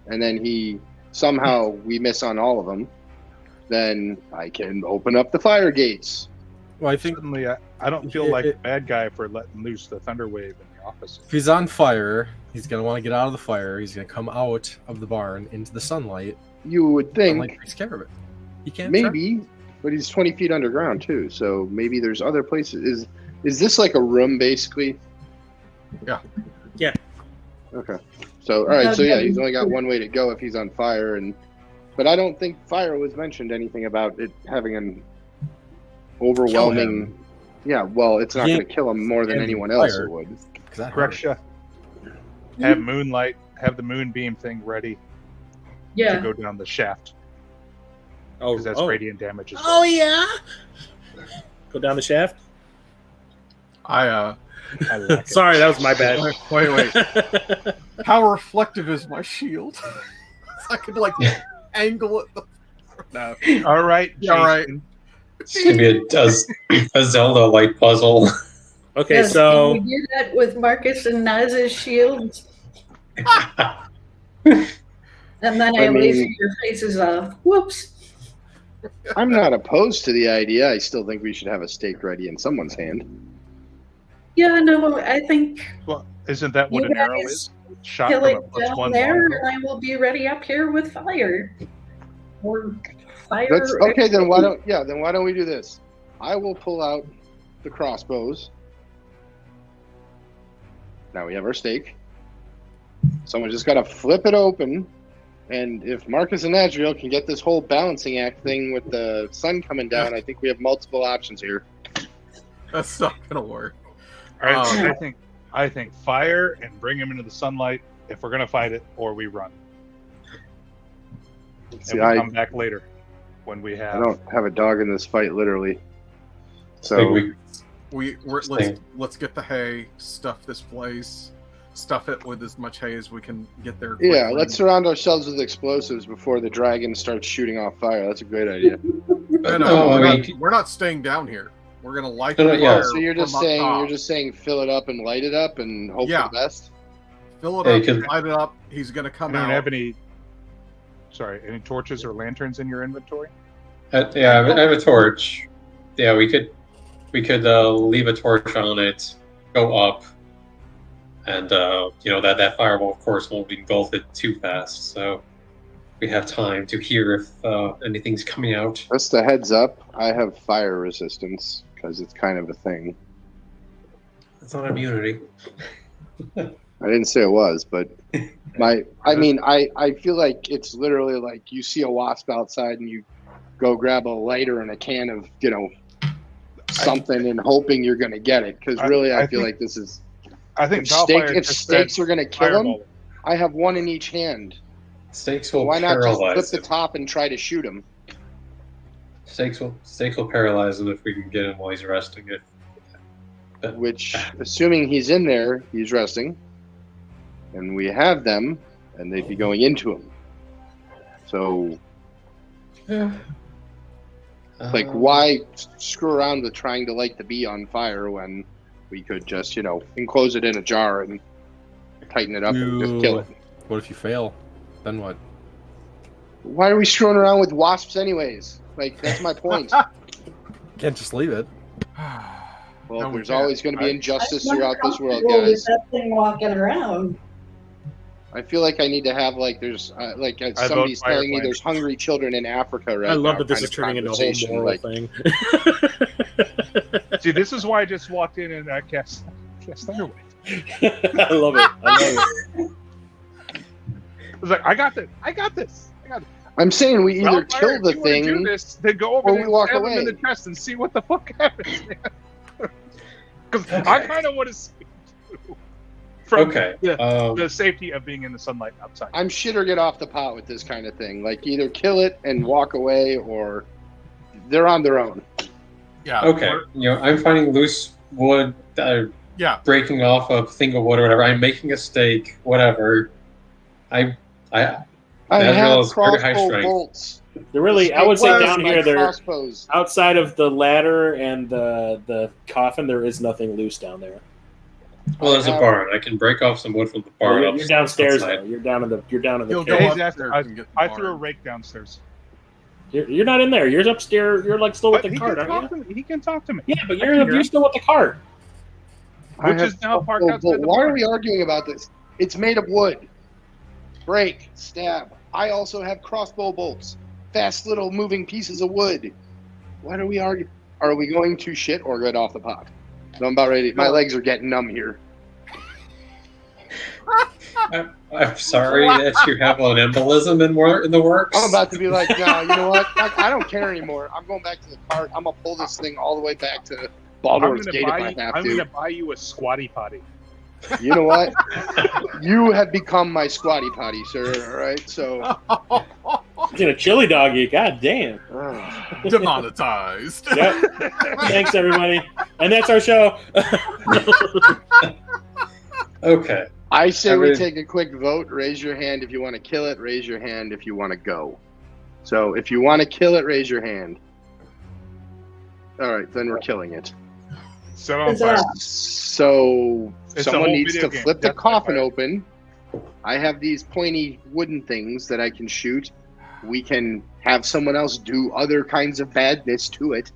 and then we miss on all of them, then I can open up the fire gates. Well, I think Suddenly, I don't feel like a bad guy for letting loose the thunder wave in the office. if he's on fire, he's gonna want to get out of the fire. He's gonna come out of the barn into the sunlight. You would think Sunlight takes care of it. He can't. maybe, but he's 20 feet underground too, so maybe there's other places. Is this like a room basically? Yeah. Yeah. Okay. So all right. So yeah, he's only got one way to go if he's on fire, but I don't think fire was mentioned anything about it having an overwhelming. Yeah. Well, it's not Yeah. going to kill him more than Yeah, anyone else fire. it would. Greksha, have the moonbeam thing ready to Yeah. go down the shaft. Oh, Because that's radiant damage as well. Oh yeah. Go down the shaft. I like it. Sorry, that was my bad. Wait. How reflective is my shield? I could like angle it. No. All right. Yeah, all right. Jason. It's gonna be a Zelda-like puzzle. Okay, Yes, so can we do that with Marcus and Naz's shields, and And then I laser your faces off. Whoops. I'm not opposed to the idea. I still think we should have a stake ready in someone's hand. Yeah, no, I think Well, isn't that what you an arrow guys is? Shot kill from it a down +1 there, longbow? and I will be ready up here with fire. Or fire. Okay, then why don't we do this? I will pull out the crossbows. Now we have our stake. Someone just got to flip it open, and if Marcus and Nazriel can get this whole balancing act thing with the sun coming down, I think we have multiple options here. That's not gonna work. I think fire and bring him into the sunlight if we're gonna fight it, or we run. See, And we come back later when we have. I don't have a dog in this fight, literally. So Let's get the hay, stuff this place, stuff it with as much hay as we can get there. yeah, quickly. let's surround ourselves with explosives before the dragon starts shooting off fire. That's a great idea. We're not staying down here. We're gonna light No, the yeah. fire. So you're just from up saying top. fill it up and light it up and hope for the best. Fill it Yeah, up, light it up. He's gonna come I don't out. have any torches or lanterns in your inventory? Yeah, I have a torch. Yeah, we could leave a torch on it, go up, and that fire will, of course, won't engulf it too fast. So we have time to hear if anything's coming out. Just a heads up, I have fire resistance because it's kind of a thing. It's not immunity. I didn't say it was, but I feel like it's literally like you see a wasp outside and you go grab a lighter and a can of, something and hoping you're going to get it. Because really, I feel like this is. I think if stakes are going to kill him, I have one in each hand. Stakes will Why not just paralyze flip the top and try to shoot him? Stakes will paralyze him if we can get him while he's resting. Which, assuming he's in there, he's resting. And we have them, and they'd be going into him. So, why screw around with trying to light the bee on fire when we could just, enclose it in a jar and tighten it up and just kill it? What if you fail? Then what? Why are we screwing around with wasps anyways? That's my point. Can't just leave it. Well, No, we there's can't. always going to be injustice I'm throughout this world, comfortable with guys. that thing walking around. I feel like I need to have there's somebody's fire telling me plants. there's hungry children in Africa right now. I love that this kind is of turning into a whole conversation, moral thing. See, this is why I just walked in and cast Thunderwave. I love it. I was like, I got this. I'm saying we either Valfyire, kill the if you wanna do thing. this, then go over or there we and walk stab him away. in the chest and see what the fuck happens. Because I kind of want to see it too. From the safety of being in the sunlight outside. I'm shit or get off the pot with this kind of thing. Either kill it and walk away, or they're on their own. Yeah. Okay. I'm finding loose wood. Yeah. Breaking off a thing of wood or whatever. I'm making a stake. Whatever. I have is very high crossbow strength. bolts. They're really, I would say Where's down my here, they're crossbows? outside of the ladder and the coffin. There is nothing loose down there. Well, there's a barn. I can break off some wood from the barn. You're downstairs outside. though. You're down in the He'll cave. go He's upstairs after- and get the I barn. threw a rake downstairs. You're not in there. You're upstairs. You're still with But the he cart, can aren't talk you? to me. He can talk to me. Yeah, but I can hear you're him. still with the cart. I Which have is now parked crossbow outside bolt. the Why are barn. we arguing about this? It's made of wood. Break, stab. I also have crossbow bolts. Fast little moving pieces of wood. Why do we argue? Are we going to shit or get off the pot? I'm about ready. My legs are getting numb here. I'm sorry that you have an embolism in the works. I'm about to be like, no, you know what? I don't care anymore. I'm going back to the cart. I'm gonna pull this thing all the way back to Baldur's Gate if I have I'm going to to. buy you a squatty potty. You know what? You have become my squatty potty, sir. All right, so. He's in a chili doggy. God damn. Demonetized. Yep. Thanks, everybody. And that's our show. Okay. I say we take a quick vote. Raise your hand if you want to kill it. Raise your hand if you want to go. So if you want to kill it, raise your hand. All right, then we're killing it. Set on fire. So It's a someone whole needs video to game. flip the Death by coffin fire. open, I have these pointy wooden things that I can shoot. We can have someone else do other kinds of badness to it.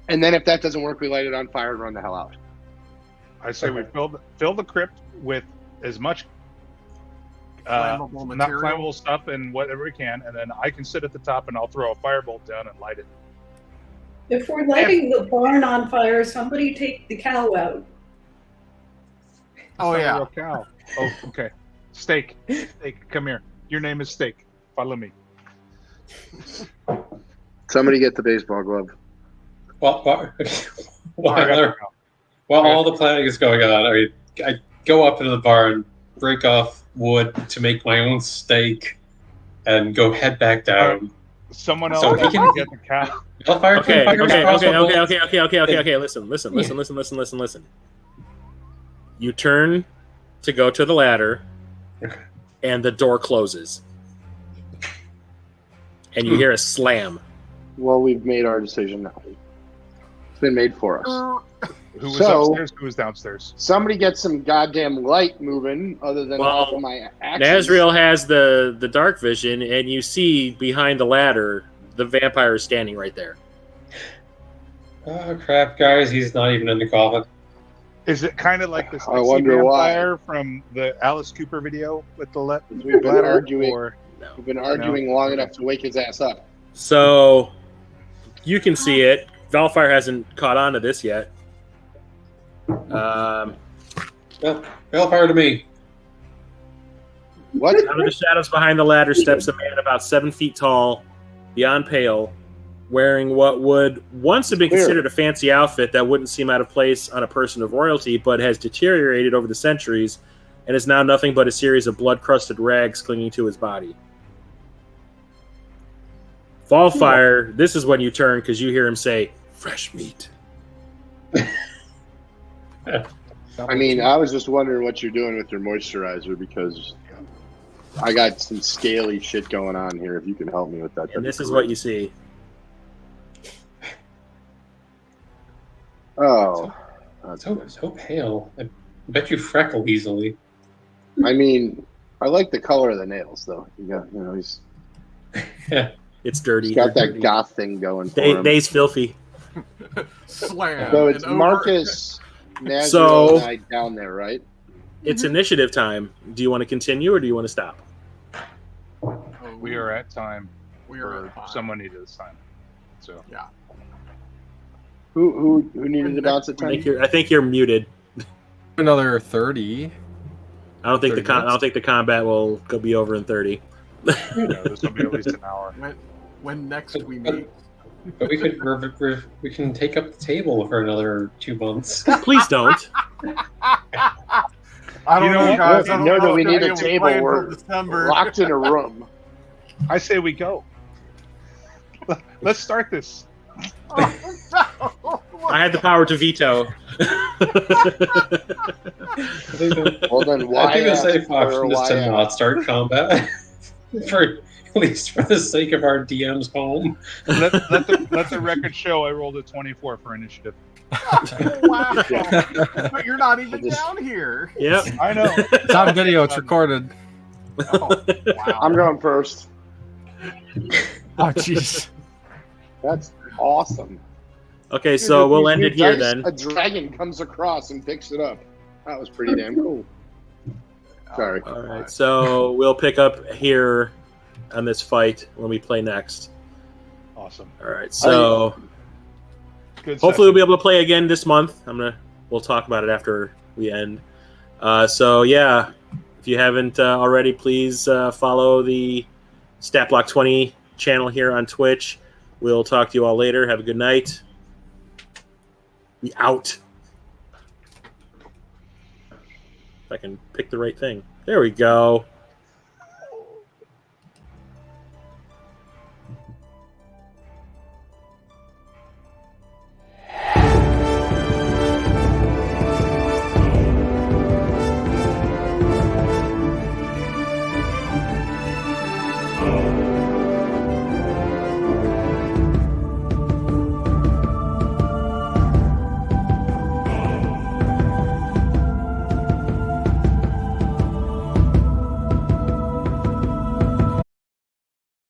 And then if that doesn't work, we light it on fire and run the hell out. I say we fill the crypt with as much Flammable not material. flammable stuff and whatever we can, and then I can sit at the top and I'll throw a firebolt down and light it. If we're lighting the barn on fire, somebody take the cow out. Oh, It's not a yeah. real cow. Oh, okay. Steak, come here. Your name is Steak. Follow me. Somebody get the baseball glove. While I got the cow. all the planning is going on, I go up into the barn, break off wood to make my own steak, and go head back down. Someone else So he can can- get the cow. Valfyire Okay, can fire his crossbow bolts. okay. Listen. You turn to go to the ladder, and the door closes, and you hear a slam. Well, we've made our decision now. It's been made for us. Who was So- upstairs? Who was downstairs? Somebody get some goddamn light moving other than Well, off of my axes. Nazriel has the dark vision, and you see behind the ladder the vampire is standing right there. Oh crap, guys! He's not even in the coffin. Is it kind of like the I sexy wonder why. vampire from the Alice Cooper video with the We've been ladder? arguing. Or We've been arguing long enough to wake his ass up. So you can see it. Valfyire hasn't caught on to this yet. Well, Valfyire to me. What? Out of the shadows behind the ladder steps a man about 7 feet tall, beyond pale, wearing what would once have been Clear. considered a fancy outfit that wouldn't seem out of place on a person of royalty, but has deteriorated over the centuries and is now nothing but a series of blood-crusted rags clinging to his body. Valfyire, this is when you turn because you hear him say, "Fresh meat." I mean, I was just wondering what you're doing with your moisturizer because I got some scaly shit going on here. If you can help me with that. And this is what you see. Oh. So pale. I bet you freckle easily. I mean, I like the color of the nails, though. He's It's dirty. got They're that dirty. goth thing going for him. They's filthy. Slam. So it's and over. Marcus, Nazriel, So- and I down there, right? It's initiative time. Do you want to continue or do you want to stop? we are at time We are for at time. someone needed this time. So Yeah. Who needed to bounce at I time? think you're muted. Another 30. I don't think 30 I minutes? don't think the combat will be over in 30. this will be at least an hour. When next we meet. But we could we can take up the table for another 2 months. Please don't. I don't You know know, what? guys. I don't No, know we if need they're a gonna be table. playing till We're December. locked in a room. I say we go. Let's start this. I had the power to veto. Well, then why I think the ask safe for option is why to ask? not start combat. At least for the sake of our DM's home. Let the record show I rolled a 24 for initiative. Wow. But you're not even down here. Yep. I know. It's on video. It's recorded. Oh, wow. I'm going first. Oh, jeez. That's awesome. Okay, so we'll end it here Dice, then. A dragon comes across and picks it up. That was pretty damn cool. Sorry. All right, so we'll pick up here on this fight when we play next. Awesome. All right, so Good. hopefully we'll be able to play again this month. We'll talk about it after we end. So yeah, if you haven't already, please follow the StatBlock 20 channel here on Twitch. We'll talk to you all later. Have a good night. We out. If I can pick the right thing. There we go.